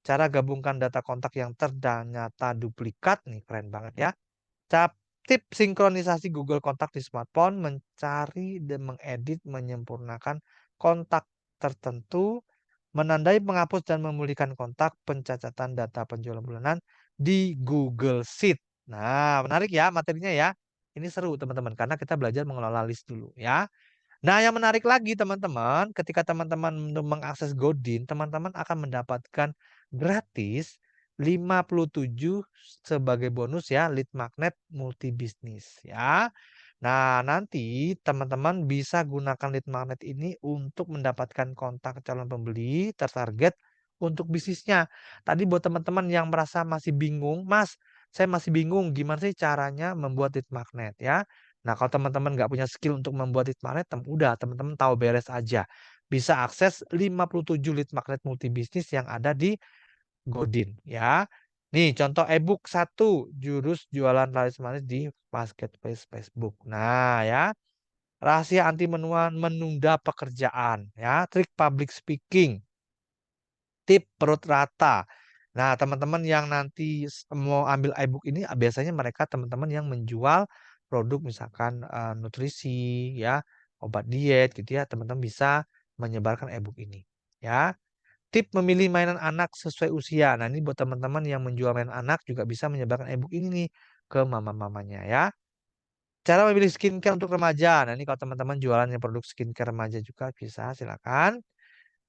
cara gabungkan data kontak yang ternyata duplikat, nih keren banget ya. Tip sinkronisasi Google Kontak di smartphone, mencari dan mengedit, menyempurnakan kontak tertentu, menandai, menghapus, dan memulihkan kontak, pencacatan data penjualan bulanan di Google Sheet. Nah, menarik ya materinya ya. Ini seru teman-teman, karena kita belajar mengelola list dulu ya. Nah, yang menarik lagi teman-teman, ketika teman-teman mengakses Godin, teman-teman akan mendapatkan gratis 57 sebagai bonus ya lead magnet multi bisnis ya. Nah, nanti teman-teman bisa gunakan lead magnet ini untuk mendapatkan kontak calon pembeli tertarget untuk bisnisnya. Tadi buat teman-teman yang merasa masih bingung, Mas, saya masih bingung gimana sih caranya membuat lead magnet ya. Nah, kalau teman-teman nggak punya skill untuk membuat lead magnet, udah teman-teman tahu beres aja. Bisa akses 57 lead magnet multi bisnis yang ada di Godin ya. Nih contoh ebook 1 jurus jualan laris manis di marketplace Facebook. Nah ya, rahasia anti menunda pekerjaan ya, trik public speaking, tip perut rata. Nah, teman-teman yang nanti mau ambil ebook ini biasanya mereka teman-teman yang menjual produk misalkan nutrisi ya, obat diet gitu ya, teman-teman bisa menyebarkan ebook ini ya. Tip memilih mainan anak sesuai usia. Nah, ini buat teman-teman yang menjual mainan anak juga bisa menyebarkan ebook ini nih ke mama-mamanya ya. Cara memilih skincare untuk remaja. Nah, ini kalau teman-teman jualan yang produk skincare remaja juga bisa, silakan.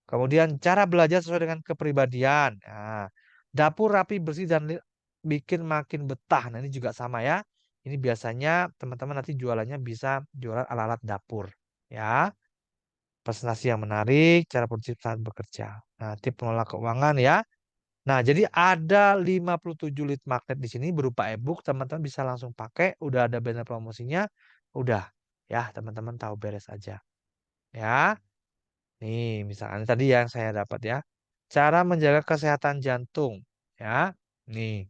Kemudian cara belajar sesuai dengan kepribadian. Nah, dapur rapi, bersih, dan bikin makin betah. Nah, ini juga sama ya. Ini biasanya teman-teman nanti jualannya bisa jualan alat-alat dapur. Ya, presentasi yang menarik, cara produktif saat bekerja. Nah, tips pengelola keuangan ya. Nah, jadi ada 57 lead magnet di sini berupa e-book. Teman-teman bisa langsung pakai. Udah ada banner promosinya. Udah. Ya, teman-teman tahu beres aja. Ya. Nih, misalnya tadi yang saya dapat ya. Cara menjaga kesehatan jantung. Ya. Nih,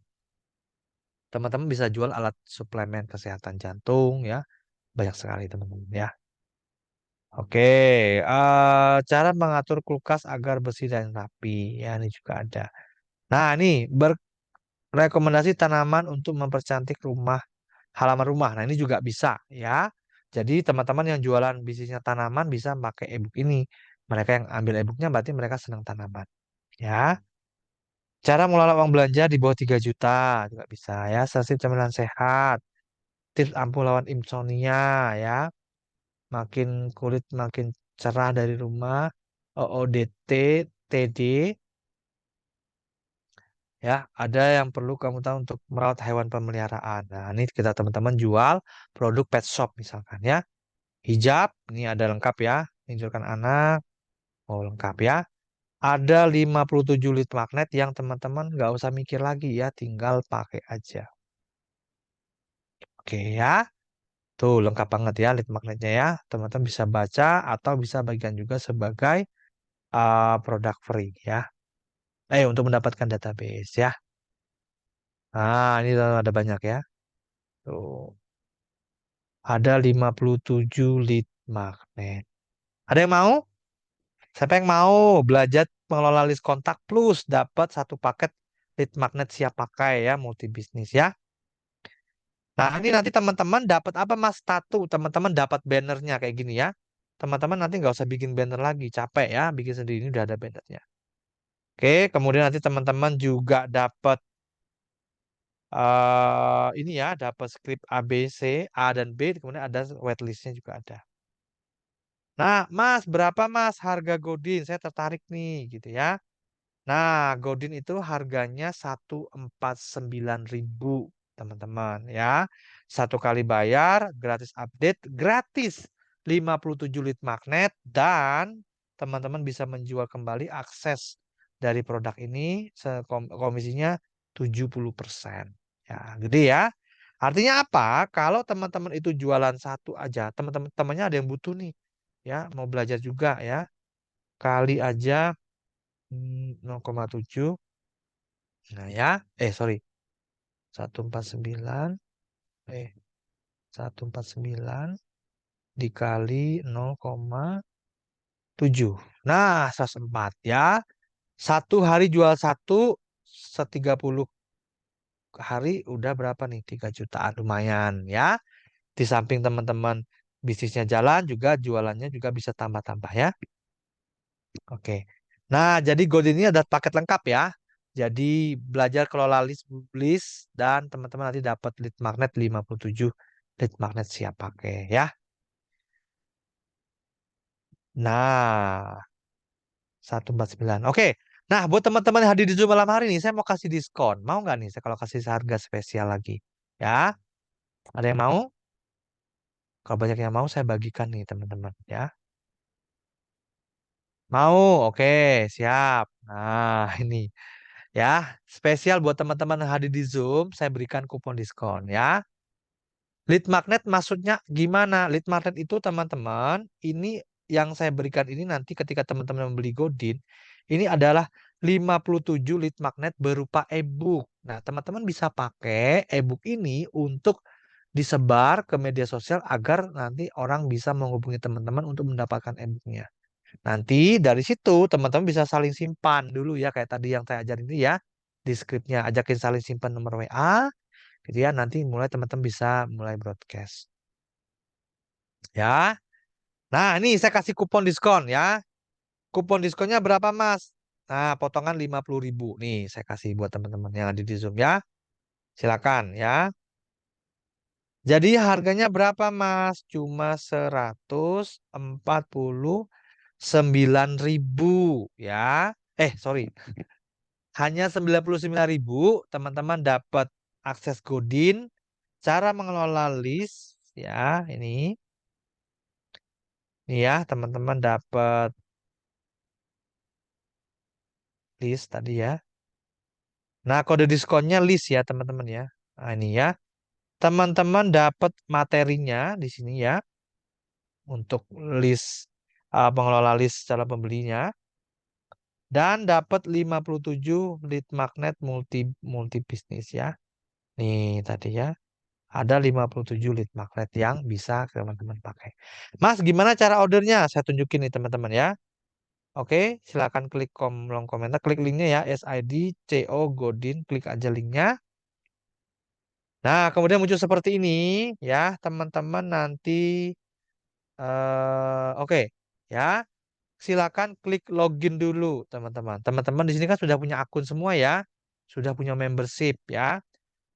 teman-teman bisa jual alat suplemen kesehatan jantung ya. Banyak sekali teman-teman ya. Oke, cara mengatur kulkas agar bersih dan rapi. Ya, ini juga ada. Nah, ini rekomendasi tanaman untuk mempercantik rumah, halaman rumah. Nah, ini juga bisa ya. Jadi teman-teman yang jualan bisnisnya tanaman bisa pakai e-book ini. Mereka yang ambil e-booknya berarti mereka senang tanaman. Ya. Cara mengelola uang belanja di bawah 3 juta juga bisa ya. Sasib camilan sehat. Tips ampuh lawan insomnia ya. Makin kulit makin cerah dari rumah. OODT, TD. Ya, ada yang perlu kamu tahu untuk merawat hewan pemeliharaan. Nah, ini kita teman-teman jual produk pet shop misalkan ya. Hijab, ini ada lengkap ya. Menunjukkan anak, oh lengkap ya. Ada 57 lead magnet yang teman-teman nggak usah mikir lagi ya, tinggal pakai aja. Oke ya, tuh lengkap banget ya lead magnetnya ya. Teman-teman bisa baca atau bisa bagikan juga sebagai produk free ya. Untuk mendapatkan database ya. Nah, ini ada banyak ya. Tuh. Ada 57 lead magnet. Ada yang mau? Siapa yang mau belajar mengelola list kontak plus dapat satu paket lead magnet siap pakai ya, multi bisnis ya. Nah, ini nanti teman-teman dapat apa Mas? Tato, teman-teman dapat bannernya kayak gini ya. Teman-teman nanti nggak usah bikin banner lagi, capek ya, bikin sendiri ini udah ada bannernya. Oke, kemudian nanti teman-teman juga dapat ini ya, dapat script A, B, C, A dan B, kemudian ada waitlistnya juga ada. Nah, Mas, berapa Mas harga Godin? Saya tertarik nih, gitu ya. Nah, Godin itu harganya 149.000, teman-teman ya. Satu kali bayar, gratis update, gratis 57 lead magnet, dan teman-teman bisa menjual kembali akses dari produk ini, komisinya 70%. Ya, gede ya. Artinya apa? Kalau teman-teman itu jualan satu aja, teman-teman temannya ada yang butuh nih, ya, mau belajar juga ya. Kali aja 0,7. Nah ya, sorry, 149, eh 149 dikali 0,7. Nah, 104 ya. Satu hari jual satu, 30 hari udah berapa nih? 3 jutaan, lumayan ya. Di samping teman-teman bisnisnya jalan, juga jualannya juga bisa tambah-tambah ya. Oke. Nah, jadi Gold ini ada paket lengkap ya. Jadi belajar kelola list dan teman-teman nanti dapat lead magnet 57 lead magnet siap pakai ya. Nah, 149. Oke. Nah, buat teman-teman yang hadir di Zoom malam hari ini, saya mau kasih diskon. Mau nggak nih saya kalau kasih harga spesial lagi? Ya, ada yang mau? Kalau banyak yang mau, saya bagikan nih teman-teman ya. Mau? Oke, siap. Nah, ini. Ya, spesial buat teman-teman yang hadir di Zoom, saya berikan kupon diskon ya. Lead magnet maksudnya gimana? Lead magnet itu teman-teman, ini yang saya berikan ini nanti ketika teman-teman membeli Godin, ini adalah 57 lead magnet berupa e-book. Nah, teman-teman bisa pakai e-book ini untuk disebar ke media sosial agar nanti orang bisa menghubungi teman-teman untuk mendapatkan e-booknya. Nanti dari situ teman-teman bisa saling simpan dulu ya kayak tadi yang saya ajarin ini ya. Di skripnya ajakin saling simpan nomor WA, gitu ya. Nanti mulai teman-teman bisa mulai broadcast. Ya. Nah, ini saya kasih kupon diskon ya. Kupon diskonnya berapa, Mas? Nah, potongan 50.000. Nih, saya kasih buat teman-teman yang ada di Zoom ya. Silakan ya. Jadi harganya berapa, Mas? Cuma 149.000 ya. Sorry. Hanya 99.000 teman-teman dapat akses Godin, cara mengelola list ya, ini ya, teman-teman dapat list tadi ya. Nah, kode diskonnya list ya, teman-teman ya. Nah, ini ya. Teman-teman dapat materinya di sini ya untuk list pengelola list cara pembelinya dan dapat 57 lead magnet multi bisnis ya. Nih tadi ya. Ada 57 lead magnet yang bisa teman-teman pakai. Mas, gimana cara ordernya? Saya tunjukin nih teman-teman ya. Oke, silakan klik kolom komentar, klik linknya ya, SID CO Godin, klik aja linknya. Nah, kemudian muncul seperti ini ya, teman-teman nanti oke ya, silakan klik login dulu teman-teman. Teman-teman di sini kan sudah punya akun semua ya, sudah punya membership ya.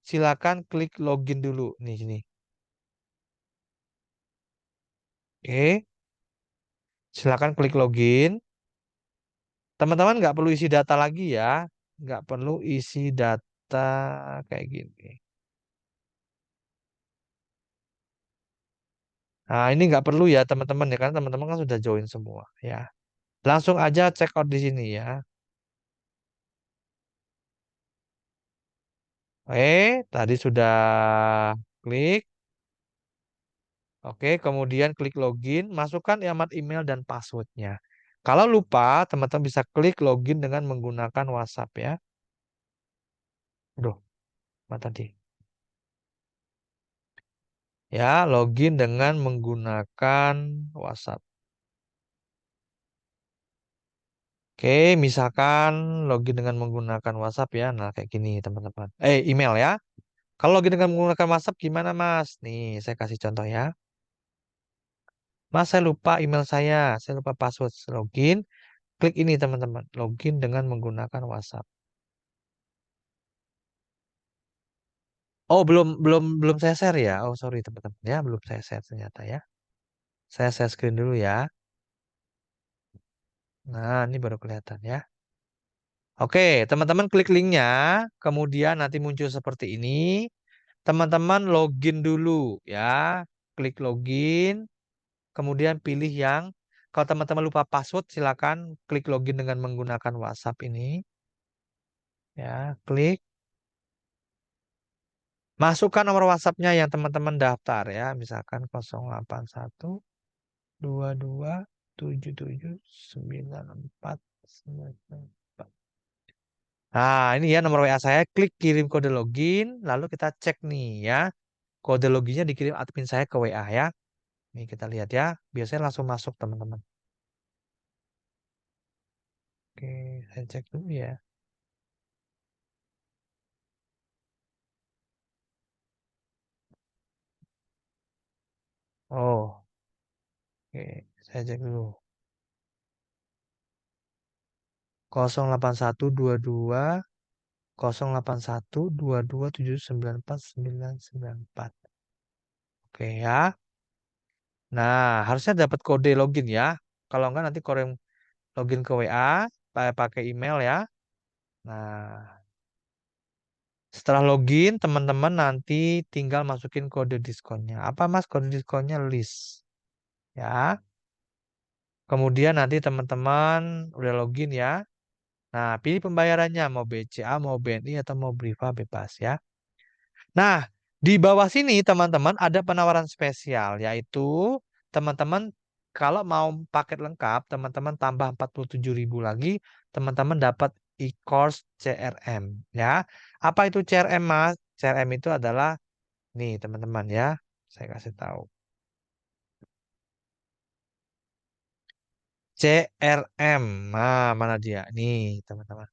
Silakan klik login dulu nih sini. Oke, silakan klik login. Teman-teman nggak perlu isi data lagi ya, nggak perlu isi data kayak gini. Nah, ini nggak perlu ya teman-teman ya, karena teman-teman kan sudah join semua ya. Langsung aja check out di sini ya. Tadi sudah klik. Oke, kemudian klik login, masukkan alamat email dan passwordnya. Kalau lupa, teman-teman bisa klik login dengan menggunakan WhatsApp ya. Aduh, apa tadi? Ya, login dengan menggunakan WhatsApp. Oke, misalkan login dengan menggunakan WhatsApp ya. Nah, kayak gini teman-teman. Email ya. Kalau login dengan menggunakan WhatsApp gimana, Mas? Nih, saya kasih contoh ya. Mas, saya lupa email saya lupa password login. Klik ini teman-teman, login dengan menggunakan WhatsApp. Oh, belum belum belum saya share ya. Oh, sorry teman-teman ya, belum saya share ternyata ya. Saya share screen dulu ya. Nah, ini baru kelihatan ya. Oke, teman-teman klik linknya, kemudian nanti muncul seperti ini. Teman-teman login dulu ya. Klik login, kemudian pilih yang kalau teman-teman lupa password silakan klik login dengan menggunakan WhatsApp ini. Ya, klik. Masukkan nomor WhatsApp-nya yang teman-teman daftar ya. Misalkan 081 22 77 94 94. Nah, ini ya nomor WA saya. Klik kirim kode login. Lalu kita cek nih ya. Kode loginnya dikirim admin saya ke WA ya. Nih kita lihat ya. Biasanya langsung masuk teman-teman. Oke, saya cek dulu ya. Oh, oke. Saya cek dulu. 081 22 081 22 79 4 994. Oke ya. Nah, harusnya dapat kode login ya. Kalau enggak nanti kode login ke WA pakai email ya. Nah, setelah login teman-teman nanti tinggal masukin kode diskonnya. Apa Mas kode diskonnya list ya. Kemudian nanti teman-teman udah login ya. Nah, pilih pembayarannya mau BCA, mau BNI atau mau Briva bebas ya. Nah, di bawah sini teman-teman ada penawaran spesial yaitu teman-teman kalau mau paket lengkap teman-teman tambah 47.000 lagi teman-teman dapat e-course CRM ya. Apa itu CRM Mas? CRM itu adalah nih teman-teman ya. Saya kasih tahu. CRM. Nah, mana dia? Nih, teman-teman.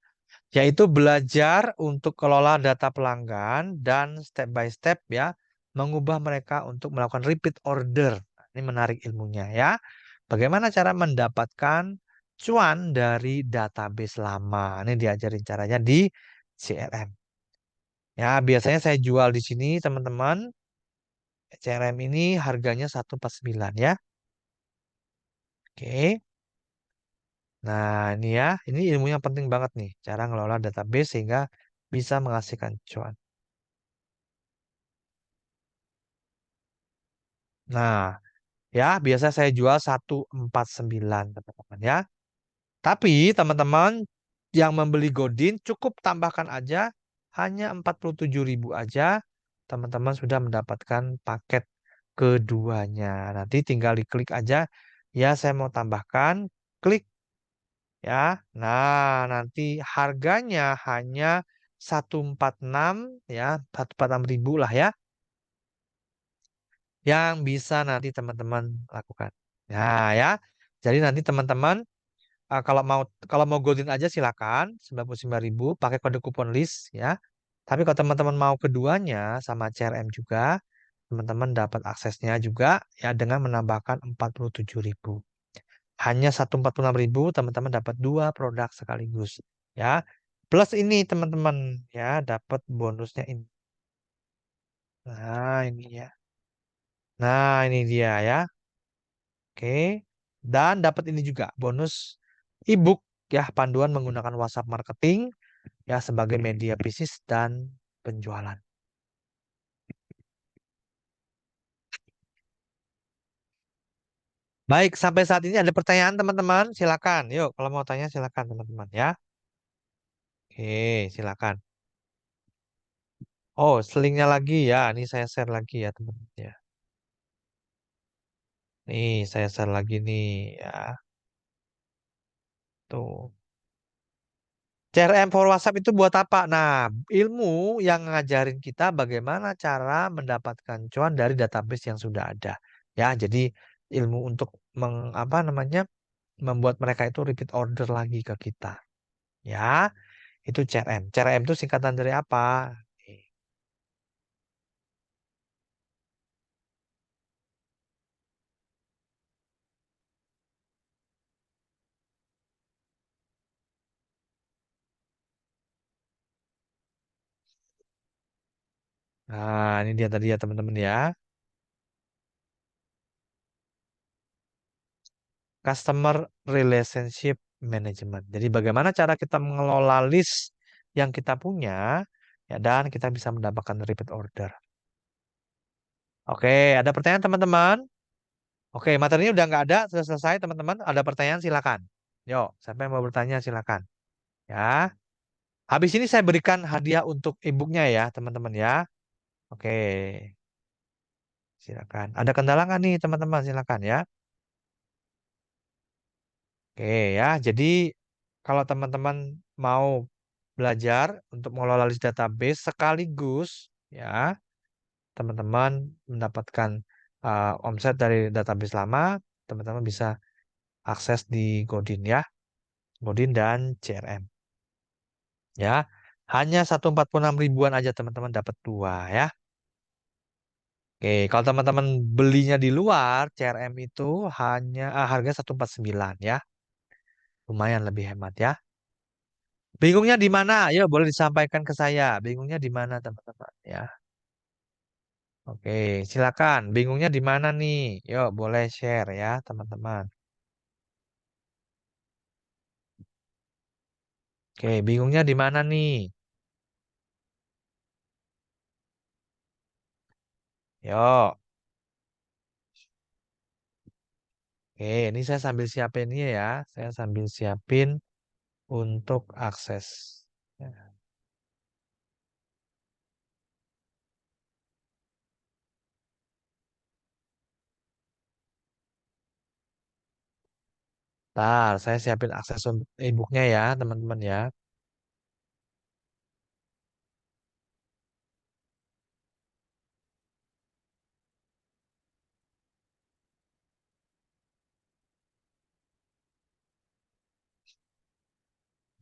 Yaitu belajar untuk kelola data pelanggan dan step by step ya, mengubah mereka untuk melakukan repeat order. Ini menarik ilmunya ya. Bagaimana cara mendapatkan cuan dari database lama? Ini diajarin caranya di CRM. Ya, biasanya saya jual di sini teman-teman. CRM ini harganya 149 ya. Oke. Nah, ini ya, ini ilmu yang penting banget nih, cara ngelola database sehingga bisa menghasilkan cuan. Nah, ya biasa saya jual 149 teman-teman ya. Tapi teman-teman yang membeli Godin cukup tambahkan aja hanya 47.000 aja. Teman-teman sudah mendapatkan paket keduanya. Nanti tinggal diklik aja. Ya, saya mau tambahkan. Klik ya. Nah, nanti harganya hanya 146 ya, 146.000 lah ya yang bisa nanti teman-teman lakukan. Nah, ya. Jadi nanti teman-teman kalau mau Goldin aja silakan 99.000 pakai kode kupon list ya. Tapi kalau teman-teman mau keduanya sama CRM juga, teman-teman dapat aksesnya juga ya dengan menambahkan 47.000. Hanya 146.000 teman-teman dapat dua produk sekaligus ya. Plus ini teman-teman ya dapat bonusnya ini. Nah, ini ya. Nah, ini dia ya. Oke. Dan dapat ini juga bonus ebook ya panduan menggunakan WhatsApp marketing ya sebagai media bisnis dan penjualan. Baik, sampai saat ini ada pertanyaan teman-teman? Silakan. Yuk, kalau mau tanya silakan teman-teman ya. Oke, silakan. Oh, linknya lagi ya. Ini saya share lagi ya teman-teman ya. Nih, saya share lagi nih ya. Tuh. CRM for WhatsApp itu buat apa? Nah, ilmu yang ngajarin kita bagaimana cara mendapatkan cuan dari database yang sudah ada. Ya, jadi ilmu untuk apa namanya? Membuat mereka itu repeat order lagi ke kita. Ya, itu CRM. CRM itu singkatan dari apa? Nah, ini dia tadi ya teman-teman ya. Customer Relationship Management. Jadi bagaimana cara kita mengelola list yang kita punya ya dan kita bisa mendapatkan repeat order. Oke, ada pertanyaan teman-teman? Oke, materinya udah nggak ada, sudah selesai teman-teman. Ada pertanyaan silakan. Yuk, siapa yang mau bertanya silakan. Ya. Habis ini saya berikan hadiah untuk e-booknya ya teman-teman ya. Oke, silakan. Ada kendala nggak nih teman-teman? Silakan ya. Oke ya, jadi kalau teman-teman mau belajar untuk mengelola list database sekaligus ya, teman-teman mendapatkan omset dari database lama, teman-teman bisa akses di Godin ya, Godin dan CRM ya. Hanya 146 ribuan aja teman-teman dapat dua ya. Oke, kalau teman-teman belinya di luar, CRM itu hanya harga 149 ya. Lumayan lebih hemat ya. Bingungnya di mana? Ayo boleh disampaikan ke saya. Bingungnya di mana teman-teman ya. Oke, silakan. Bingungnya di mana nih? Yuk boleh share ya teman-teman. Oke, bingungnya di mana nih? Yuk. Oke, ini saya sambil siapin ini ya. Saya sambil siapin untuk akses. Ya, ntar saya siapin akses untuk e-booknya ya teman-teman ya.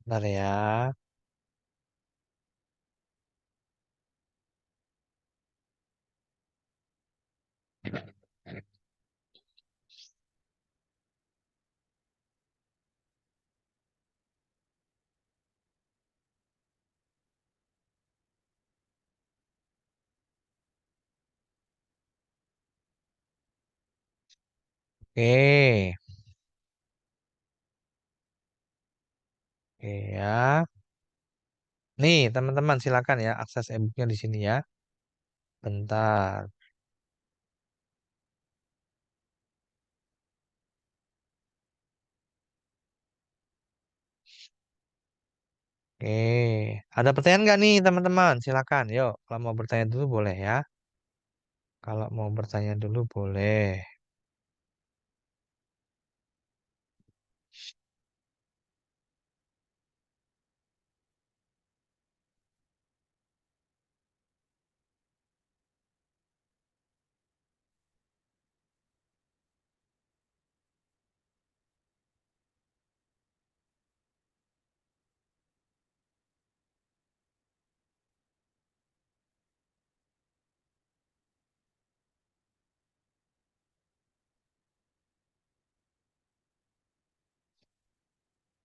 Bentar ya. Oke. Oke ya. Nih, teman-teman silakan ya akses e-booknya di sini ya. Bentar. Oke. Ada pertanyaan nggak nih teman-teman? Silakan. Yuk, kalau mau bertanya dulu boleh ya. Kalau mau bertanya dulu boleh.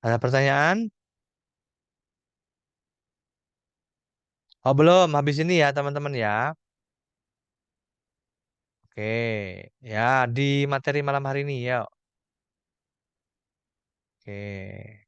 Ada pertanyaan? Oh, belum. Habis ini ya, teman-teman ya. Oke. Ya, di materi malam hari ini ya. Oke.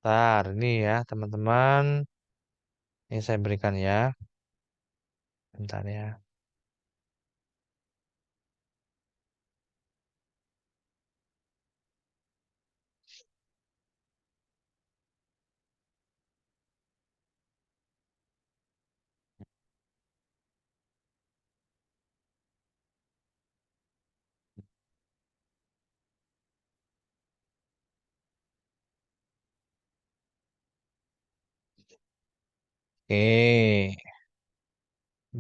Ntar, ini ya, teman-teman. Ini saya berikan ya. Bentar ya. Oke.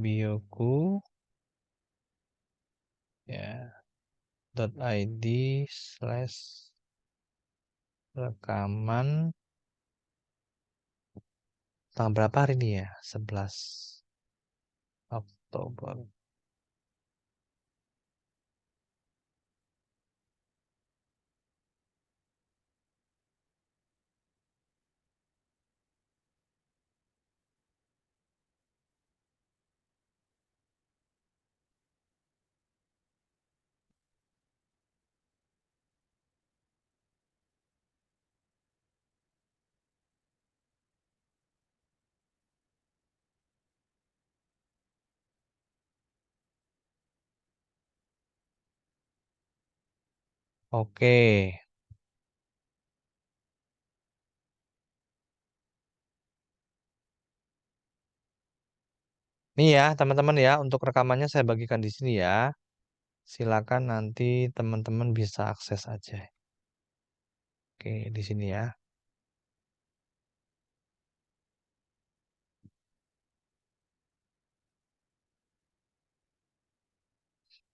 Bioku ya. .id slash rekaman tanggal berapa hari ini ya? 11 Oktober. Oke. Nih ya, teman-teman ya, untuk rekamannya saya bagikan di sini ya. Silakan nanti teman-teman bisa akses aja. Oke, di sini ya.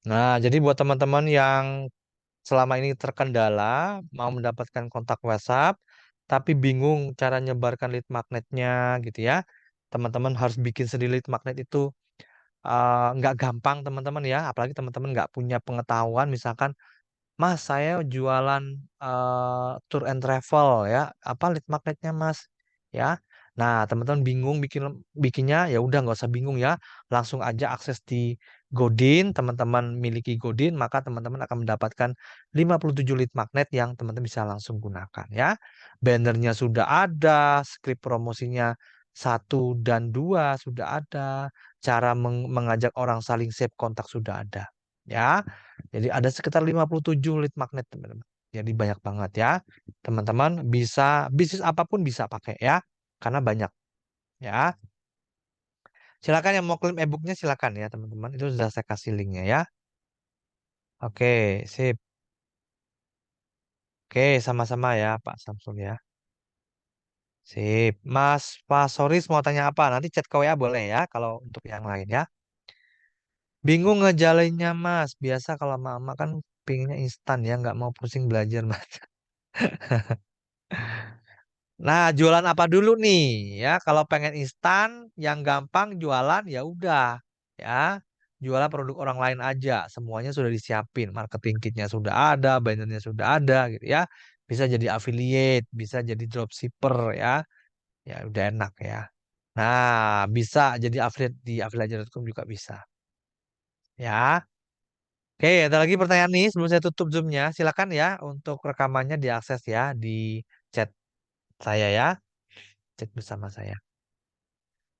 Nah, jadi buat teman-teman yang selama ini terkendala, mau mendapatkan kontak WhatsApp, tapi bingung cara nyebarkan lead magnetnya gitu ya. Teman-teman harus bikin sendiri lead magnet itu nggak gampang teman-teman ya. Apalagi teman-teman nggak punya pengetahuan, misalkan Mas, saya jualan tour and travel ya. Apa lead magnetnya, Mas? Ya. Nah, teman-teman bingung bikinnya, ya udah nggak usah bingung ya. Langsung aja akses di Godin, teman-teman miliki Godin, maka teman-teman akan mendapatkan 57 lead magnet yang teman-teman bisa langsung gunakan ya. Bannernya sudah ada, skrip promosinya 1 dan 2 sudah ada, cara mengajak orang saling save kontak sudah ada. Ya. Jadi ada sekitar 57 lead magnet, teman-teman. Jadi banyak banget ya. Teman-teman bisa bisnis apapun bisa pakai ya. Karena banyak ya. Silakan yang mau klaim e-booknya silakan ya, teman-teman. Itu sudah saya kasih linknya ya. Oke, sip. Oke, sama-sama ya Pak Samsul ya. Sip. Mas Pak Soris mau tanya apa? Nanti chat ke WA boleh ya kalau untuk yang lain ya. Bingung ngejalinnya Mas. Biasa kalau mama kan pinginnya instan ya, nggak mau pusing belajar Mas. Nah, jualan apa dulu nih? Ya, kalau pengen instan, yang gampang jualan ya udah, ya. jualan produk orang lain aja. Semuanya sudah disiapin, marketing kitnya sudah ada, bannernya sudah ada gitu ya. Bisa jadi affiliate, bisa jadi dropshipper ya. Ya udah enak ya. Nah, bisa jadi affiliate di affiliate.com juga bisa. Ya. Oke, ada lagi pertanyaan nih sebelum saya tutup Zoom-nya. Silakan ya untuk rekamannya diakses ya di chat saya ya. Chat bersama saya.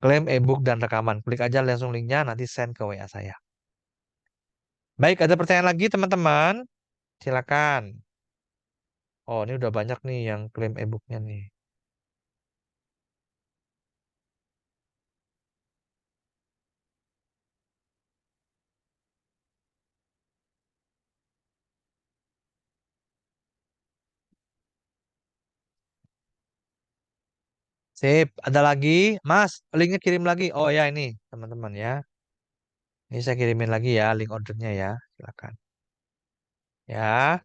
Klaim e-book dan rekaman. Klik aja langsung linknya nanti send ke WA saya. Baik, ada pertanyaan lagi teman-teman? Silakan. Oh, ini udah banyak nih yang klaim e-booknya nih. Sip, ada lagi. Mas, linknya kirim lagi. Oh ya ini teman-teman ya. Ini saya kirimin lagi ya link ordernya ya. Silakan. Ya,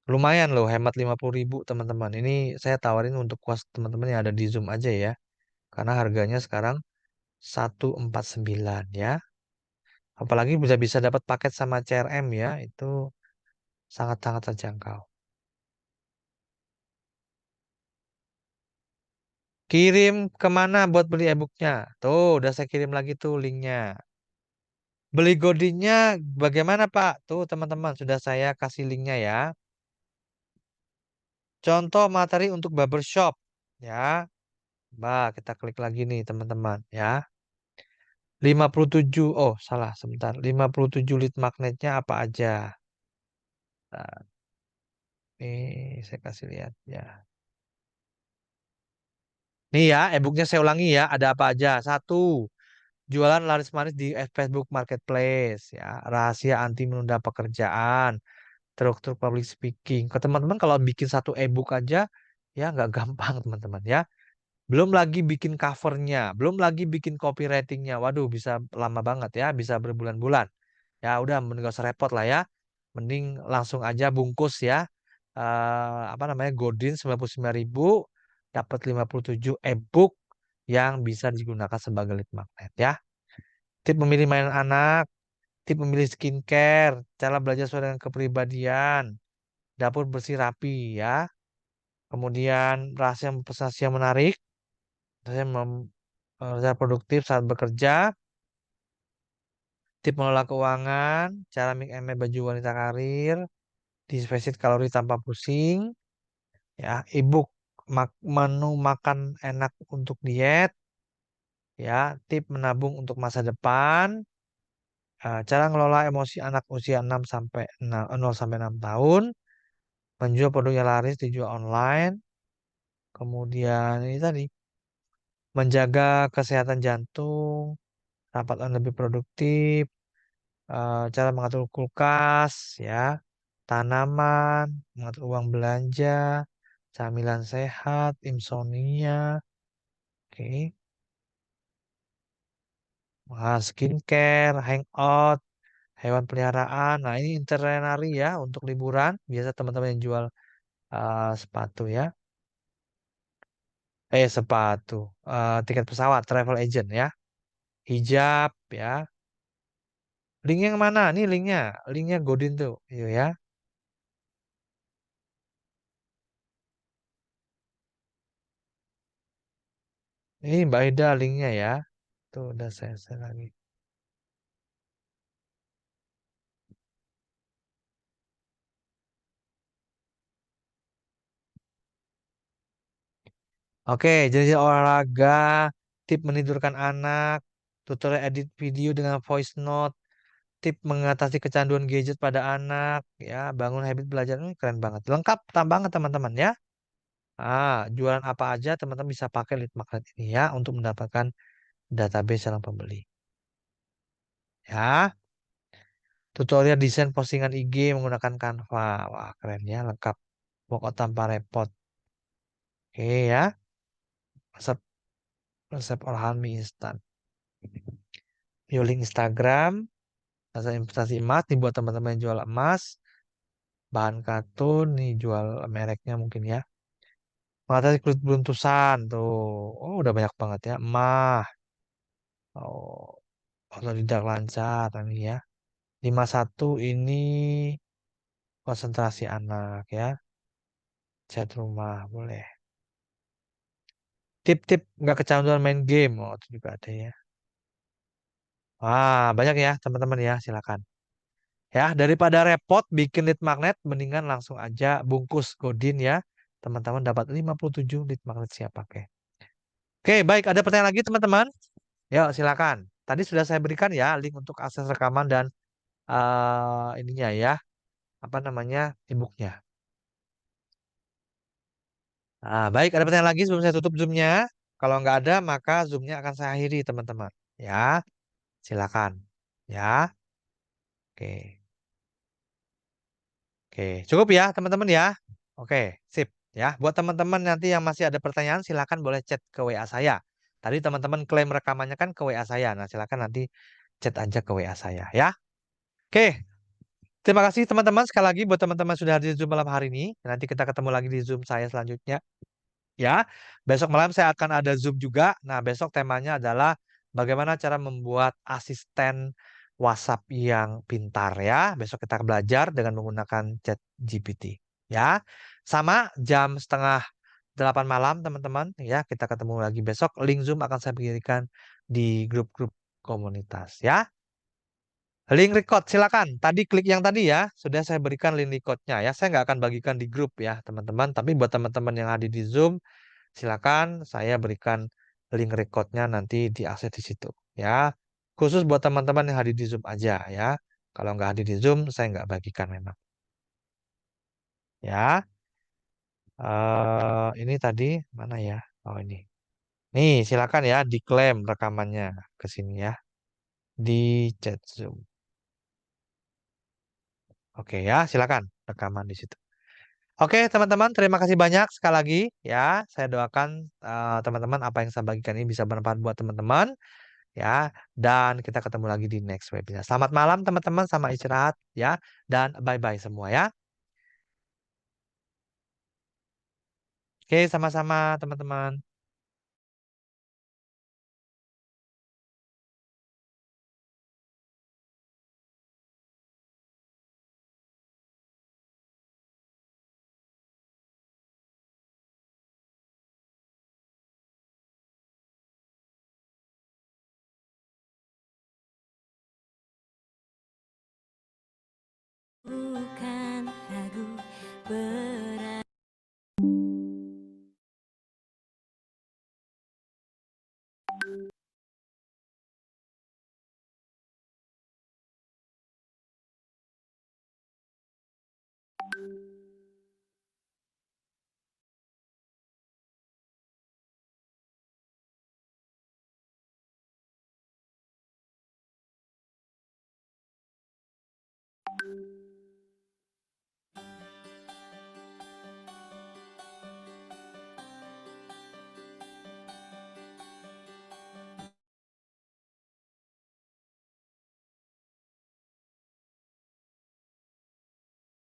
lumayan loh hemat 50.000 teman-teman. Ini saya tawarin untuk kuas teman-teman yang ada di Zoom aja ya. Karena harganya sekarang 149 ya. Apalagi bisa-bisa dapat paket sama CRM ya. Itu sangat-sangat terjangkau. Kirim kemana buat beli e-booknya? Tuh, udah saya kirim lagi tuh linknya. Beli godinnya bagaimana Pak? Tuh teman-teman, sudah saya kasih linknya ya. Contoh materi untuk barbershop. Ya, bah kita klik lagi nih teman-teman ya. 57, oh salah sebentar. 57 lead magnetnya apa aja? Nah, ini saya kasih lihat ya. Nih ya, e-booknya saya ulangi ya. Ada apa aja? Satu, jualan laris manis di Facebook Marketplace ya. Rahasia anti menunda pekerjaan. Truk-truk public speaking. Ke teman-teman kalau bikin satu e-book aja ya nggak gampang teman-teman ya. Belum lagi bikin covernya, belum lagi bikin copywritingnya. Waduh, bisa lama banget ya, bisa berbulan-bulan. Ya udah, mending gak usah repot lah ya. Mending langsung aja bungkus ya. Apa namanya, Godin 99.000 dapat 57 e-book yang bisa digunakan sebagai lead magnet ya. Tip memilih mainan anak, tip memilih skincare, cara belajar sesuai dengan kepribadian, dapur bersih rapi ya. Kemudian rahasia yang menarik, saya saya produktif saat bekerja, tip mengelola keuangan, cara make and match baju wanita karir, defisit kalori tanpa pusing, ya, ebook menu makan enak untuk diet, ya, tip menabung untuk masa depan, cara ngelola emosi anak usia 6 sampai 6, 0 sampai 6 tahun, menjual produknya laris dijual online, kemudian ini tadi menjaga kesehatan jantung, rapat on lebih produktif, cara mengatur kulkas, ya, tanaman, mengatur uang belanja, camilan sehat, insomnia, oke, skincare, hangout, hewan peliharaan. Nah, ini itinerary ya untuk liburan. Biasa teman-teman yang jual sepatu ya. Sepatu, tiket pesawat, travel agent ya, hijab ya. Linknya yang mana? Nih linknya Godin tuh, yuk ya. Ini Mbak Ida linknya ya. Tuh udah saya share lagi. Oke, jenis olahraga, tip menidurkan anak, tutorial edit video dengan voice note, tip mengatasi kecanduan gadget pada anak, ya, bangun habit belajar ini keren banget. Lengkap banget teman-teman ya. Jualan apa aja teman-teman bisa pakai lead magnet ini ya untuk mendapatkan database calon pembeli. Ya, tutorial desain postingan IG menggunakan Canva. Wah, keren ya, lengkap. Pokok tanpa repot. Oke ya, resep resep olahan mie instan. View link Instagram, rasa investasi emas nih buat teman-teman yang jual emas, bahan katun nih jual mereknya mungkin ya. Mengatasi kulit beruntusan tuh. Oh, udah banyak banget ya. Emah. Oh. Otodidak lancar ini ya. 51 ini konsentrasi anak ya. Chat rumah boleh. Tip-tip nggak kecanduan main game. Oh, itu juga ada ya. Wah, banyak ya teman-teman ya, silakan. Ya, daripada repot bikin lead magnet, mendingan langsung aja bungkus Godin ya. Teman-teman dapat 57 lead magnet siap pakai. Oke, baik. Ada pertanyaan lagi teman-teman? Yuk, silakan. Tadi sudah saya berikan ya link untuk akses rekaman dan ininya ya, apa namanya, e-booknya. Nah, baik. Ada pertanyaan lagi sebelum saya tutup Zoom-nya? Kalau nggak ada, maka Zoom-nya akan saya akhiri teman-teman. Ya, silakan. Ya, oke. Oke, cukup ya teman-teman ya. Oke, sip. Ya, buat teman-teman nanti yang masih ada pertanyaan, silakan boleh chat ke WA saya. Tadi teman-teman klaim rekamannya kan ke WA saya. Nah, silakan nanti chat aja ke WA saya ya. Oke, terima kasih teman-teman sekali lagi buat teman-teman sudah hadir di Zoom malam hari ini. Nanti kita ketemu lagi di Zoom saya selanjutnya. Ya, besok malam saya akan ada Zoom juga. Nah, besok temanya adalah bagaimana cara membuat asisten WhatsApp yang pintar ya. Besok kita akan belajar dengan menggunakan chat GPT. Ya, sama jam setengah 8 malam teman-teman. Ya, kita ketemu lagi besok. Link Zoom akan saya berikan di grup-grup komunitas. Ya, link record silakan. Tadi klik yang tadi ya. Sudah saya berikan link recordnya ya. Saya nggak akan bagikan di grup ya teman-teman. Tapi buat teman-teman yang hadir di Zoom, silakan saya berikan link recordnya nanti diakses di situ ya. Khusus buat teman-teman yang hadir di Zoom aja ya. Kalau nggak hadir di Zoom, saya nggak bagikan memang. Ya, ini tadi mana ya? Oh ini. Nih, silakan ya diklaim rekamannya ke sini ya di chat Zoom. Oke ya, silakan rekaman di situ. Oke, teman-teman, terima kasih banyak sekali lagi ya. Saya doakan teman-teman apa yang saya bagikan ini bisa bermanfaat buat teman-teman. Ya, dan kita ketemu lagi di next webinar. Selamat malam teman-teman, sama istirahat ya, dan bye-bye semua ya. Oke, sama-sama teman-teman. Bukan